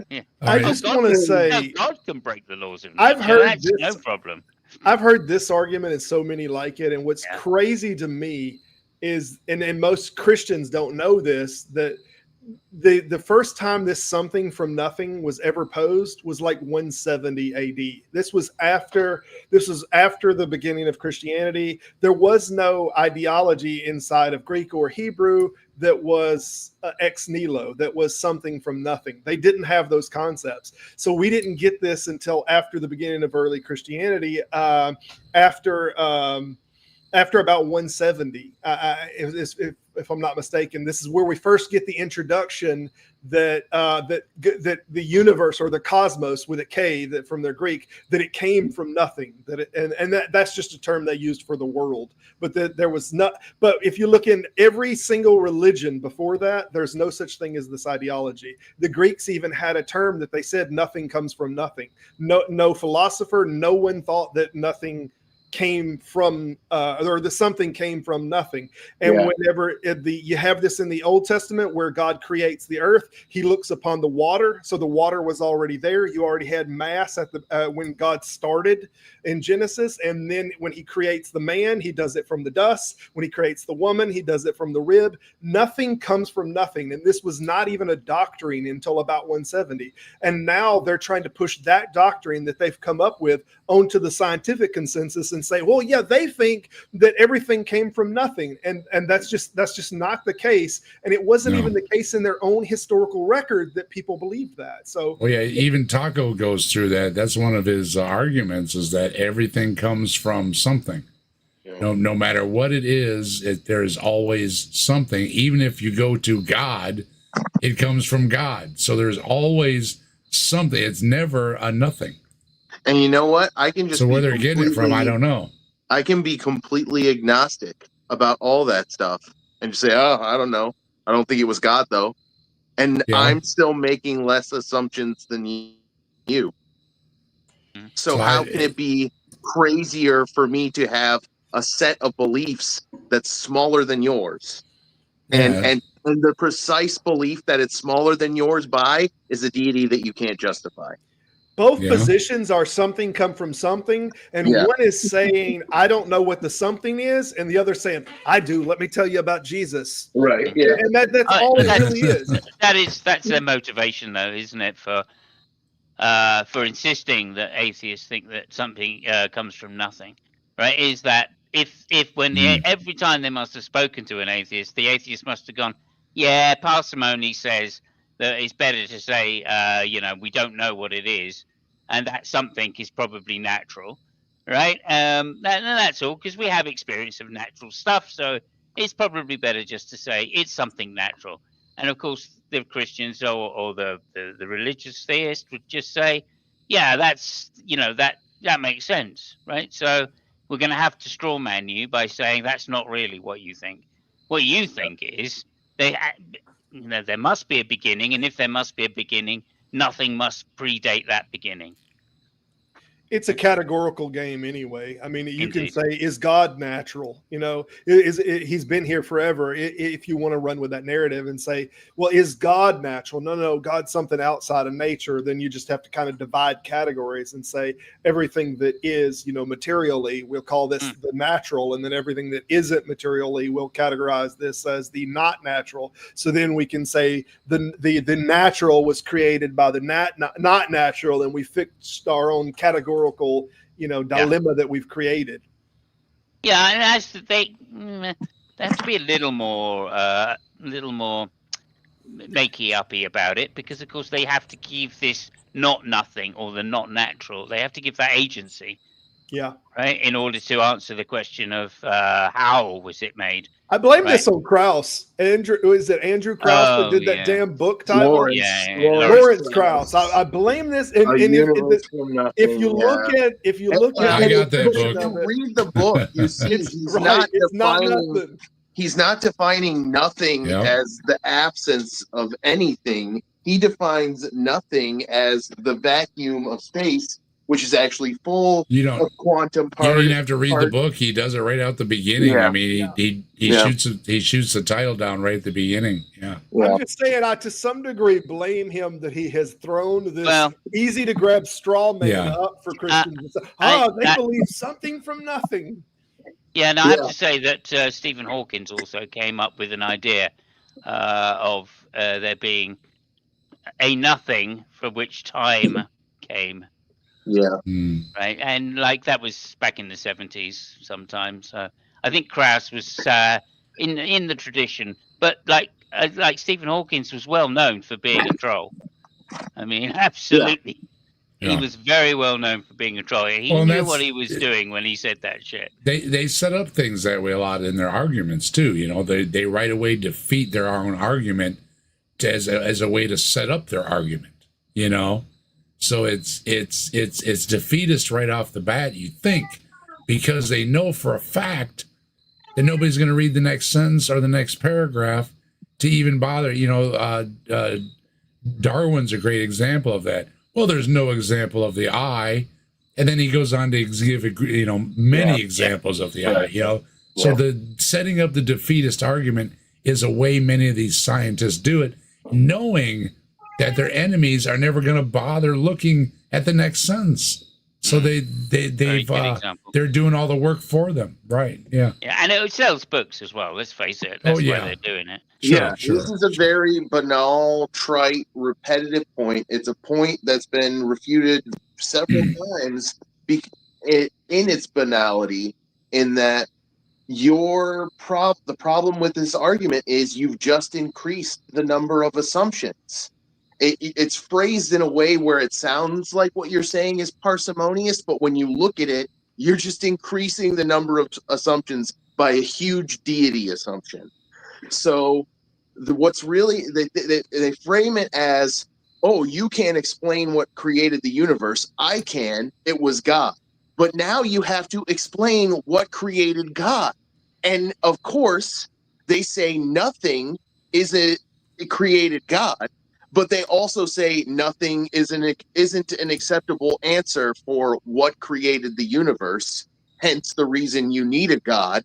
Yeah. I just want to say, God can break the laws of nature. I've heard That's this. no problem. I've heard this argument and so many like it. And what's crazy to me is, and most Christians don't know this, that the first time this something from nothing was ever posed was like 170 AD. This was after the beginning of Christianity. There was no ideology inside of Greek or Hebrew that was ex nihilo, that was something from nothing. They didn't have those concepts. So we didn't get this until after the beginning of early Christianity, after after about 170, if I'm not mistaken. This is where we first get the introduction that that the universe, or the cosmos with a K, that from their Greek, that it came from nothing. That's just a term they used for the world. But there was not. But if you look in every single religion before that, there's no such thing as this ideology. The Greeks even had a term that they said nothing comes from nothing. No philosopher, no one thought that nothing came from or the something came from nothing. And whenever you have this in the Old Testament where God creates the earth, he looks upon the water. So the water was already there. You already had mass at the when God started in Genesis. And then when he creates the man, he does it from the dust. When he creates the woman, he does it from the rib. Nothing comes from nothing. And this was not even a doctrine until about 170. And now they're trying to push that doctrine that they've come up with onto the scientific consensus and say, well, yeah, they think that everything came from nothing. And that's just not the case. And it wasn't even the case in their own historical record that people believed that. So, well, yeah, even Taco goes through that. That's one of his arguments, is that everything comes from something. No matter what it is, there's always something. Even if you go to God, it comes from God. So there's always something. It's never a nothing. And you know what? I can just so where they're getting it from, I don't know. I can be completely agnostic about all that stuff and just say, oh, I don't know. I don't think it was God, though. And I'm still making less assumptions than you. So how can it be crazier for me to have a set of beliefs that's smaller than yours? And the precise belief that it's smaller than yours by is a deity that you can't justify. Both positions are something come from something, and one is saying, I don't know what the something is, and the other saying, I do. Let me tell you about Jesus. Right. Yeah. And that's all it really is. That's their motivation, though, isn't it? For insisting that atheists think that something comes from nothing, right? Is that if every time they must have spoken to an atheist, the atheist must have gone, yeah, parsimony says that it's better to say, we don't know what it is, and that something is probably natural, right? That's all, because we have experience of natural stuff, so it's probably better just to say it's something natural. And of course, the Christians or the religious theist would just say, yeah, that's that makes sense, right? So we're going to have to straw man you by saying that's not really what you think. What you think is there must be a beginning, and if there must be a beginning, nothing must predate that beginning. It's a categorical game anyway. I mean, you can say, is God natural? He's been here forever. If you want to run with that narrative and say, well, is God natural? No, God's something outside of nature. Then you just have to kind of divide categories and say everything that is, materially, we'll call this the natural. And then everything that isn't materially, we'll categorize this as the not natural. So then we can say the natural was created by the not natural, and we fixed our own categorical dilemma that we've created. Yeah, and they have to be a little more makey-uppy about it, because of course they have to give this not nothing or the not natural. They have to give that agency. Yeah. Right, in order to answer the question of how was it made. I blame this on Krauss. Andrew Krauss that did that damn book title? Lawrence Krauss. I blame this. And if you look at I got that book. If you read the book, you see he's not defining nothing as the absence of anything. He defines nothing as the vacuum of space, which is actually full of quantum particles. You don't even have to read the book. He does it right out the beginning. Yeah. I mean, he shoots the title down right at the beginning. Yeah. I'm just saying, I to some degree blame him that he has thrown this easy to grab straw man up for Christians. They believe something from nothing. Yeah, and I have to say that Stephen Hawkins also came up with an idea of there being a nothing from which time came. Yeah. Right. And that was back in the 70s sometimes. I think Krauss was in the tradition, but like Stephen Hawkins was well known for being a troll. I mean, absolutely. He was very well known for being a troll. He knew what he was doing when he said that shit. They set up things that way a lot in their arguments too. You know, they right away defeat their own argument as a way to set up their argument. You know, so it's defeatist right off the bat. You think, because they know for a fact that nobody's going to read the next sentence or the next paragraph to even bother. You know, Darwin's a great example of that. Well, there's no example of the eye, and then he goes on to give, you know, many examples of the eye. You know, so the setting up the defeatist argument is a way many of these scientists do it, knowing that their enemies are never going to bother looking at the next sentence. So they're doing all the work for them, right? Yeah. Yeah, and it sells books as well. Let's face it. That's why they're doing it. Sure. This is a very banal, trite, repetitive point. It's a point that's been refuted several times in its banality. In that the problem with this argument is you've just increased the number of assumptions. It's phrased in a way where it sounds like what you're saying is parsimonious, but when you look at it, you're just increasing the number of assumptions by a huge deity assumption. So what's really, they frame it as, oh, you can't explain what created the universe. I can. It was God. But now you have to explain what created God. And of course, they say nothing it created God. But they also say nothing isn't an acceptable answer for what created the universe, hence the reason you need a God.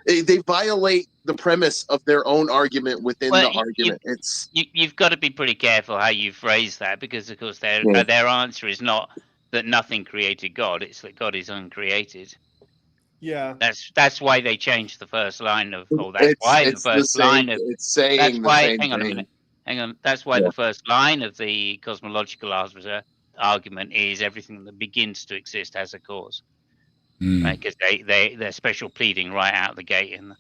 They violate the premise of their own argument within the argument. You've got to be pretty careful how you phrase that, because, of course, their answer is not that nothing created God, it's that God is uncreated. Yeah. That's why they changed the first line of... It's saying the same thing. Hang on. That's why the first line of the cosmological argument is everything that begins to exist has a cause. Right? Because they're special pleading right out the gate in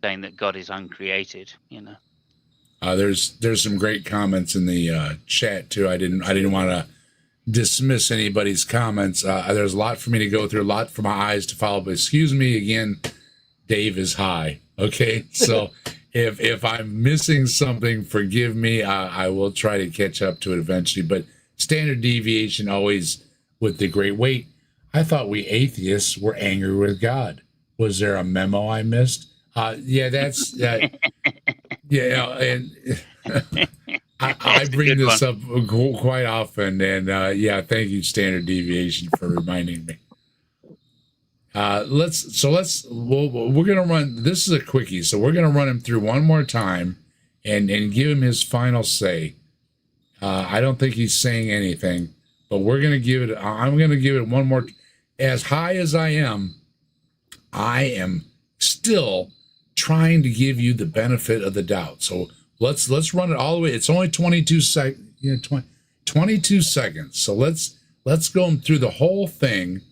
saying that God is uncreated. You know. There's some great comments in the chat too. I didn't want to dismiss anybody's comments. There's a lot for me to go through, a lot for my eyes to follow. But excuse me again, Dave is high. Okay, so. If I'm missing something, forgive me. I will try to catch up to it eventually. But standard deviation always with the great weight. I thought we atheists were angry with God. Was there a memo I missed? Yeah, that's that. Yeah, and I bring this up quite often. And thank you, standard deviation, for reminding me. We're gonna run. This is a quickie, so we're gonna run him through one more time, and give him his final say. I don't think he's saying anything, but we're gonna give it. I'm gonna give it one more. As high as I am still trying to give you the benefit of the doubt. So let's run it all the way. It's only 22 seconds. So let's go through the whole thing.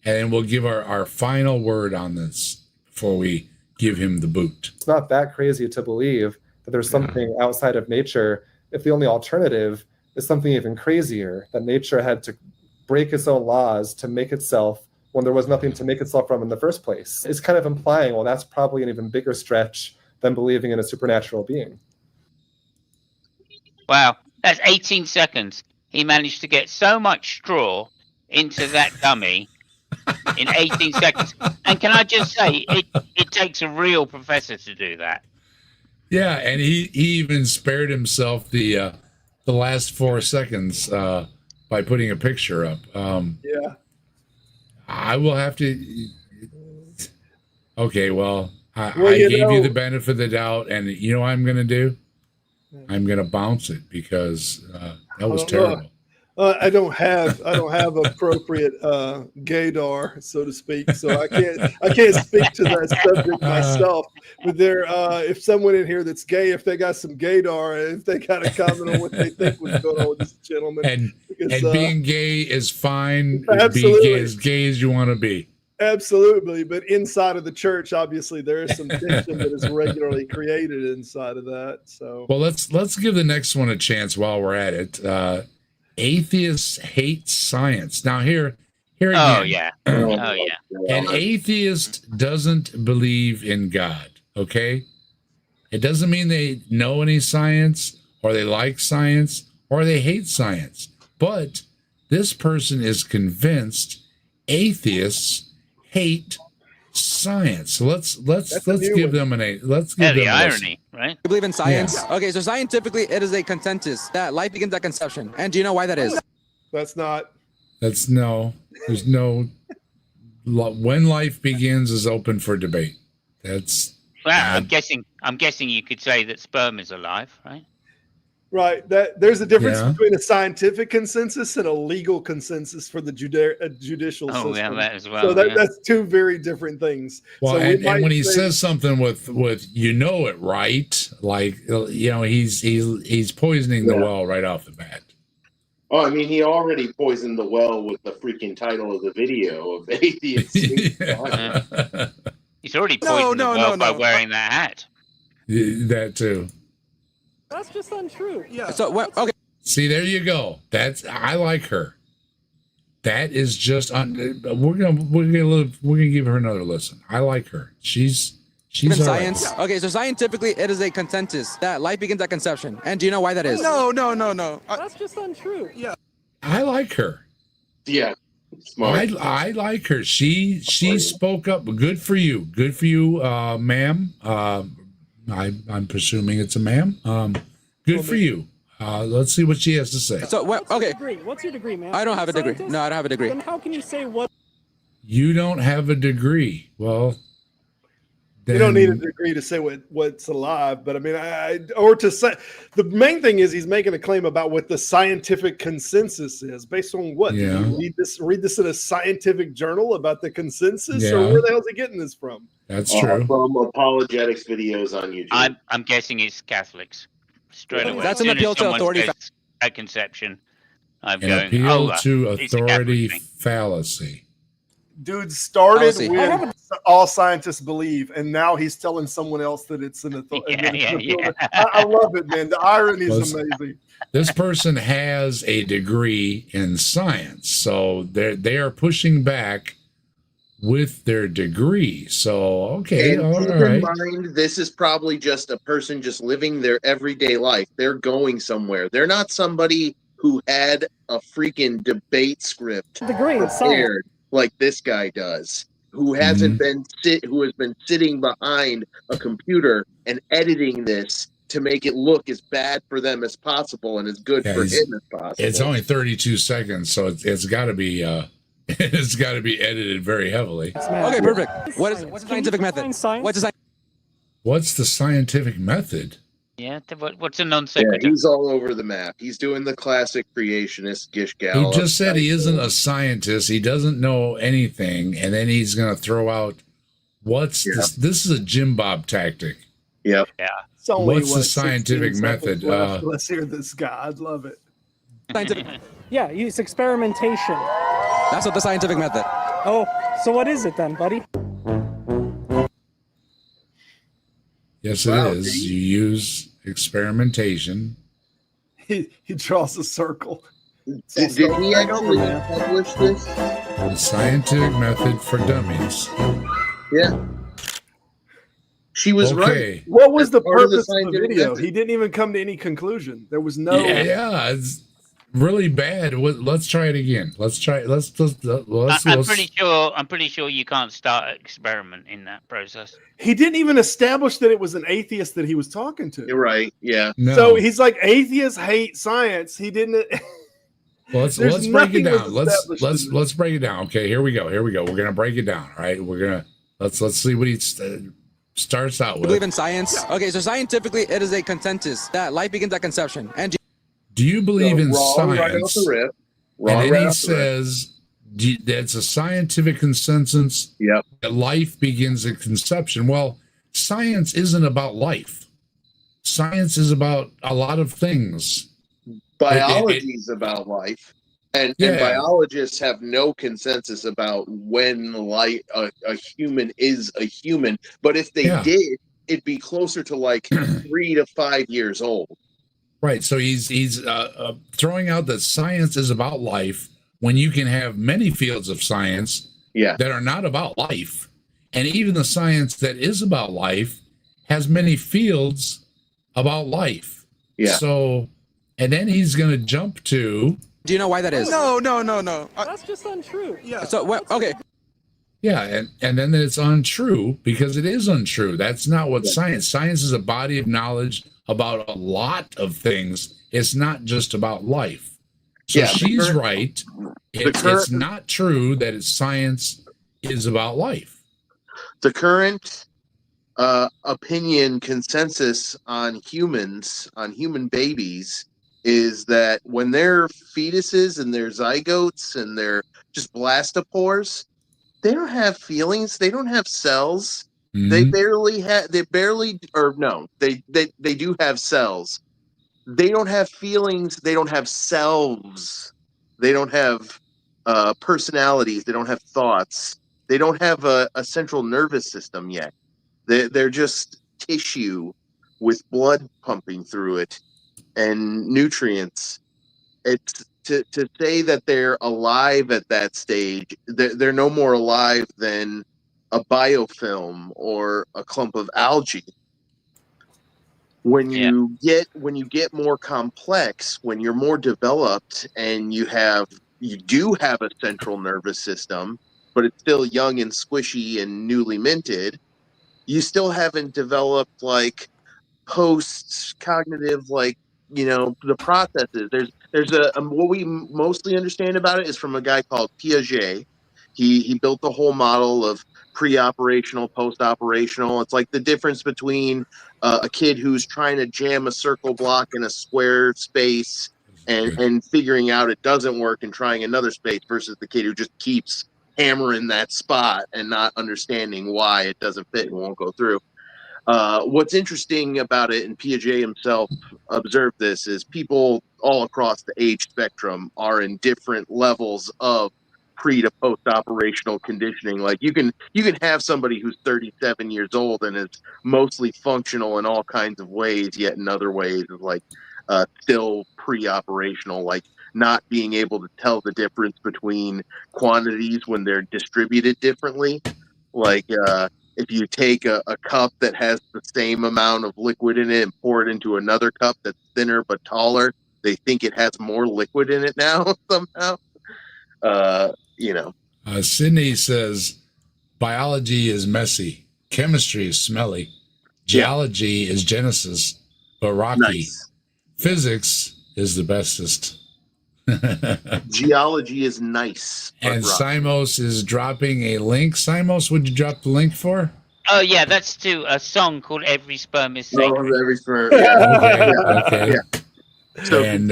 And then we'll give our final word on this before we give him the boot. It's not that crazy to believe that there's something outside of nature if the only alternative is something even crazier, that nature had to break its own laws to make itself when there was nothing to make itself from in the first place. It's kind of implying, well, that's probably an even bigger stretch than believing in a supernatural being. Wow, that's 18 seconds. He managed to get so much straw into that dummy in 18 seconds. And can I just say, it takes a real professor to do that. Yeah, and he even spared himself the last 4 seconds by putting a picture up. I will have to... Okay, well, I gave you the benefit of the doubt, and you know what I'm going to do? I'm going to bounce it, because that was terrible. I don't have appropriate gaydar, so to speak, so I can't speak to that subject myself. But if someone in here that's gay, if they got some gaydar, if they got a comment on what they think was going on with this gentleman, and being gay is fine. Absolutely. Be as gay as you want to be. Absolutely, but inside of the church, obviously, there is some tension that is regularly created inside of that. So, well, let's give the next one a chance while we're at it. Atheists hate science. Now here again. Oh yeah. Oh yeah. An atheist doesn't believe in God. Okay, it doesn't mean they know any science or they like science or they hate science. But this person is convinced atheists hate science. So let's give them an A. Let's give them the a irony, right? You believe in science? Yeah. Okay, so scientifically, it is a consensus that life begins at conception. And do you know why that is? That's not. That's no. There's no. When life begins is open for debate. That's. Well, I'm guessing you could say that sperm is alive, right? Right. That there's a difference Yeah. between a scientific consensus and a legal consensus for the judicial system. Oh, yeah, that as well. So yeah. that's two very different things. Well, so and might when he say- says something with it right, like he's poisoning the well right off the bat. Oh, I mean, he already poisoned the well with the freaking title of the video of Atheist. Yeah. He's already poisoned the well by wearing that hat. That too. That's just untrue. Yeah. So, okay. See, there you go. I like her. That is just we're gonna give her another listen. I like her. She's In all science. right. Okay, so scientifically, it is a consensus that life begins at conception. And do you know why that is? No. That's just untrue. Yeah. I like her. Yeah. Smart. I like her. She spoke up. Good for you. Good for you, ma'am. I'm presuming it's a ma'am. Good for you. Let's see what she has to say. So, okay. What's your degree, man? I don't have a degree. Scientist? No, I don't have a degree. Then how can you say what? You don't have a degree. Well, you don't need a degree to say what's alive, but I mean, or to say the main thing is he's making a claim about what the scientific consensus is based on what? Yeah. Did you read this in a scientific journal about the consensus, Yeah. or where the hell is he getting this from? That's true. From apologetics videos on YouTube. I'm guessing it's Catholics. Straight away. That's As an soon as appeal to someone authority. says At conception, I'm An going. appeal Oh, to it's a Catholic authority thing. Dude fallacy. started Fallacy. with all scientists believe, and now he's telling someone else that it's an authority. Yeah. I love it, man. The irony is Well, amazing. This person has a degree in science, so they are pushing back with their degree. So okay, And all keep right. in mind, this is probably just a person just living their everyday life. They're going somewhere. They're not somebody who had a freaking debate script Degree in science. prepared like this guy does, who hasn't who has been sitting behind a computer and editing this to make it look as bad for them as possible and as good Yeah, for him as possible. It's only 32 seconds, so it's got to be it's got to be edited very heavily. Okay, perfect. What's the scientific method? What's the scientific method? Yeah. What's a non Yeah, sequitur? he's all over the map. He's doing the classic creationist gish He gal. just said he isn't a scientist. He doesn't know anything, and then he's going to throw out what's this? This is a Jim Bob tactic. Yep. Yeah. It's only, What's the 16 scientific seconds method? left. Let's hear this guy. I'd love it. Scientific. Yeah, use experimentation. That's what the scientific method. Oh, so what is it then, buddy? Yes, it is. You use experimentation. He draws a circle. Did he actually publish this? The scientific method for dummies. Yeah. She was right. Okay. What was the part of the purpose of the scientific video? method. He didn't even come to any conclusion. There was no. Yeah, it's really bad. Let's try it again. Let's try. Let's. I'm pretty sure you can't start an experiment in that process. He didn't even establish that it was an atheist that he was talking to. You're right. Yeah. No. So he's like, atheists hate science. He didn't. let's There's break it nothing was down. Let's established let's break it down. Okay, here we go. We're gonna break it down. All right, we're gonna let's see what he starts out You believe with. in science? Okay, so scientifically, it is a consensus that life begins at conception. And Do you believe in Wrong right off science? the rip. And Wrong then right he off the rip. says that's a scientific consensus Yep. that life begins at conception. Well, science isn't about life. Science is about a lot of things. Biology is about life. And Yeah. biologists have no consensus about when a human is a human. But if they Yeah. did, it'd be closer to like 3 to 5 years old. Right. So he's throwing out that science is about life when you can have many fields of science that are not about life. And even the science that is about life has many fields about life. Yeah. So, and then he's going to jump to. Do you know why that is? No. That's just untrue. Yeah. So what? Okay. Yeah, and then it's untrue because it is untrue. That's not what science is a body of knowledge about a lot of things. It's not just about life. So she's right. It's not true that science is about life. The current opinion consensus on humans, on human babies, is that when they're fetuses and they're zygotes and they're just blastopores, they don't have feelings. They don't have cells. They barely have. They do have cells. They don't have feelings. They don't have selves. They don't have personalities. They don't have thoughts. They don't have a central nervous system yet. They're just tissue with blood pumping through it and nutrients. It's to say that they're alive at that stage. They're no more alive than a biofilm or a clump of algae. When you get more complex, when you're more developed, and you do have a central nervous system, but it's still young and squishy and newly minted, you still haven't developed like post-cognitive, like, the processes. There's what we mostly understand about it is from a guy called Piaget. He built the whole model of pre-operational, post-operational. It's like the difference between a kid who's trying to jam a circle block in a square space and figuring out it doesn't work and trying another space versus the kid who just keeps hammering that spot and not understanding why it doesn't fit and won't go through. What's interesting about it, and Piaget himself observed this, is people all across the age spectrum are in different levels of pre to post operational conditioning. Like you can have somebody who's 37 years old and is mostly functional in all kinds of ways, yet in other ways is like still pre-operational, like not being able to tell the difference between quantities when they're distributed differently. Like if you take a cup that has the same amount of liquid in it and pour it into another cup that's thinner but taller, they think it has more liquid in it now somehow. Sydney says biology is messy, chemistry is smelly, geology is Genesis, but rocky. Nice. Physics is the bestest. Geology is nice. And Simos is dropping a link. Simos, would you drop the link for? Oh yeah, that's to a song called "Every Sperm Is Sacred." Oh, every sperm. Yeah. Okay. Yeah. So and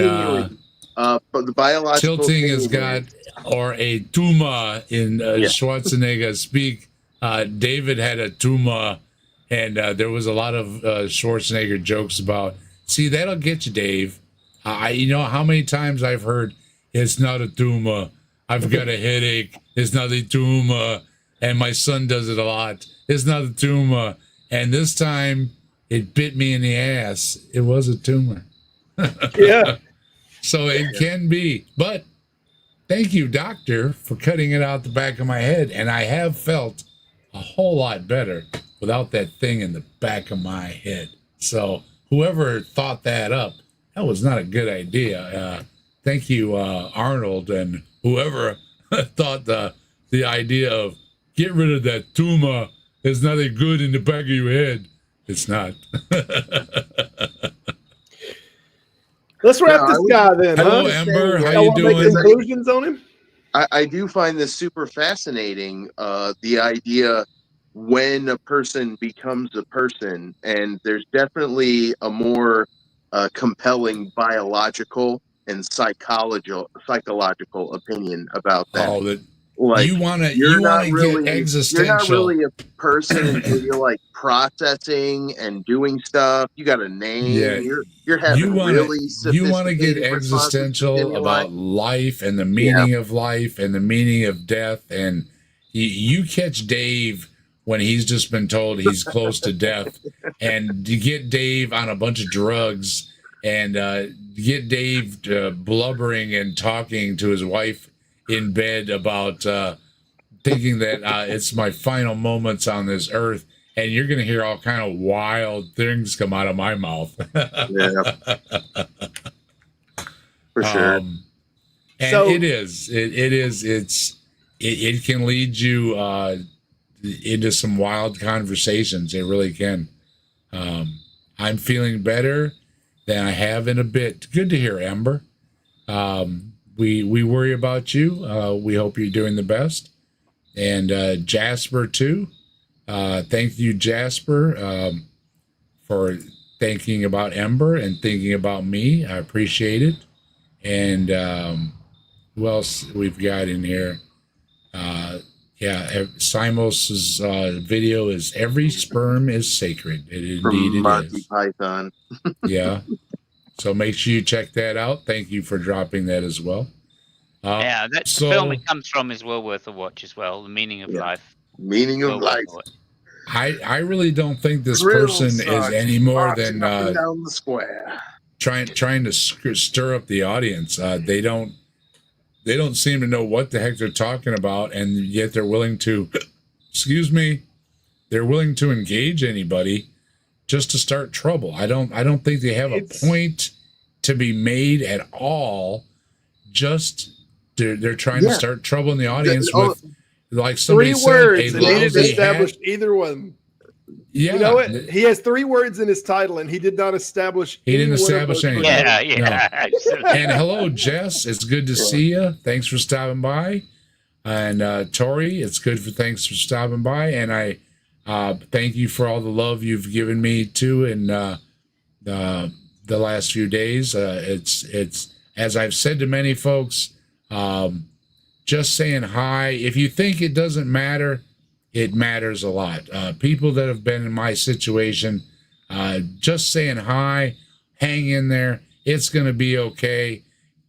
but the biological tilting has got, or a tumor in Schwarzenegger speak. David had a tumor, and there was a lot of Schwarzenegger jokes about. See, that'll get you, Dave. You know how many times I've heard, it's not a tumor. I've got a headache. It's not a tumor. And my son does it a lot. It's not a tumor. And this time it bit me in the ass. It was a tumor. Yeah. So it can be. But thank you, doctor, for cutting it out the back of my head. And I have felt a whole lot better without that thing in the back of my head. So whoever thought that up, that was not a good idea. Thank you, Arnold, and whoever thought the idea of get rid of that tumor is nothing good in the back of your head. It's not. Let's wrap this guy then. Hello, huh? Ember. How Y'all you wanna make doing? conclusions on him? I do find this super fascinating. The idea when a person becomes a person, and there's definitely a more compelling biological and psychological opinion about that. Oh, that like you want to really, get existential. You're not really a person until you're like processing and doing stuff. You got a name. Yeah. You're having you want really to get existential about life and the meaning of life and the meaning of death. And you catch Dave when he's just been told he's close to death, and you get Dave on a bunch of drugs, and get Dave blubbering and talking to his wife in bed about thinking that it's my final moments on this earth, and you're going to hear all kind of wild things come out of my mouth. Yeah, for sure. And So- it can lead you into some wild conversations. It really can. I'm feeling better than I have in a bit. Good to hear, Ember. We worry about you. We hope you're doing the best. And Jasper too. Thank you, Jasper, for thinking about Ember and thinking about me. I appreciate it. And who else we've got in here? Simos's video is "Every Sperm is Sacred." From It Monty is. Python. Yeah. So make sure you check that out. Thank you for dropping that as well. Yeah, that so- film it comes from is well worth a watch as well. The Meaning of Life. Meaning of Well life. worth a watch. I really don't think this Drill person is sucks, any more marching than up and down the square. trying to stir up the audience. They don't seem to know what the heck they're talking about, and yet they're willing to, they're willing to engage anybody just to start trouble. I don't think they have a point to be made at all. Just they're trying to start trouble in the audience with, like somebody 3 said, words, a and he didn't lousy establish hat. either one. Yeah, You know what? He has 3 words in his title, and he did not establish. He didn't any one of establish those anything. words. Yeah. And hello, Jess. It's good to see you. Thanks for stopping by. And Tori, thanks for stopping by. And I thank you for all the love you've given me too in the last few days. It's as I've said to many folks, just saying hi. If you think it doesn't matter, it matters a lot. People that have been in my situation, just saying hi, hang in there. It's going to be okay.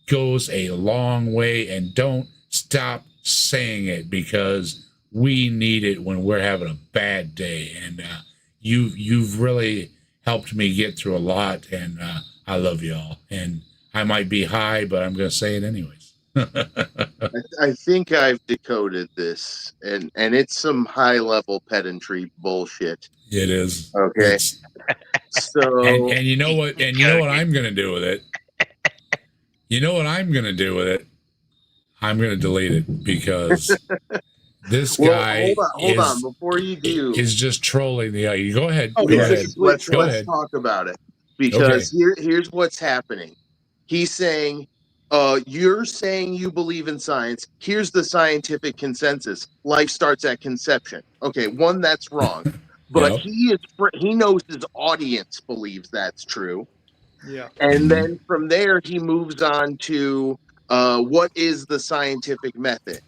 Goes a long way, and don't stop saying it, because we need it when we're having a bad day. And you've really helped me get through a lot, and I love y'all. And I might be high, but I'm going to say it anyways. I think I've decoded this, and it's some high level pedantry bullshit. It is. Okay. So and you know what? And you know what I'm going to do with it? You know what I'm going to do with it? I'm going to delete it, because this guy hold on before you do is just trolling the. You go ahead. Oh, go yeah, ahead. Let's Go ahead. talk about it, because here's what's happening. He's saying, you're saying you believe in science. Here's the scientific consensus: life starts at conception. Okay, one, that's wrong, but Yep. he knows his audience believes that's true. Yeah. And then from there, he moves on to what is the scientific method?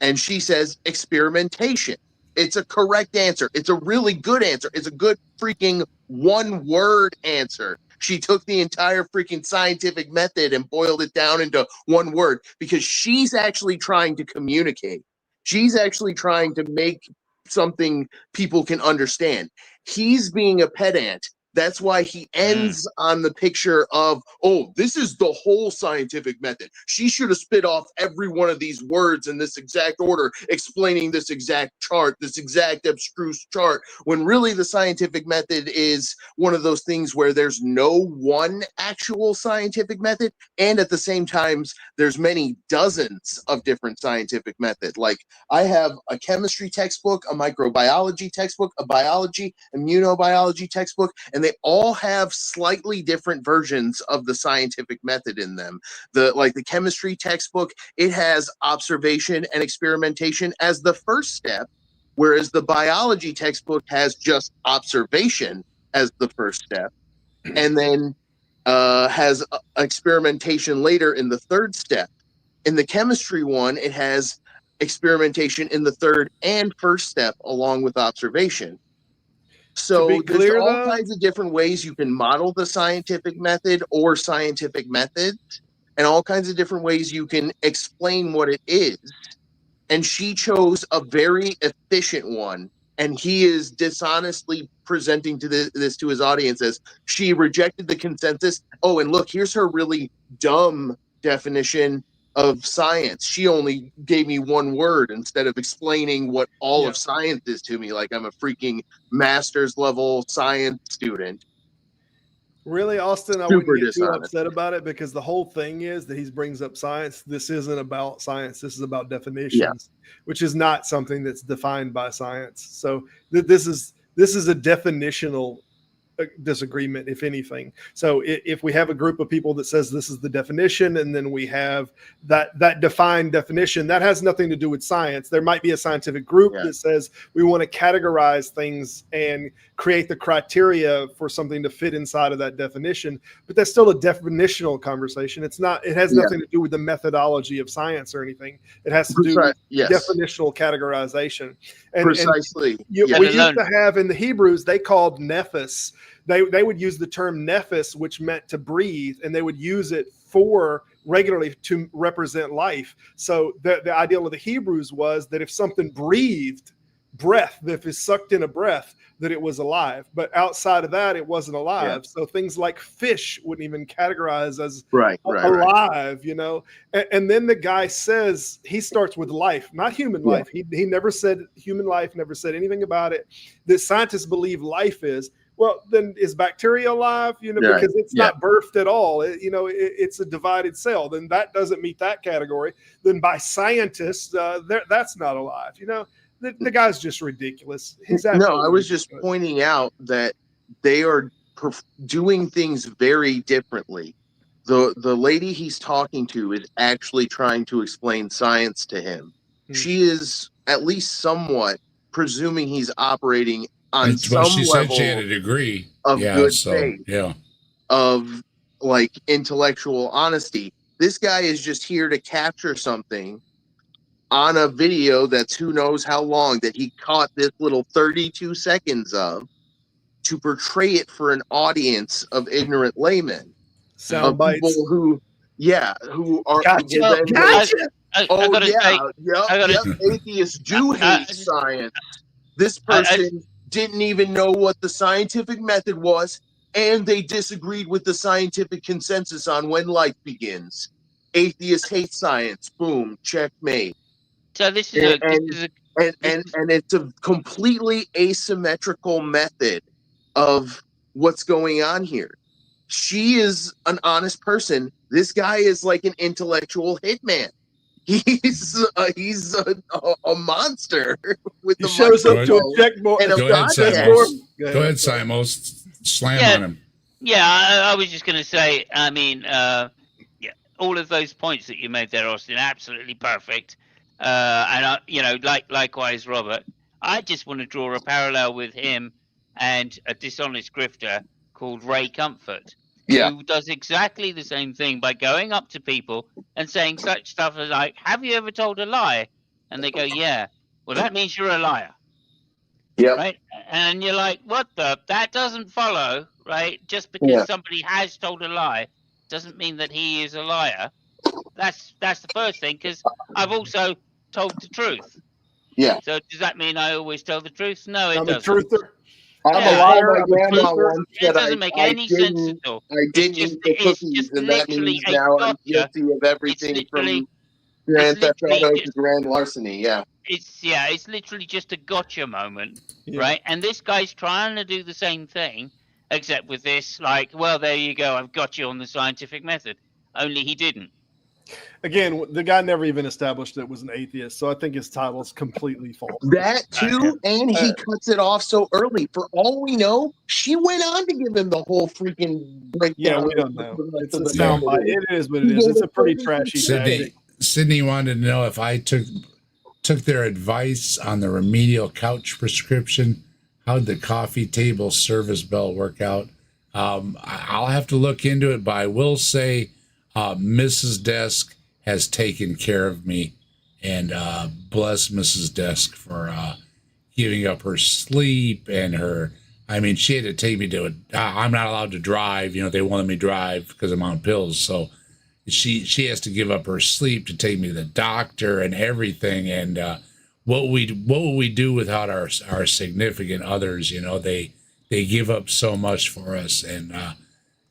And she says experimentation. It's a correct answer. It's a really good answer. It's a good freaking 1-word answer. She took the entire freaking scientific method and boiled it down into 1 word, because she's actually trying to communicate. She's actually trying to make something people can understand. He's being a pedant. That's why he ends on the picture of, oh, this is the whole scientific method. She should have spit off every one of these words in this exact order, explaining this exact chart, this exact abstruse chart, when really the scientific method is one of those things where there's no one actual scientific method, and at the same time, there's many dozens of different scientific methods. Like, I have a chemistry textbook, a microbiology textbook, a biology, immunobiology textbook, and they all have slightly different versions of the scientific method in them. The chemistry textbook, it has observation and experimentation as the first step, whereas the biology textbook has just observation as the first step, and then has experimentation later in the third step. In the chemistry one, it has experimentation in the third and first step along with observation. So there's all kinds of different ways you can model the scientific method or scientific methods, and all kinds of different ways you can explain what it is. And she chose a very efficient one, and he is dishonestly presenting to this to his audience as she rejected the consensus. Oh, and look, here's her really dumb definition of science. She only gave me one word instead of explaining what all of science is to me, like I'm a freaking master's level science student. Really, Austin, I wouldn't get too upset about it, because the whole thing is that he brings up science. This isn't about science. This is about definitions, which is not something that's defined by science. So this is a definitional disagreement, if anything. So if we have a group of people that says this is the definition, and then we have that defined definition, that has nothing to do with science. There might be a scientific group that says we want to categorize things and create the criteria for something to fit inside of that definition, but that's still a definitional conversation. It has nothing to do with the methodology of science or anything. It has to do with definitional categorization. And Precisely. We used to have, in the Hebrews, they called nephis. They would use the term nephis, which meant to breathe, and they would use it regularly to represent life. So the ideal of the Hebrews was that if something breathed breath, if it sucked in a breath, that it was alive. But outside of that, it wasn't alive. So things like fish wouldn't even categorize as alive, you know. And then the guy says, he starts with life, not human life. He never said human life, never said anything about it. The scientists believe life is. Well, then is bacteria alive? You know, because it's not birthed at all. It's a divided cell. Then that doesn't meet that category. Then by scientists, that's not alive. You know, the guy's just ridiculous. No, I was just pointing out that they are doing things very differently. The lady he's talking to is actually trying to explain science to him. She is at least somewhat presuming he's operating on some she level said she had a degree of good faith, of like intellectual honesty. This guy is just here to capture something on a video that's who knows how long, that he caught this little 32 seconds of, to portray it for an audience of ignorant laymen, sound bites, people who are atheists do hate science. This person didn't even know what the scientific method was, and they disagreed with the scientific consensus on when life begins. Atheists hate science. Boom, checkmate. So this is and it's a completely asymmetrical method of what's going on here. She is an honest person. This guy is like an intellectual hitman. He's a monster with the shows up to a checkboard. Go ahead, Simos. Slam on him. Yeah, I was just going to say, I mean, all of those points that you made there, Austin, absolutely perfect. And likewise, Robert. I just want to draw a parallel with him and a dishonest grifter called Ray Comfort, who does exactly the same thing by going up to people and saying such stuff as like, "Have you ever told a lie?" And they go, "Yeah." Well, that means you're a liar. Yeah. Right. And you're like, "What the? That doesn't follow, right? Just because somebody has told a lie doesn't mean that he is a liar." That's the first thing, because I've also told the truth. Yeah. So does that mean I always tell the truth? No, it I'm doesn't. a truther. I'm a liar. My grandma once It doesn't make any sense at all. I didn't eat the cookies, and that means now I'm guilty of everything from Grand Theft Auto to grand larceny. Yeah. It's literally just a gotcha moment, right? And this guy's trying to do the same thing, except with this, like, well, there you go, I've got you on the scientific method. Only he didn't. Again, the guy never even established that it was an atheist, so I think his title is completely false. That too, and he cuts it off so early. For all we know, she went on to give him the whole freaking breakdown. Yeah, we don't know. It's a soundbite. It is what it is. It's a pretty trashy thing. Sydney wanted to know if I took their advice on the remedial couch prescription. How'd the coffee table service bell work out? I'll have to look into it, but I will say Mrs. Desk has taken care of me, and bless Mrs. Desk for giving up her sleep and her. I mean, she had to take me to it. I'm not allowed to drive. You know, they wanted me to drive because I'm on pills, so she has to give up her sleep to take me to the doctor and everything. And what would we do without our significant others? You know, they give up so much for us, and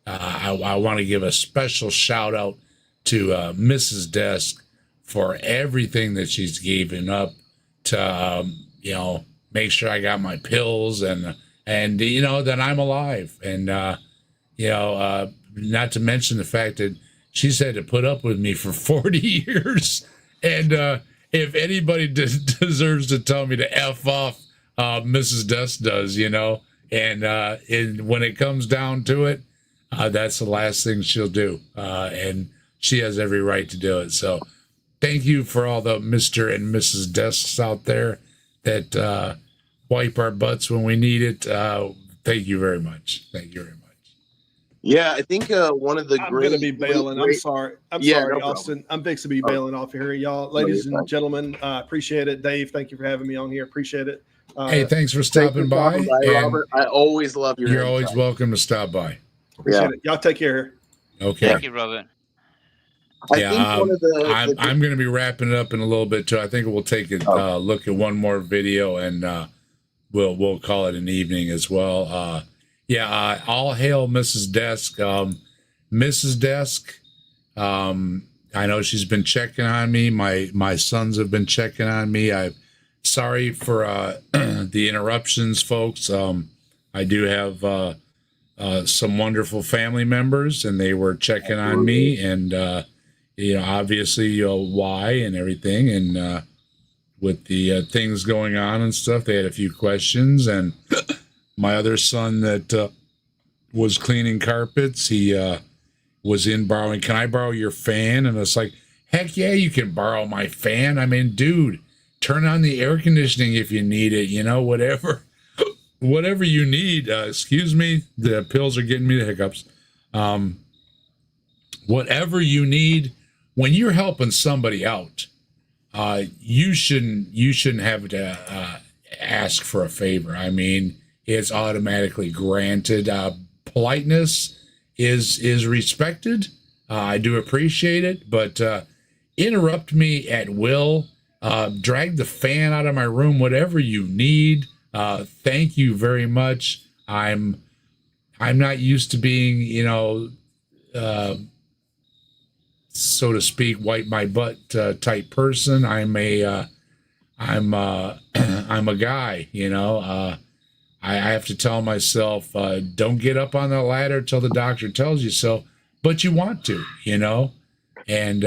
I want to give a special shout out to Mrs. Desk for everything that she's given up to you know, make sure I got my pills and you know, that I'm alive, and you know, not to mention the fact that she's had to put up with me for 40 years, and if anybody deserves to tell me to F off, Mrs. Desk does, you know, and when it comes down to it, that's the last thing she'll do, and she has every right to do it. So thank you for all the Mr. and Mrs. Desks out there that wipe our butts when we need it. Thank you very much. Thank you very much. Yeah, I think one of the I'm going to be bailing. I'm sorry. I'm sorry, no Austin. I'm fixing to be bailing off here. Y'all, ladies and gentlemen, appreciate it. Dave, thank you for having me on here. Appreciate it. Hey, thanks for stopping by. And Robert. I always love your You're insight. always welcome to stop by. Appreciate it. Y'all take care. Okay. Thank you, Robert. I think one of the I'm going to be wrapping it up in a little bit too. I think we'll take a look at one more video, and we'll call it an evening as well. All hail Mrs. Desk. Mrs. Desk, I know she's been checking on me. My sons have been checking on me. I'm sorry for the interruptions, folks. I do have some wonderful family members, and they were checking on me, and you know, obviously, why and everything, and with the things going on and stuff, they had a few questions. And my other son that was cleaning carpets, he was in borrowing, can I borrow your fan? And it's like, heck yeah, you can borrow my fan. I mean, dude, turn on the air conditioning if you need it, you know, whatever you need. Excuse me, the pills are getting me the hiccups. Whatever you need, when you're helping somebody out, you shouldn't have to ask for a favor. I mean, it's automatically granted. Politeness is respected. I do appreciate it, but interrupt me at will. Drag the fan out of my room, whatever you need. Thank you very much. I'm not used to being, you know, so to speak, wipe my butt type person. I'm a guy, you know. I have to tell myself, don't get up on the ladder till the doctor tells you so, but you want to, you know. And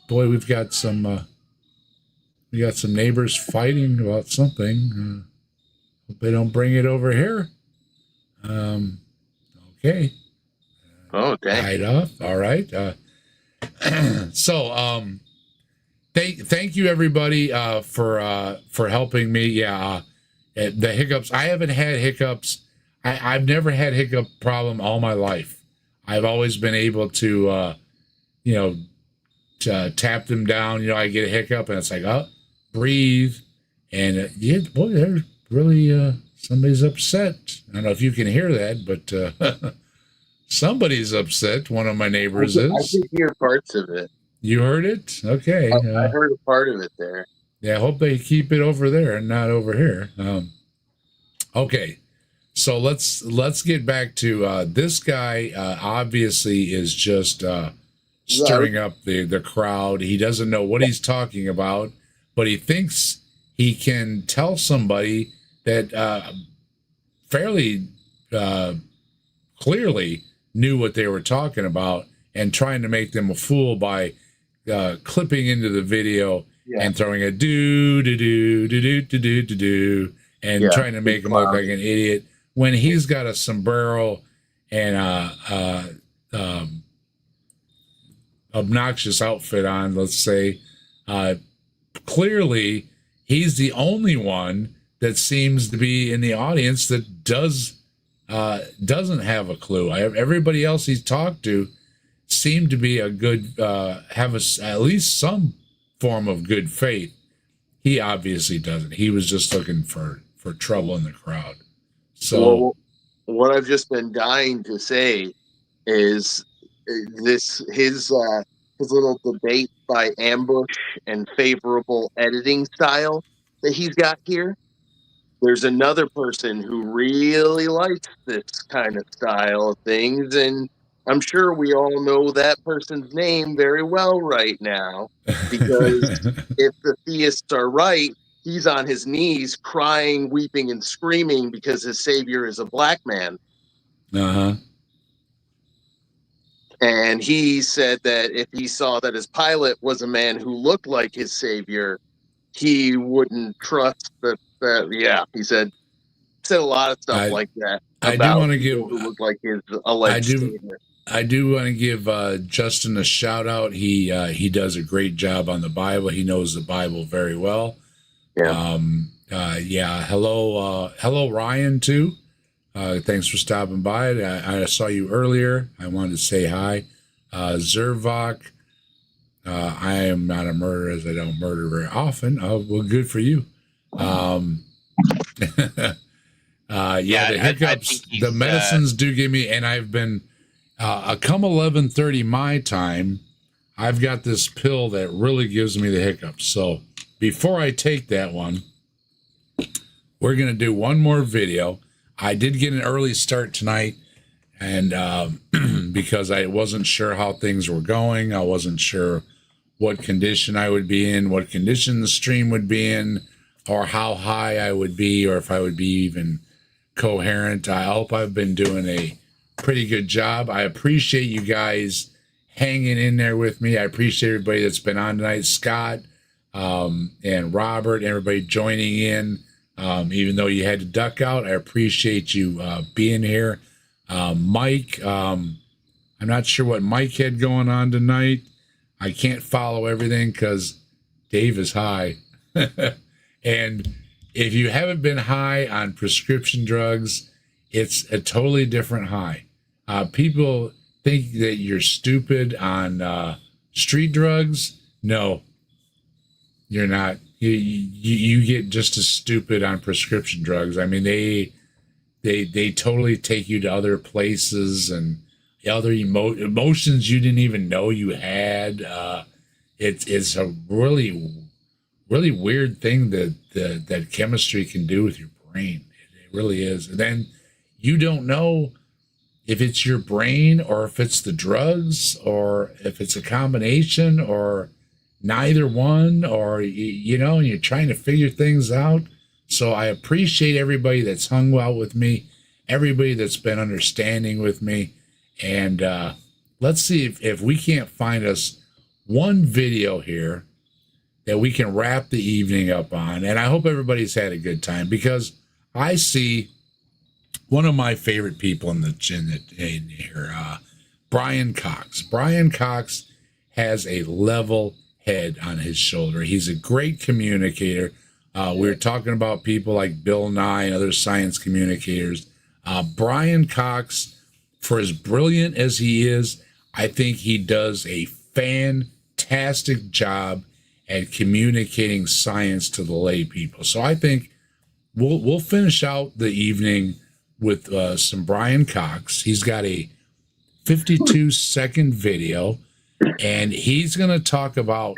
boy, we've got some neighbors fighting about something. Hope they don't bring it over here. Okay. Okay. Right off. All right. So thank you everybody for helping me. Yeah, the hiccups, I haven't had hiccups. I've never had hiccup problem all my life. I've always been able to you know, to tap them down. You know, I get a hiccup and it's like, oh, breathe. And yeah, boy, they're really somebody's upset. I don't know if you can hear that, but somebody's upset. One of my neighbors is. I can hear parts of it. You heard it? Okay. I heard a part of it there. Yeah, I hope they keep it over there and not over here. Okay, so let's get back to this guy. Obviously, is just stirring up the crowd. He doesn't know what he's talking about, but he thinks he can tell somebody that fairly clearly knew what they were talking about, and trying to make them a fool by clipping into the video and throwing a do and trying to make him look like an idiot when he's got a sombrero and obnoxious outfit on, let's say. Clearly he's the only one that seems to be in the audience that doesn't have a clue. Everybody else he's talked to seemed to be a good have at least some form of good faith. He obviously doesn't. He was just looking for trouble in the crowd. So what I've just been dying to say is his little debate by ambush and favorable editing style that he's got here. There's another person who really likes this kind of style of things, and I'm sure we all know that person's name very well right now, because if the theists are right, he's on his knees crying, weeping, and screaming because his savior is a black man. Uh-huh. And he said that if he saw that his pilot was a man who looked like his savior, he wouldn't trust that. Yeah, he said a lot of stuff like that. I do want to give who look like his alleged savior. I do want to give Justin a shout out. He does a great job on the Bible. He knows the Bible very well. Yeah. Hello Ryan too. Thanks for stopping by. I saw you earlier. I wanted to say hi. Zervok. I am not a murderer, as I don't murder very often. Well, good for you. The hiccups, the medicines do give me, and I've been, come 11:30 my time, I've got this pill that really gives me the hiccups. So before I take that one, we're going to do one more video. I did get an early start tonight, and because I wasn't sure how things were going, I wasn't sure what condition I would be in, what condition the stream would be in, or how high I would be, or if I would be even coherent. I hope I've been doing a pretty good job. I appreciate you guys hanging in there with me. I appreciate everybody that's been on tonight, Scott and Robert, everybody joining in. Even though you had to duck out, I appreciate you being here. Mike, I'm not sure what Mike had going on tonight. I can't follow everything because Dave is high. And if you haven't been high on prescription drugs, it's a totally different high. People think that you're stupid on street drugs. No, you're not. You get just as stupid on prescription drugs. I mean, they totally take you to other places and other emotions you didn't even know you had. It's a really weird thing that chemistry can do with your brain. It really is. And then you don't know if it's your brain or if it's the drugs or if it's a combination or neither one, or you're trying to figure things out. So I appreciate everybody that's hung out with me, everybody that's been understanding with me, and let's see if we can't find us one video here that we can wrap the evening up on. And I hope everybody's had a good time, because I see one of my favorite people in here, Brian Cox. Brian Cox has a level head on his shoulder. He's a great communicator. We were talking about people like Bill Nye and other science communicators. Brian Cox, for as brilliant as he is, I think he does a fantastic job at communicating science to the lay people. So I think we'll finish out the evening with some Brian Cox. He's got a 52-second video, and he's going to talk about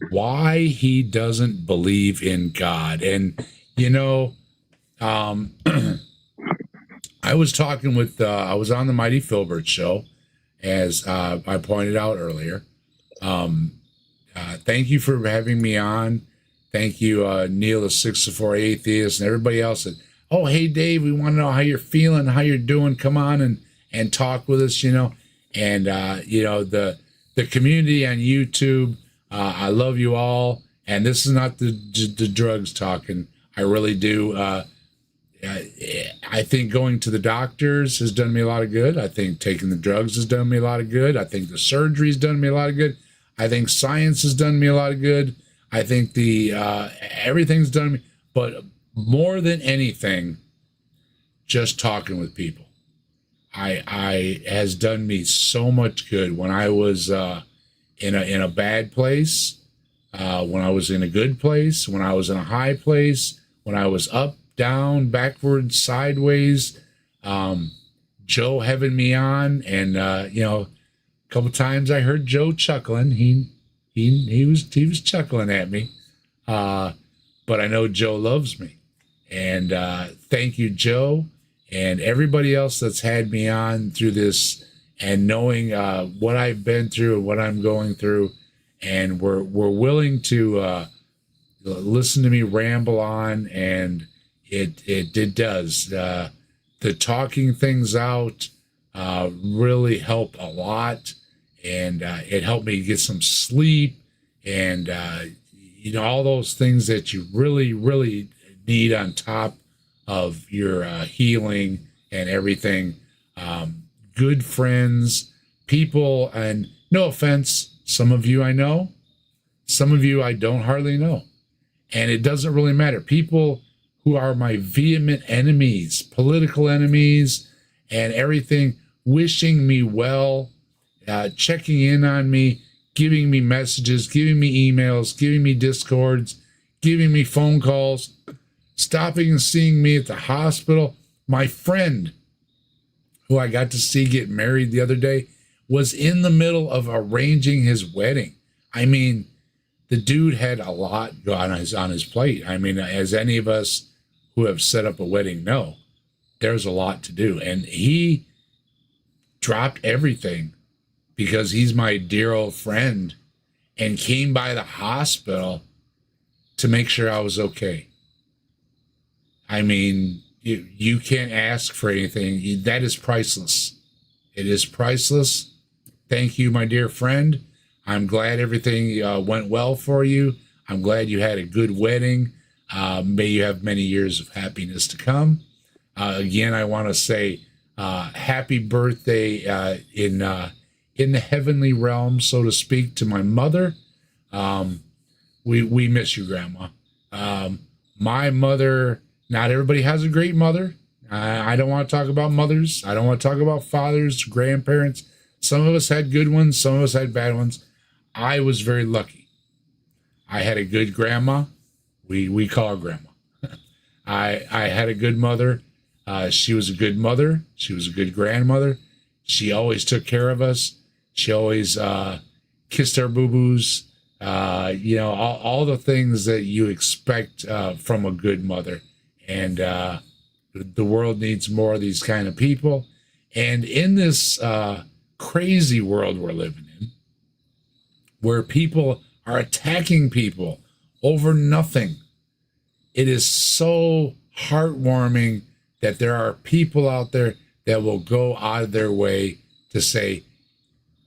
why he doesn't believe in God. And, I was talking with, I was on the Mighty Filbert show, as I pointed out earlier. Thank you for having me on. Thank you, Neil, the 604 Atheist, and everybody else. That, oh, hey, Dave, we want to know how you're feeling, how you're doing. Come on and talk with us, And, the community on YouTube, I love you all. And this is not the drugs talking. I really do. I think going to the doctors has done me a lot of good. I think taking the drugs has done me a lot of good. I think the surgery has done me a lot of good. I think science has done me a lot of good. I think the everything's done me, but more than anything, just talking with people, I has done me so much good. When I was in a bad place, when I was in a good place, when I was in a high place, when I was up, down, backwards, sideways, Joe having me on, and a couple times I heard Joe chuckling. He was chuckling at me. but I know Joe loves me. And thank you, Joe, and everybody else that's had me on through this, and knowing what I've been through and what I'm going through, and we're willing to listen to me ramble on, and it does. The talking things out really helped a lot, and it helped me get some sleep, and all those things that you really need on top of your healing and everything. Good friends, people, and no offense, some of you I know, some of you I don't hardly know. And it doesn't really matter. People who are my vehement enemies, political enemies, and everything, wishing me well, checking in on me, giving me messages, giving me emails, giving me discords, giving me phone calls, stopping and seeing me at the hospital. My friend, who I got to see get married the other day, was in the middle of arranging his wedding. I mean, the dude had a lot on his plate. I mean, as any of us who have set up a wedding know, there's a lot to do. And he dropped everything because he's my dear old friend, and came by the hospital to make sure I was okay. I mean, you can't ask for anything. That is priceless. It is priceless. Thank you, my dear friend. I'm glad everything went well for you. I'm glad you had a good wedding. May you have many years of happiness to come. Again, I want to say happy birthday in the heavenly realm, so to speak, to my mother. We miss you, Grandma. My mother, not everybody has a great mother. I don't want to talk about mothers. I don't want to talk about fathers, grandparents. Some of us had good ones. Some of us had bad ones. I was very lucky. I had a good grandma. We call her Grandma. I had a good mother. She was a good mother. She was a good grandmother. She always took care of us. She always kissed our boo-boos. All the things that you expect from a good mother. And the world needs more of these kind of people. And in this crazy world we're living in, where people are attacking people over nothing, it is so heartwarming that there are people out there that will go out of their way to say,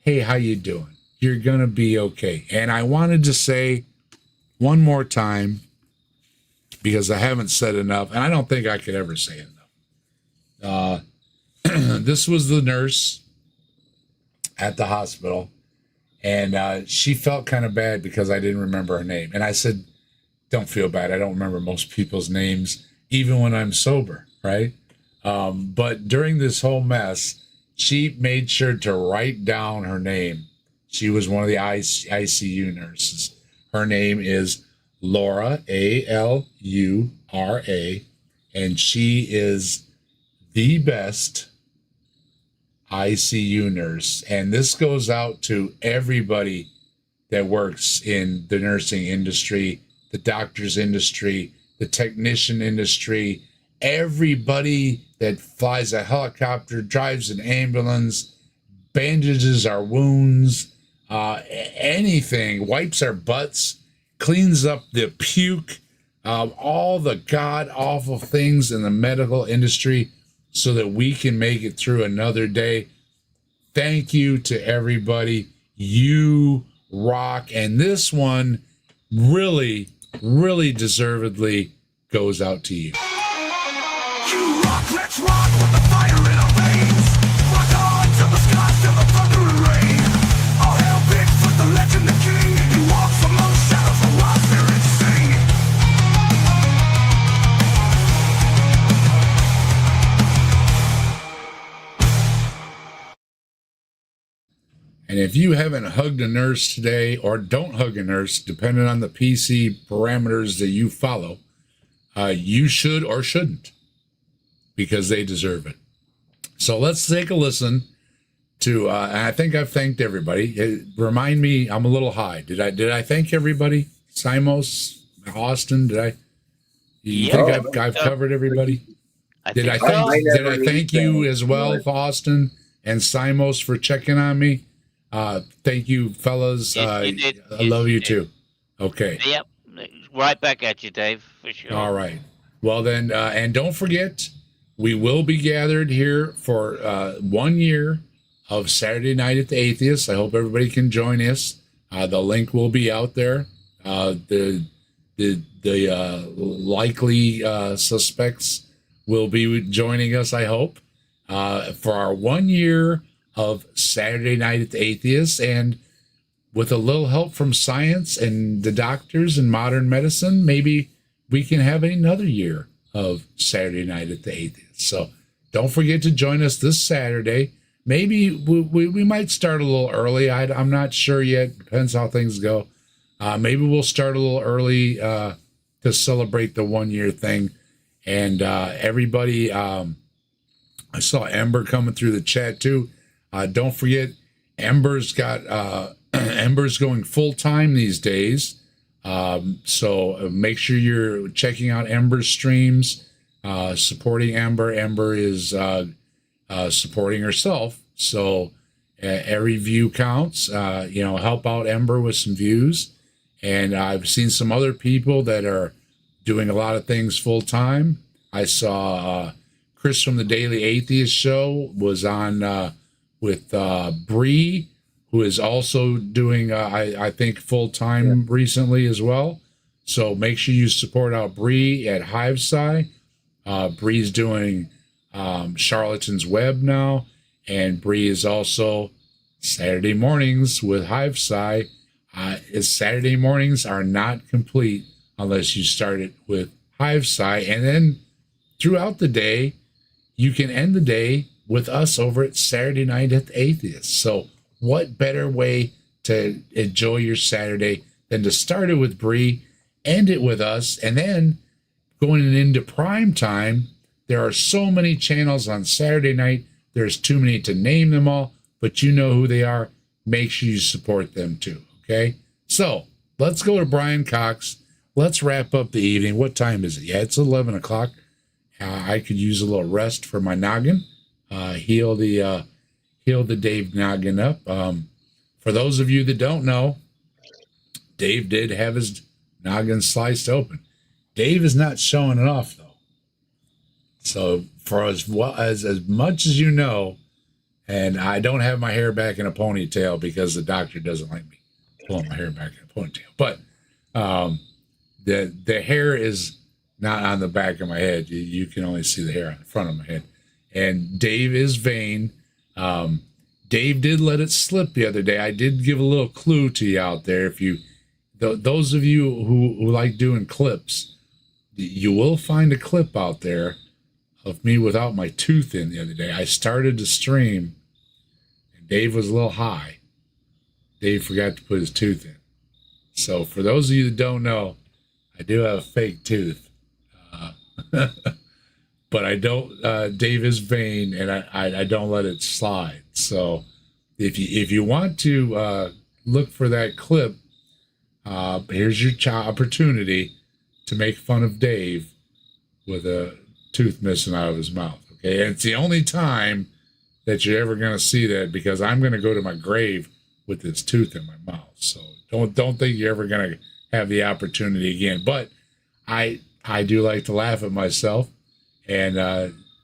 hey, how you doing? You're gonna be okay. And I wanted to say one more time, because I haven't said enough, and I don't think I could ever say enough. This was the nurse at the hospital, and she felt kind of bad because I didn't remember her name. And I said, don't feel bad. I don't remember most people's names, even when I'm sober, right? But during this whole mess, she made sure to write down her name. She was one of the ICU nurses. Her name is Laura, Alura, and she is the best ICU nurse. And this goes out to everybody that works in the nursing industry, the doctor's industry, the technician industry, everybody that flies a helicopter, drives an ambulance, bandages our wounds, anything, wipes our butts, cleans up the puke, all the god-awful things in the medical industry so that we can make it through another day. Thank you to everybody. You rock. And this one really, really deservedly goes out to you. You rock, let's rock with the fire in our veins. Rock on to the skies, to the thunder and rain. All hail Bigfoot, the legend, the king. He walks among shadows, the wild spirits sing. And if you haven't hugged a nurse today, or don't hug a nurse, depending on the PC parameters that you follow, you should or shouldn't, because they deserve it. So let's take a listen to, and I think I've thanked everybody. Remind me, I'm a little high. Did I thank everybody? Simos, Austin, did I? You Yeah. think I've covered everybody? Did I so. thank you as well, Austin and Simos, for checking on me? Thank you, fellas. Yes, you did. I love you too. Okay. Yep. Right back at you, Dave, for sure. All right. Well then, and don't forget, we will be gathered here for 1 year of Saturday Night at the Atheist. I hope everybody can join us. The link will be out there. The likely suspects will be joining us, I hope, for our 1 year of Saturday Night at the Atheist. And with a little help from science and the doctors and modern medicine, maybe we can have another year of Saturday Night at the Atheist. So don't forget to join us this Saturday. Maybe we might start a little early. I'm not sure yet. Depends how things go. Maybe we'll start a little early to celebrate the 1 year thing. And everybody, I saw Ember coming through the chat too. Don't forget, Ember's got Ember's going full time these days. So make sure you're checking out Ember's streams, supporting Ember. Ember is supporting herself. So every view counts. Help out Ember with some views. And I've seen some other people that are doing a lot of things full time. I saw Chris from the Daily Atheist Show was on with Bree, who is also doing, I think, full time recently as well. So make sure you support out Bree at HiveSci. Bree's doing Charlatan's Web now, and Bree is also Saturday mornings with HiveSci. Saturday mornings are not complete unless you start it with HiveSci, and then throughout the day, you can end the day with us over at Saturday Night at the Atheist. So what better way to enjoy your Saturday than to start it with Bree, end it with us, and then going into prime time. There are so many channels on Saturday night. There's too many to name them all, but you know who they are. Make sure you support them too, okay? So let's go to Brian Cox. Let's wrap up the evening. What time is it? Yeah, it's 11 o'clock. I could use a little rest for my noggin. Heal the Dave noggin up. For those of you that don't know, Dave did have his noggin sliced open. Dave is not showing it off though. So for as much as you know, and I don't have my hair back in a ponytail because the doctor doesn't like me pulling my hair back in a ponytail. But the hair is not on the back of my head. You can only see the hair on the front of my head. And Dave is vain. Dave did let it slip the other day. I did give a little clue to you out there. If you, those of you who like doing clips, you will find a clip out there of me without my tooth in the other day. I started to stream, and Dave was a little high. Dave forgot to put his tooth in. So for those of you that don't know, I do have a fake tooth. But I don't, Dave is vain, and I don't let it slide. So if you want to look for that clip, here's your opportunity to make fun of Dave with a tooth missing out of his mouth. Okay, and it's the only time that you're ever going to see that, because I'm going to go to my grave with this tooth in my mouth. So don't think you're ever going to have the opportunity again. But I do like to laugh at myself. And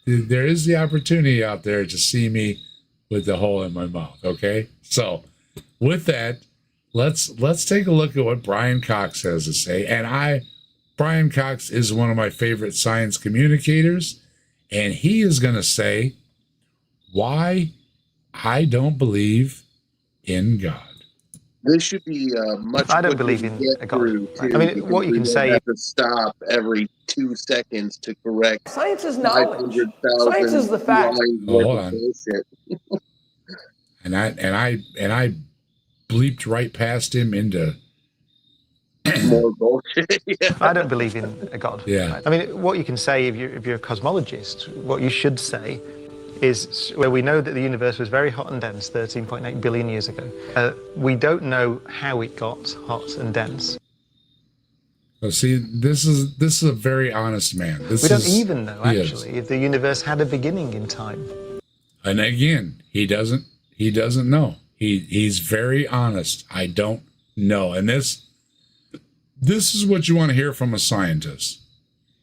there is the opportunity out there to see me with the hole in my mouth. Okay, so with that, let's take a look at what Brian Cox has to say. And Brian Cox is one of my favorite science communicators, and he is going to say why I don't believe in God. This should be much. I don't believe in a God. I mean, what you can say. Have to stop every 2 seconds to correct. Science is knowledge. Science is the fact. Hold on. And I bleeped right past him into more bullshit. Yeah. I don't believe in a God. Yeah. I mean, what you can say if you're a cosmologist, what you should say is, where we know that the universe was very hot and dense 13.8 billion years ago. We don't know how it got hot and dense. So see, this is a very honest man. We don't even know, actually, if the universe had a beginning in time. And again, he doesn't know. He's very honest. I don't know. And this is what you want to hear from a scientist,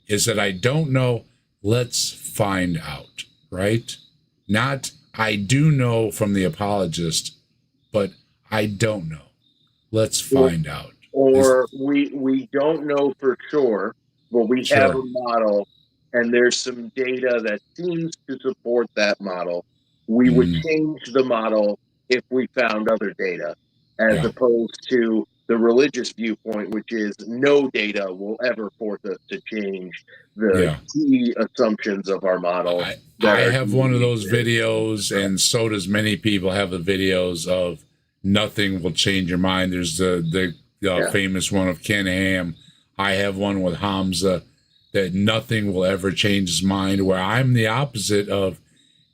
is that I don't know, let's find out, right? Not I do know from the apologist, but I don't know. Let's find out. Or we don't know for sure, but we have a model and there's some data that seems to support that model. We would change the model if we found other data, as opposed to the religious viewpoint, which is no data will ever force us to change the key assumptions of our model. I have one of those videos, and so does many people have the videos of nothing will change your mind. There's the famous one of Ken Ham. I have one with Hamza, that nothing will ever change his mind, where I'm the opposite of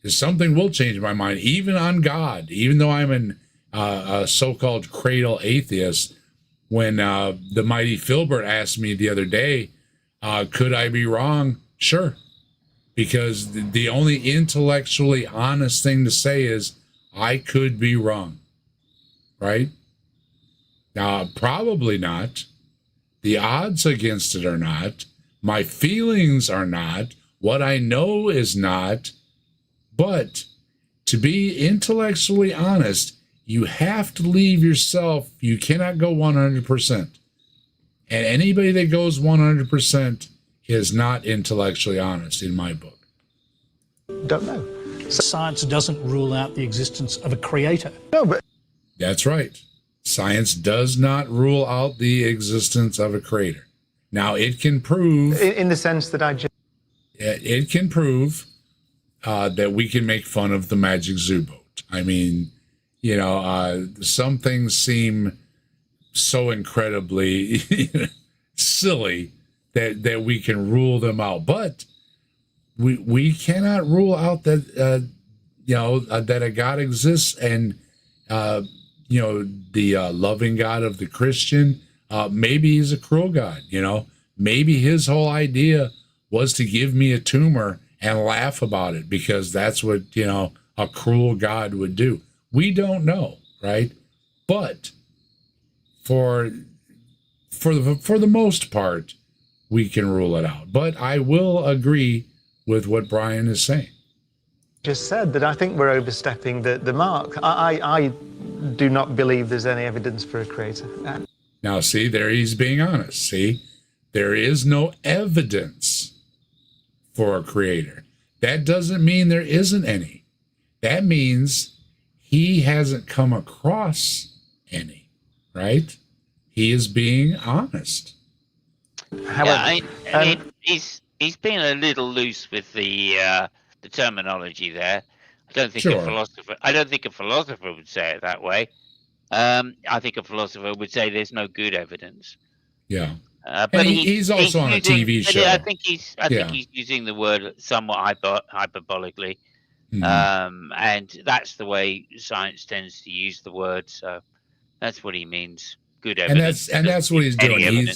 something will change my mind, even on God, even though I'm a so-called cradle atheist. When the mighty Filbert asked me the other day, could I be wrong? Sure. Because the only intellectually honest thing to say is I could be wrong. Right? Probably not. The odds against it are not. My feelings are not. What I know is not. But to be intellectually honest, you have to leave yourself. You cannot go 100%. And anybody that goes 100% is not intellectually honest in my book. Don't know. Science doesn't rule out the existence of a creator. No, but that's right. Science does not rule out the existence of a creator. Now, it can prove... In the sense that it can prove that we can make fun of the Magic Zoo boat. I mean, you know, some things seem so incredibly silly that we can rule them out. But we cannot rule out that, that a God exists, and, the loving God of the Christian, maybe he's a cruel God, maybe his whole idea was to give me a tumor and laugh about it because that's what, a cruel God would do. We don't know, right? But for the most part, we can rule it out. But I will agree with what Brian is saying. Just said that I think we're overstepping the mark. I do not believe there's any evidence for a creator. Now, see, there he's being honest. See, there is no evidence for a creator. That doesn't mean there isn't any. That means he hasn't come across any, right? He is being honest. I mean, he's being a little loose with the terminology there. I don't think a philosopher would say it that way. I think a philosopher would say there's no good evidence. Yeah. But he's also on a TV show. I think he's using the word somewhat hyperbolically. Mm-hmm. And that's the way science tends to use the word. So that's what he means. Good evidence. And that's what he's doing.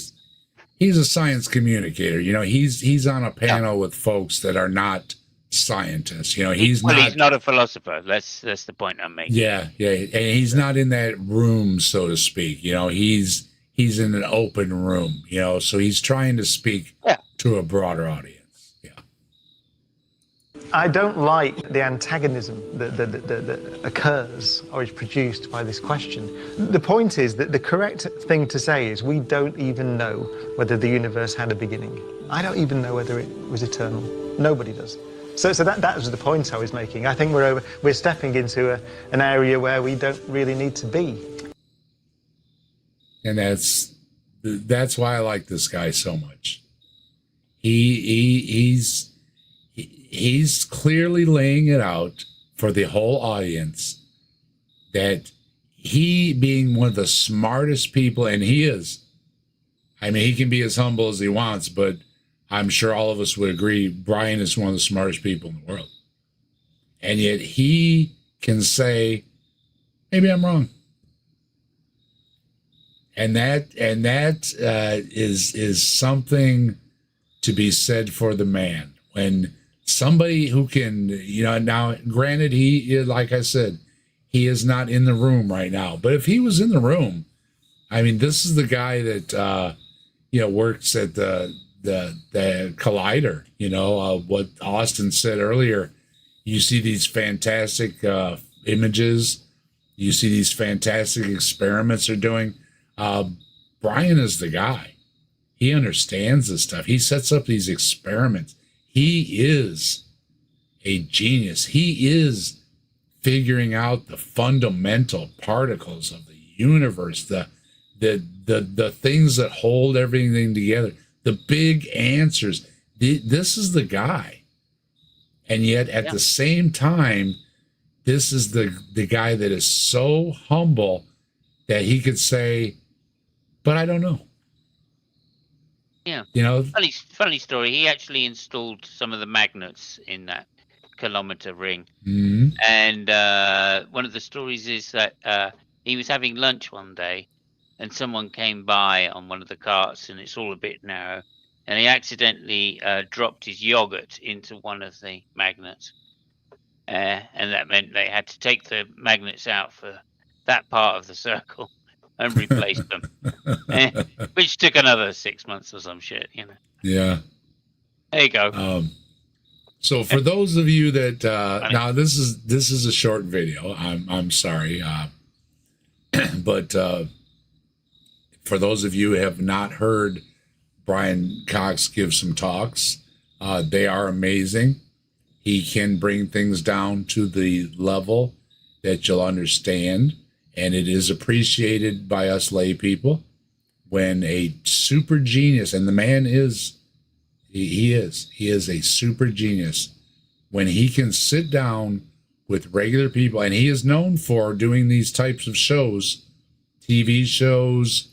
He's a science communicator. He's on a panel with folks that are not scientists. He's not a philosopher. That's the point I'm making. Yeah. And he's not in that room, so to speak. He's in an open room. So he's trying to speak to a broader audience. I don't like the antagonism that occurs or is produced by this question. The point is that the correct thing to say is we don't even know whether the universe had a beginning. I don't even know whether it was eternal. Nobody does. So that was the point I was making. I think we're stepping into an area where we don't really need to be. And that's why I like this guy so much. He's clearly laying it out for the whole audience that he, being one of the smartest people, and he is, I mean, he can be as humble as he wants, but I'm sure all of us would agree Brian is one of the smartest people in the world. And yet he can say, maybe I'm wrong. And that is something to be said for the man. When somebody who can, now granted, he, like I said, he is not in the room right now, but if he was in the room, I mean, this is the guy that, works at the Collider, what Austin said earlier. You see these fantastic images. You see these fantastic experiments they're doing. Brian is the guy. He understands this stuff. He sets up these experiments. He is a genius. He is figuring out the fundamental particles of the universe, the things that hold everything together, the big answers. This is the guy. And yet at the same time, this is the guy that is so humble that he could say, but I don't know. Yeah. You know, funny story. He actually installed some of the magnets in that kilometer ring. mhm. And one of the stories is that he was having lunch one day and someone came by on one of the carts and it's all a bit narrow. And he accidentally dropped his yogurt into one of the magnets. And that meant they had to take the magnets out for that part of the circle and replace them. Which took another 6 months or some shit, Yeah. There you go. So for those of you that now this is a short video. I'm sorry, but for those of you who have not heard Brian Cox give some talks, they are amazing. He can bring things down to the level that you'll understand, and it is appreciated by us lay people when a super genius, and the man is. He is a super genius when he can sit down with regular people, and he is known for doing these types of shows, TV shows,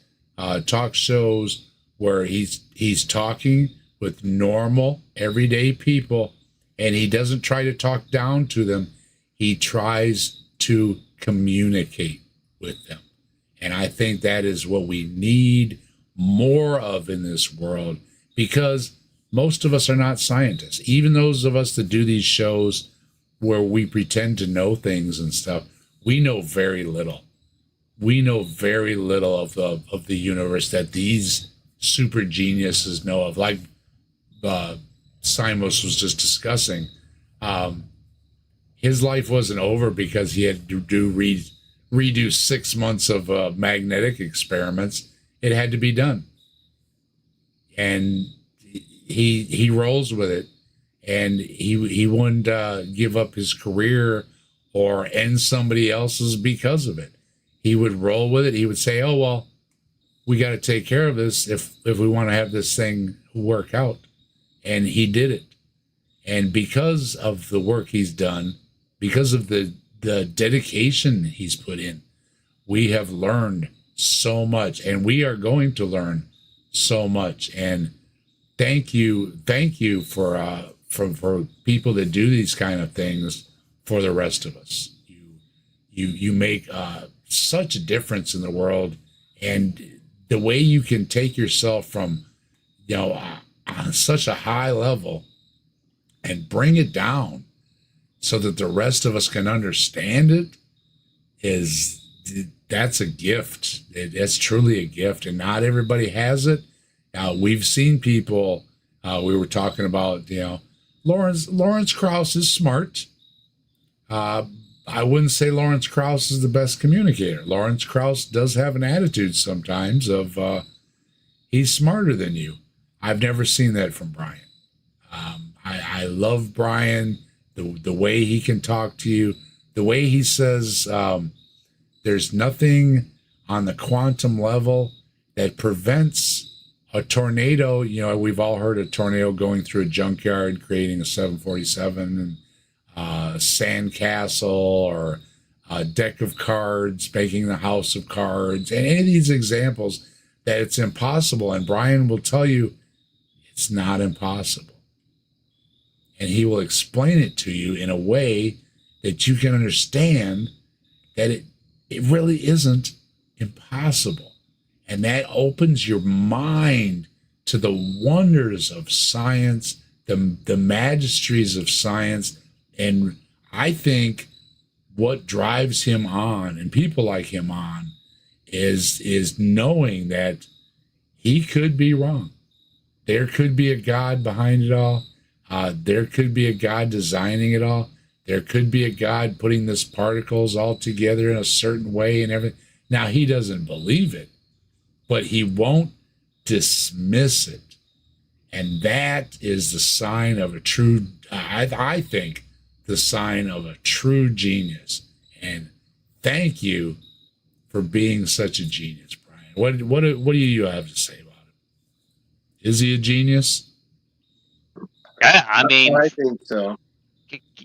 talk shows, where he's talking with normal, everyday people, and he doesn't try to talk down to them. He tries to communicate with them. And I think that is what we need more of in this world, because most of us are not scientists. Even those of us that do these shows where we pretend to know things and stuff, we know very little. We know very little of the universe that these super geniuses know of. Like Simos was just discussing, his life wasn't over because he had to redo 6 months of magnetic experiments. It had to be done. And he rolls with it, and he wouldn't give up his career or end somebody else's because of it. He would roll with it. He would say, oh, well, we got to take care of this if we want to have this thing work out. And he did it. And because of the work he's done, because of the dedication he's put in, we have learned so much, and we are going to learn so much. And thank you for people that do these kind of things for the rest of us. You make such a difference in the world, and the way you can take yourself from on such a high level and bring it down so that the rest of us can understand it that's a gift. It's truly a gift, and not everybody has it. We've seen people. We were talking about, Lawrence Krauss is smart. I wouldn't say Lawrence Krauss is the best communicator. Lawrence Krauss does have an attitude sometimes of he's smarter than you. I've never seen that from Brian. I love Brian, the way he can talk to you, the way he says there's nothing on the quantum level that prevents a tornado. We've all heard a tornado going through a junkyard, creating a 747 and a sandcastle, or a deck of cards, making the house of cards, and any of these examples that it's impossible. And Brian will tell you it's not impossible. And he will explain it to you in a way that you can understand that it really isn't impossible. And that opens your mind to the wonders of science, the magistries of science. And I think what drives him on, and people like him on, is knowing that he could be wrong. There could be a God behind it all. There could be a God designing it all. There could be a God putting these particles all together in a certain way and everything. Now, he doesn't believe it, but he won't dismiss it. And that is the sign of a true, I think, the sign of a true genius. And thank you for being such a genius, Brian. What do you have to say about it? Is he a genius? Yeah, I mean, I think so.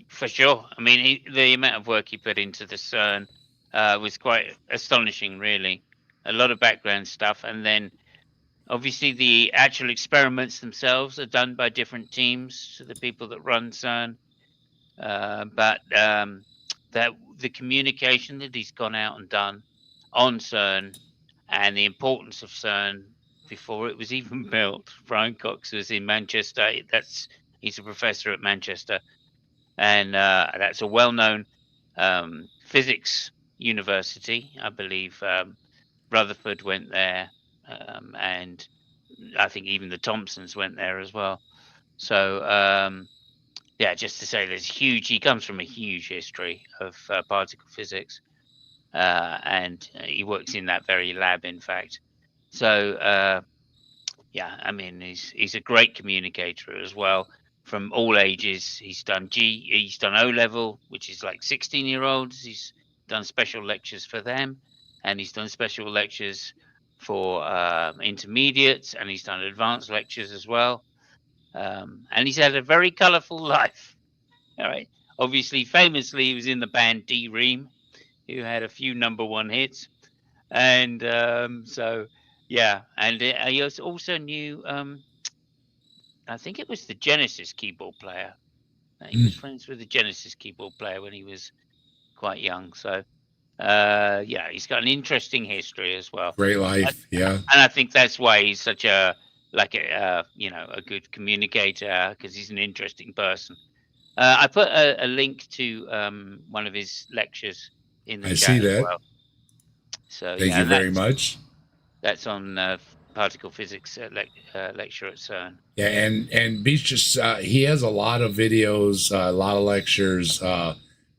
For sure. I mean, the amount of work he put into the CERN was quite astonishing, really. A lot of background stuff. And then, obviously, the actual experiments themselves are done by different teams to the people that run CERN. But that the communication that he's gone out and done on CERN and the importance of CERN before it was even built. Brian Cox was in Manchester. He's a professor at Manchester. And that's a well-known physics university. I believe Rutherford went there, and I think even the Thompsons went there as well. So, yeah, just to say he comes from a huge history of particle physics, and he works in that very lab, in fact. So, yeah, I mean, he's a great communicator as well. From all ages, he's done O level, which is like 16-year-olds. He's done special lectures for them, and he's done special lectures for intermediates, and he's done advanced lectures as well. And he's had a very colourful life. All right, obviously, famously, he was in the band D-Ream, who had a few #1 hits, and so yeah, and he also knew. I think it was the Genesis keyboard player. He was friends with the Genesis keyboard player when he was quite young. So, yeah, he's got an interesting history as well. Great life, yeah. And I think that's why he's such a good communicator, because he's an interesting person. I put a link to one of his lectures in the chat as well. So thank you very much. That's on particle physics lecture at CERN. Yeah, and Beach he has a lot of videos, a lot of lectures.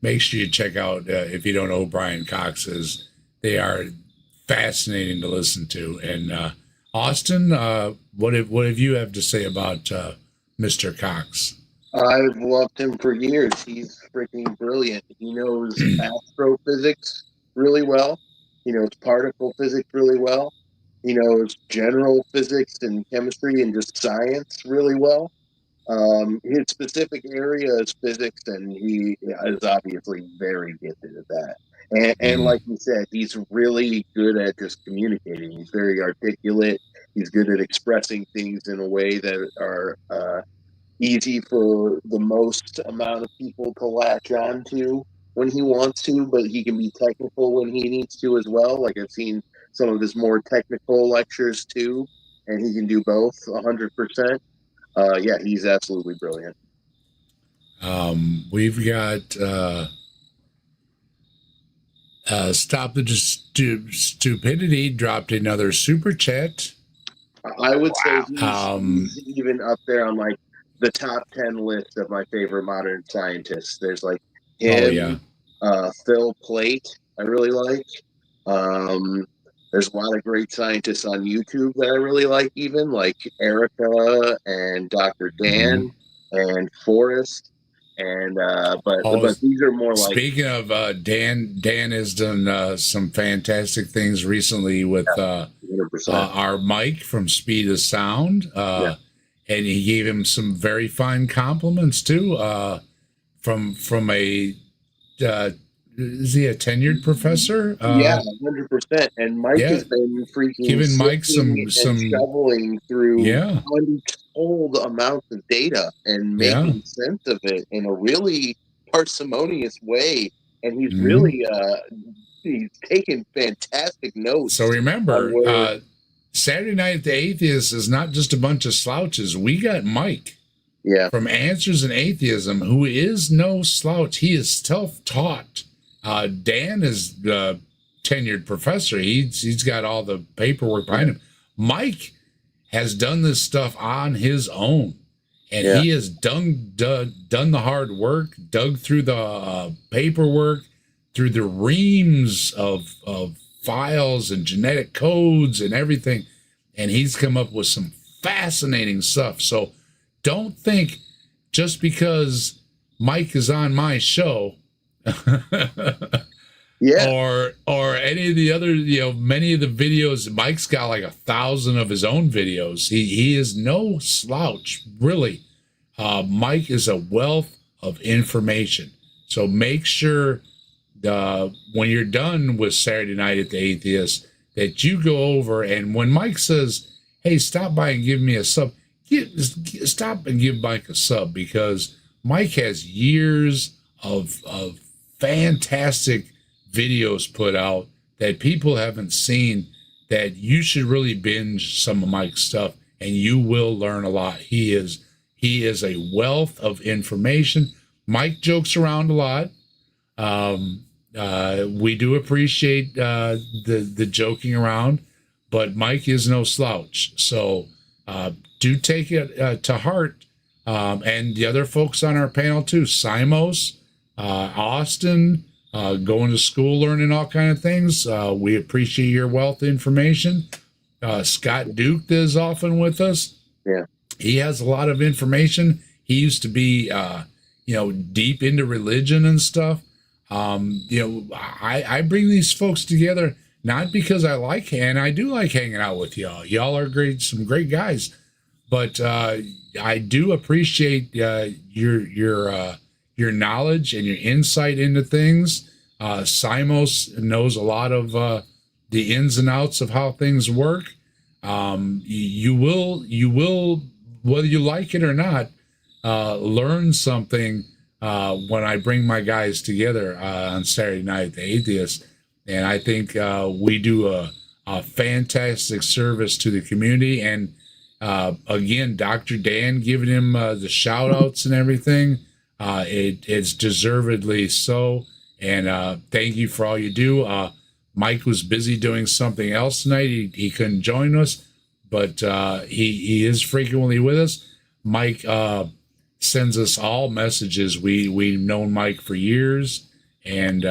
Make sure you check out if you don't know who Brian Cox is. They are fascinating to listen to. And Austin, what have you have to say about Mr. Cox? I've loved him for years. He's freaking brilliant. He knows astrophysics really well. He knows particle physics really well. He knows general physics and chemistry and just science really well. His specific area is physics, and he is obviously very gifted at that. And like you said, he's really good at just communicating. He's very articulate. He's good at expressing things in a way that are easy for the most amount of people to latch on to when he wants to, but he can be technical when he needs to as well. Like I've seen some of his more technical lectures too, and he can do both 100%. Yeah, he's absolutely brilliant. We've got Stop the Stupidity dropped another super chat. I would say he's even up there on like the top 10 list of my favorite modern scientists. There's like him, Phil Plait, I really like. There's a lot of great scientists on YouTube that I really like, even like Erica and Dr. Dan and Forrest. And but these are more like. Speaking of Dan has done some fantastic things recently with our Mike from Speed of Sound, and he gave him some very fine compliments too. From a is he a tenured professor? Yeah, 100%. And Mike has been freaking giving Mike some shoveling through untold amounts of data and making sense of it in a really parsimonious way. And he's really he's taken fantastic notes. So remember, Saturday Night at the Atheist is not just a bunch of slouches. We got Mike from Answers in Atheism, who is no slouch. He is self-taught. Dan is a tenured professor. He's got all the paperwork behind him. Mike has done this stuff on his own, and he has done the hard work, dug through the paperwork, through the reams of files and genetic codes and everything, and he's come up with some fascinating stuff. So don't think just because Mike is on my show or any of the other, many of the videos, Mike's got like 1,000 of his own videos. He is no slouch, really. Mike is a wealth of information. So make sure when you're done with Saturday Night at the Atheist that you go over, and when Mike says, hey, stop by and give me a sub, stop and give Mike a sub, because Mike has years of fantastic videos put out that people haven't seen, that you should really binge some of Mike's stuff and you will learn a lot. He is a wealth of information. Mike jokes around a lot. We do appreciate the joking around, but Mike is no slouch. So do take it to heart. And the other folks on our panel too, Simos, Austin, going to school, learning all kind of things. We appreciate your wealth of information. Scott Duke is often with us. Yeah. He has a lot of information. He used to be, deep into religion and stuff. I bring these folks together not because I like, and I do like hanging out with y'all. Y'all are great, some great guys, but I do appreciate your knowledge and your insight into things. Simos knows a lot of the ins and outs of how things work. You will, whether you like it or not, learn something when I bring my guys together on Saturday Night at the Atheist. And I think we do a fantastic service to the community. And again, Dr. Dan giving him the shout outs and everything. It's deservedly so. And thank you for all you do. Mike was busy doing something else tonight. He couldn't join us, but he is frequently with us. Mike sends us all messages. We've known Mike for years, and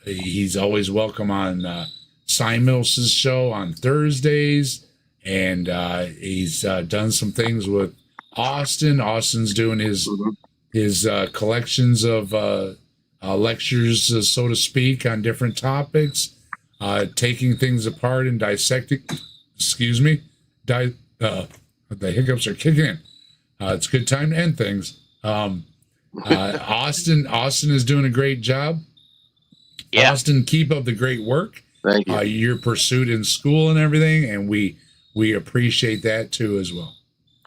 he's always welcome on Simos' show on Thursdays. And he's done some things with Austin. Austin's doing his collections of lectures, so to speak, on different topics, taking things apart and dissecting. Excuse me, the hiccups are kicking in. It's a good time to end things. Austin is doing a great job. Yeah. Austin, keep up the great work. Thank you. Your pursuit in school and everything, and we appreciate that too as well.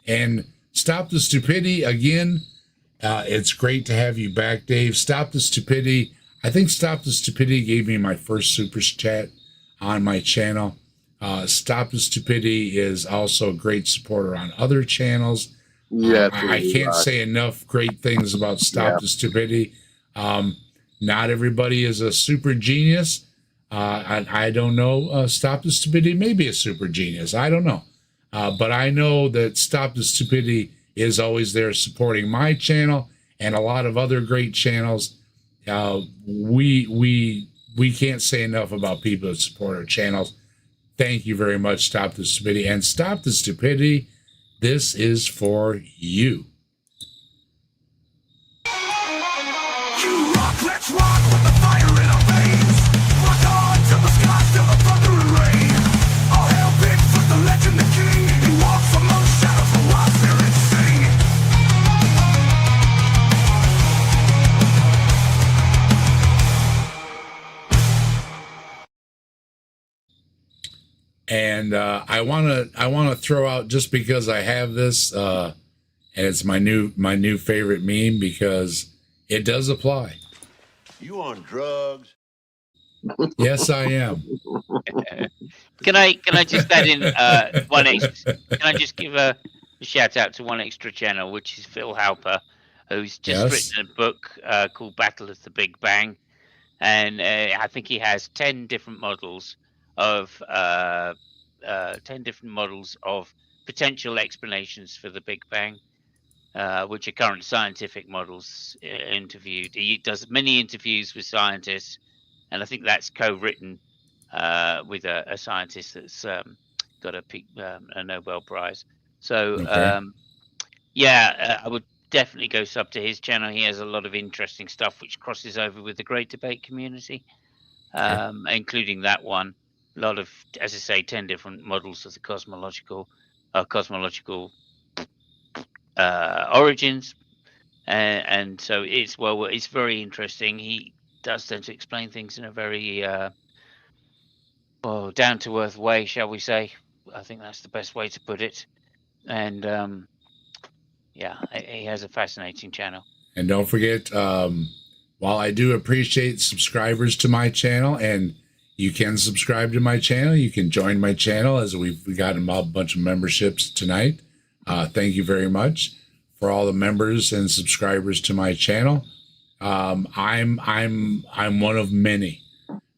And Stop the Stupidity again. It's great to have you back, Dave. Stop the Stupidity. I think Stop the Stupidity gave me my first super chat on my channel. Stop the Stupidity is also a great supporter on other channels. Yeah, I can't say enough great things about Stop the Stupidity. Not everybody is a super genius. I don't know. Stop the Stupidity may be a super genius. I don't know. But I know that Stop the Stupidity is always there supporting my channel and a lot of other great channels. We can't say enough about people that support our channels. Thank you very much, Stop the Stupidity. And Stop the Stupidity, this is for you. You rock, let's rock with the fire in our veins. Rock on to the sky, till the thunder and rain. All hail Bigfoot, the legend, the king. He walks among shadows, the wild spirits sing. And I wanna throw out, just because I have this, and it's my new favorite meme, because it does apply. You on drugs? Yes, I am. Can I just add in one extra? Can I just give a shout out to one extra channel, which is Phil Halper, who's just Yes. written a book called Battle of the Big Bang, and I think he has 10 different models of 10 different models of potential explanations for the Big Bang, which are current scientific models interviewed. He does many interviews with scientists, and I think that's co-written with a scientist that's got a Nobel Prize. So Okay. yeah, I would definitely go sub to his channel. He has a lot of interesting stuff which crosses over with the Great Debate community, including that one. A lot of, as I say, 10 different models of the cosmological origins, and so it's very interesting. He does tend to explain things in a very down to earth way, shall we say? I think that's the best way to put it. And yeah, he has a fascinating channel. And don't forget, while I do appreciate subscribers to my channel, and you can subscribe to my channel, you can join my channel as we've gotten a bunch of memberships tonight. Thank you very much for all the members and subscribers to my channel. I'm one of many.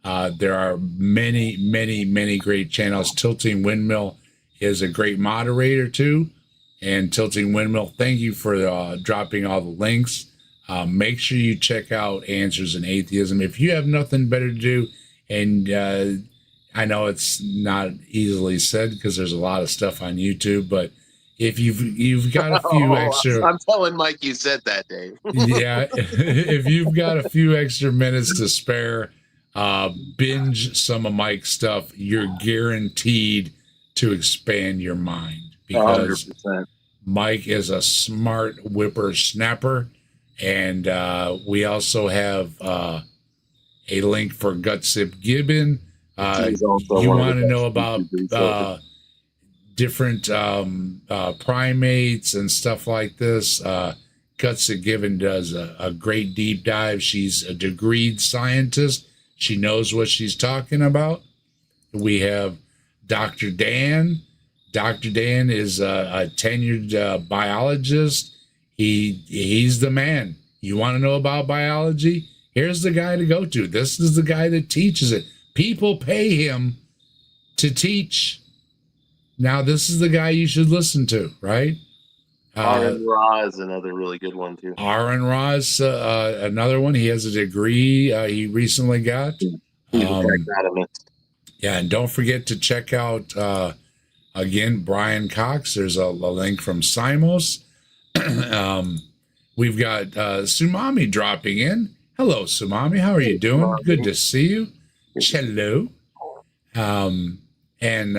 There are many great channels. Tilting Windmill is a great moderator too. And Tilting Windmill, thank you for dropping all the links. Make sure you check out Answers in Atheism. If you have nothing better to do, and I know it's not easily said because there's a lot of stuff on YouTube, but if you've got a few extra, I'm telling Mike you said that, Dave. yeah, if you've got a few extra minutes to spare, binge some of Mike's stuff. You're guaranteed to expand your mind because 100%. Mike is a smart whippersnapper. And we also have a link for Gutsip Gibbon. You want to know about different primates and stuff like this. Gutsip Gibbon does a great deep dive. She's a degreed scientist. She knows what she's talking about. We have Dr. Dan. Dr. Dan is a tenured biologist. He's the man. You want to know about biology? Here's the guy to go to. This is the guy that teaches it. People pay him to teach. Now, this is the guy you should listen to, right? Aaron Ra is another really good one, too. Aaron Ra is another one. He has a degree he recently got. He's a taxonomist. Yeah, and don't forget to check out, again, Brian Cox. There's a link from Simos. We've got Sumami dropping in. Hello, Sumami. How are you doing? Good to see you. Hello. And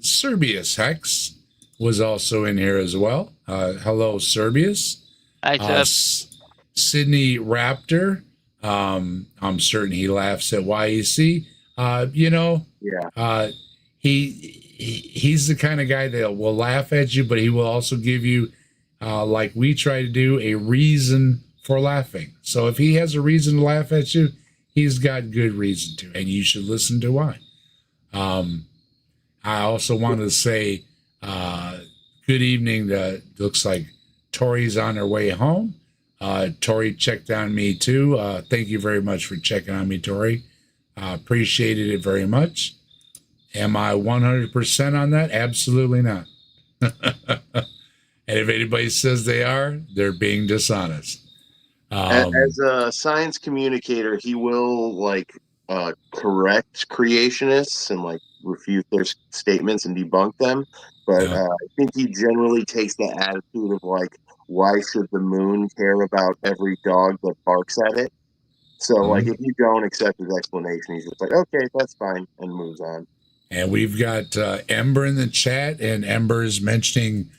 Serbius Hex was also in here as well. Hello, Serbius. Hi, Sydney Raptor. I'm certain he laughs at YEC. He's the kind of guy that will laugh at you, but he will also give you, like we try to do, a reason for laughing. So if he has a reason to laugh at you, he's got good reason to, and you should listen to why. I also wanted to say good evening. Looks like Tori's on her way home. Tori checked on me too. Thank you very much for checking on me, Tori. Appreciated it very much. Am I 100% on that? Absolutely not. And if anybody says they are, they're being dishonest. As a science communicator, he will correct creationists and refute their statements and debunk them. But I think he generally takes the attitude of why should the moon care about every dog that barks at it? So if you don't accept his explanation, he's just like, okay, that's fine, and moves on. And we've got Ember in the chat, and Ember is mentioning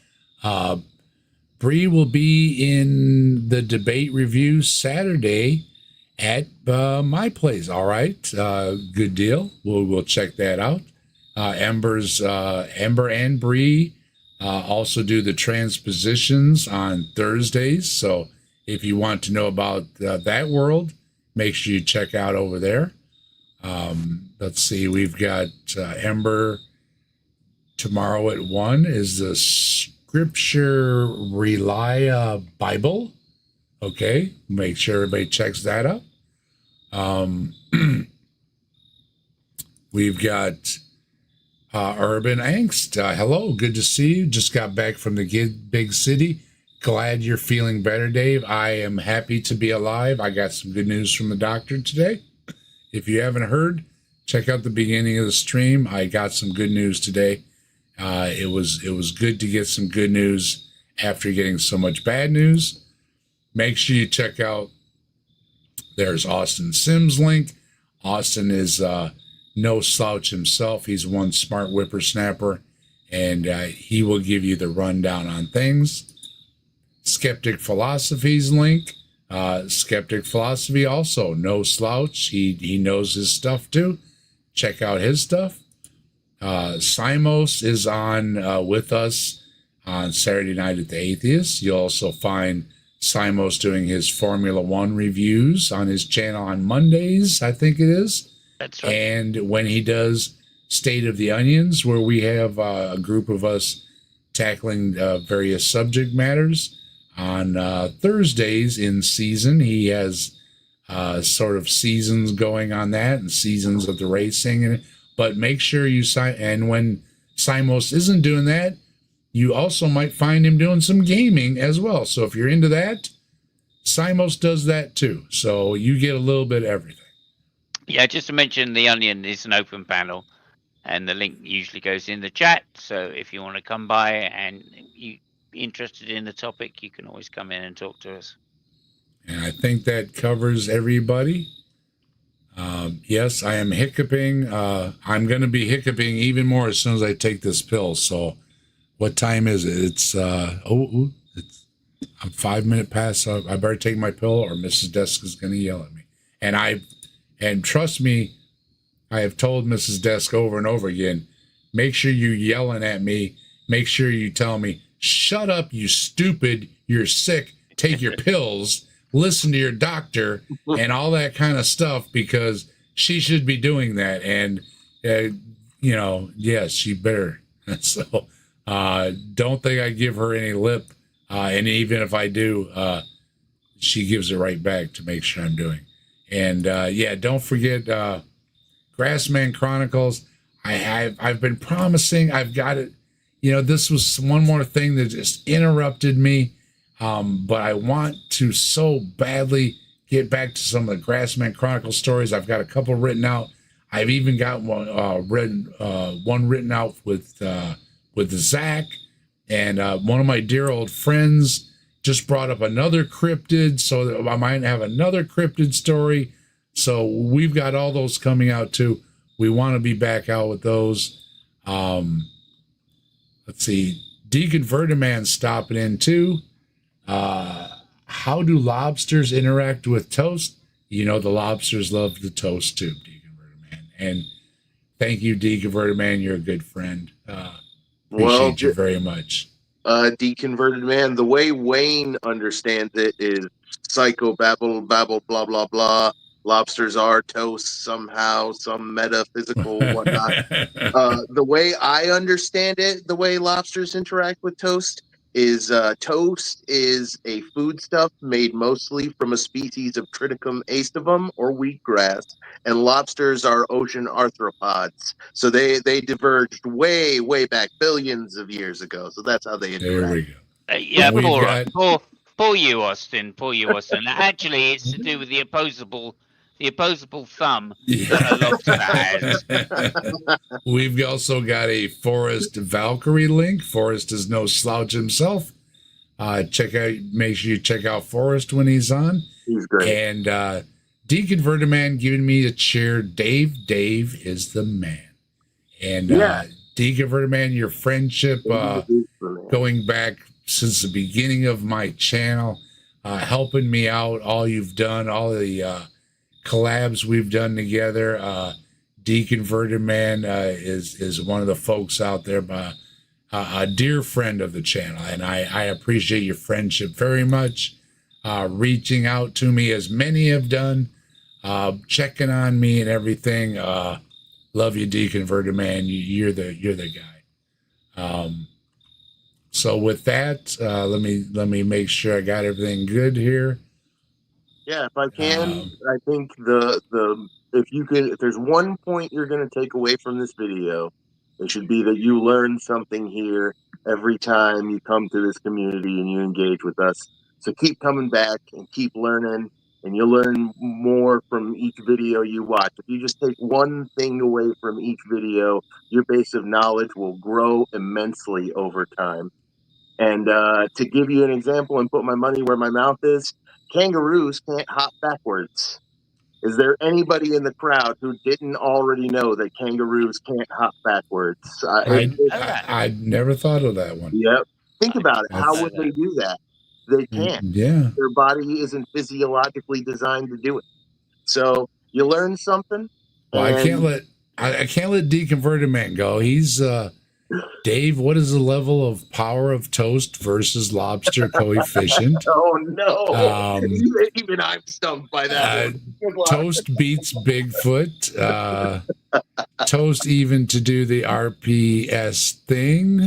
Bree will be in the debate review Saturday at my place. All right, good deal. We'll check that out. Ember and Bree also do the transpositions on Thursdays. So if you want to know about that world, make sure you check out over there. Let's see, we've got Ember tomorrow at 1 is the Scripture Rely Bible. Okay, make sure everybody checks that out. We've got Urban Angst. Hello, good to see you. Just got back from the big city. Glad you're feeling better, Dave. I am happy to be alive. I got some good news from the doctor today. If you haven't heard, check out the beginning of the stream. I got some good news today. It was good to get some good news after getting so much bad news. Make sure you check out, there's Austin Sims' link. Austin is no slouch himself. He's one smart whippersnapper, and he will give you the rundown on things. Skeptic Philosophy's link. Skeptic Philosophy also no slouch. He knows his stuff too. Check out his stuff. Simos is on with us on Saturday night at the Atheist. You'll also find Simos doing his Formula One reviews on his channel on Mondays, I think it is. That's right. And when he does State of the Onions, where we have a group of us tackling various subject matters, on Thursdays in season, he has sort of seasons going on that and seasons of the racing. But make sure you sign. And when Simos isn't doing that, you also might find him doing some gaming as well. So if you're into that, Simos does that too. So you get a little bit of everything. Yeah, just to mention, the Onion is an open panel, and the link usually goes in the chat. So if you want to come by and you interested in the topic, you can always come in and talk to us. And I think that covers everybody. Yes, I am hiccuping. I'm going to be hiccuping even more as soon as I take this pill. So what time is it? It's I'm 5 minutes past. So I better take my pill or Mrs. Desk is going to yell at me. And trust me, I have told Mrs. Desk over and over again, make sure you're yelling at me. Make sure you tell me, shut up, you stupid, you're sick, take your pills, listen to your doctor, and all that kind of stuff, because she should be doing that. And, yes, she better. So don't think I give her any lip. And even if I do, she gives it right back to make sure I'm doing. And, don't forget Grassman Chronicles. I've been promising, I've got it. This was one more thing that just interrupted me. But I want to so badly get back to some of the Grassman Chronicle stories. I've got a couple written out. I've even got one written out with Zach, and one of my dear old friends just brought up another cryptid, so that I might have another cryptid story. So we've got all those coming out too. We want to be back out with those. Let's see, Deacon Verdeman stopping in too. How do lobsters interact with toast? The lobsters love the toast too, Deacon Verdeman. And thank you, Deacon Verdeman. You're a good friend. Appreciate you very much. Deconverted man, the way Wayne understands it is psycho babble, blah, blah, blah. Lobsters are toast somehow, some metaphysical whatnot. The way I understand it, the way lobsters interact with toast is toast is a foodstuff made mostly from a species of Triticum aestivum or wheatgrass, and lobsters are ocean arthropods. So they diverged way back billions of years ago. So that's how they interact. There we go. Poor you, Austin. Poor you, Austin. Actually, it's to do with the opposable thumb that a lobster has. We've also got a Forrest Valkyrie link. Forrest is no slouch himself. Make sure you check out Forrest when he's on. He's great. And Deacon Verdeman giving me a cheer. Dave is the man. And Deacon Verdeman, your friendship going back since the beginning of my channel, helping me out, all you've done, all the collabs we've done together. Deacon Verdeman is one of the folks out there, a dear friend of the channel, and I appreciate your friendship very much. Reaching out to me, as many have done, checking on me and everything. Love you, Deconverted Man. You're the guy. So with that, let me make sure I got everything good here. Yeah, if I can, I think if there's one point you're going to take away from this video, it should be that you learn something here every time you come to this community and you engage with us. So keep coming back and keep learning, and you'll learn more from each video you watch. If you just take one thing away from each video, your base of knowledge will grow immensely over time. And to give you an example and put my money where my mouth is, kangaroos can't hop backwards. Is there anybody in the crowd who didn't already know that kangaroos can't hop backwards? I never thought of that one. Yep. Think about it. How would they do that? They can't. Yeah. Their body isn't physiologically designed to do it. So you learn something. Well, I can't let Deconverted Man go. He's Dave, what is the level of power of toast versus lobster coefficient? Oh no! Even I'm stumped by that. Toast beats Bigfoot. Toast even to do the RPS thing.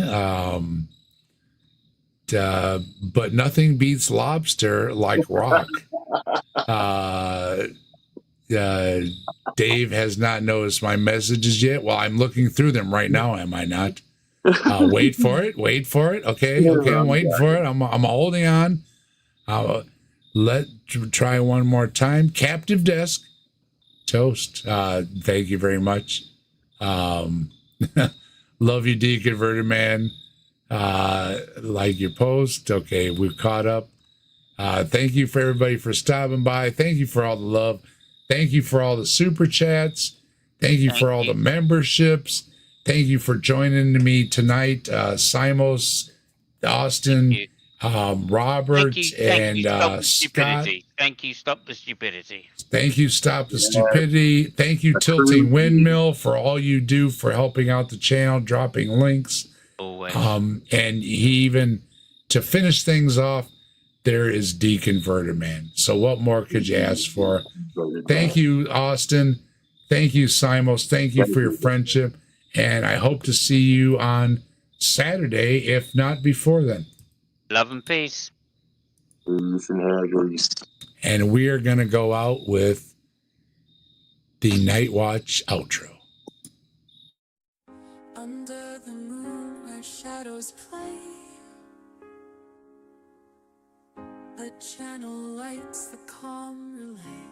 But nothing beats lobster like rock. Dave has not noticed my messages yet. Well, I'm looking through them right now. Am I not? Wait for it. Okay, I'm waiting for it. I'm holding on. Try one more time. Captive desk. Toast. Thank you very much. Love you, Deconverted Man. Like your post. Okay, we've caught up. Thank you for everybody for stopping by. Thank you for all the love. Thank you for all the super chats. Thank you for all the memberships. Thank you for joining me tonight, Simos, Austin, Robert, and Scott. Thank you, Stop the Stupidity. Thank you, Stop the Stupidity. Thank you, Tilting Windmill, for all you do for helping out the channel, dropping links. Always. And he even, to finish things off, there is Deconverted Man. So what more could you ask for? Thank you, Austin. Thank you, Simos. Thank you for your friendship. And I hope to see you on Saturday, if not before then. Love and peace. And we are going to go out with the Night Watch outro. Under the moon where shadows play, the channel lights the calm relay.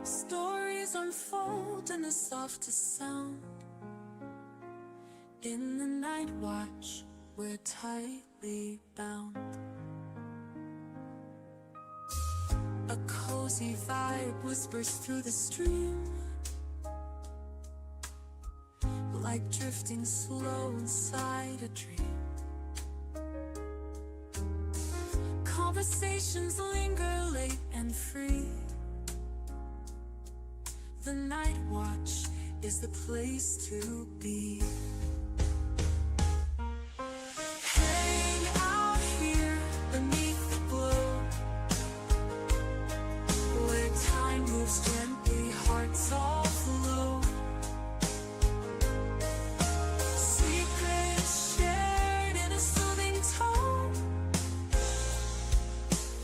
Stories unfold in the softest sound. In the night watch, we're tightly bound. A cozy vibe whispers through the stream, like drifting slow inside a dream. Conversations linger late and free. The night watch is the place to be. Hang out here beneath the glow, where time moves gently, hearts all flow. Secrets shared in a soothing tone.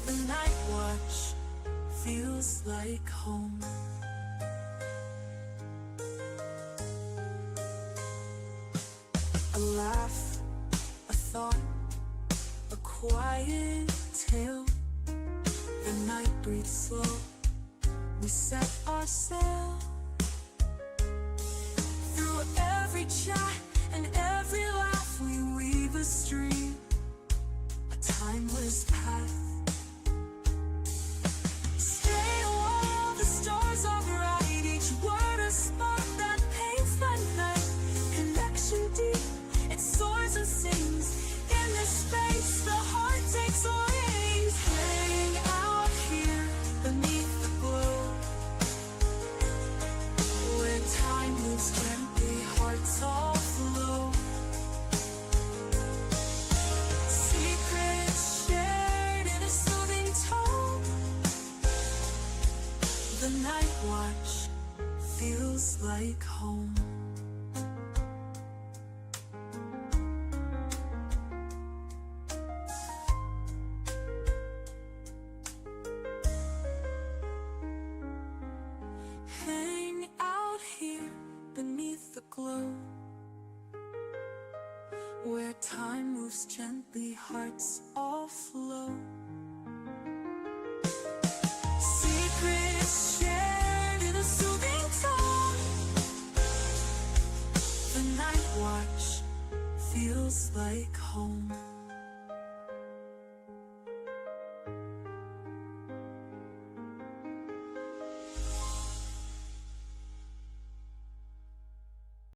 The night watch feels like home. A laugh, a thought, a quiet tale. The night breathes slow, we set our sail. Through every chat and every laugh, we weave a stream, a timeless path. Stay while the stars are bright, each word a spark that paints the night. Connection deep, it soars and sings. In this space, the heart takes wings. Hang out here beneath the glow, where time moves gently, hearts all flow. watch feels like home. Hang out here beneath the glow, where time moves gently, hearts all flow. Secrets shared in a soothing tone. The night watch feels like home.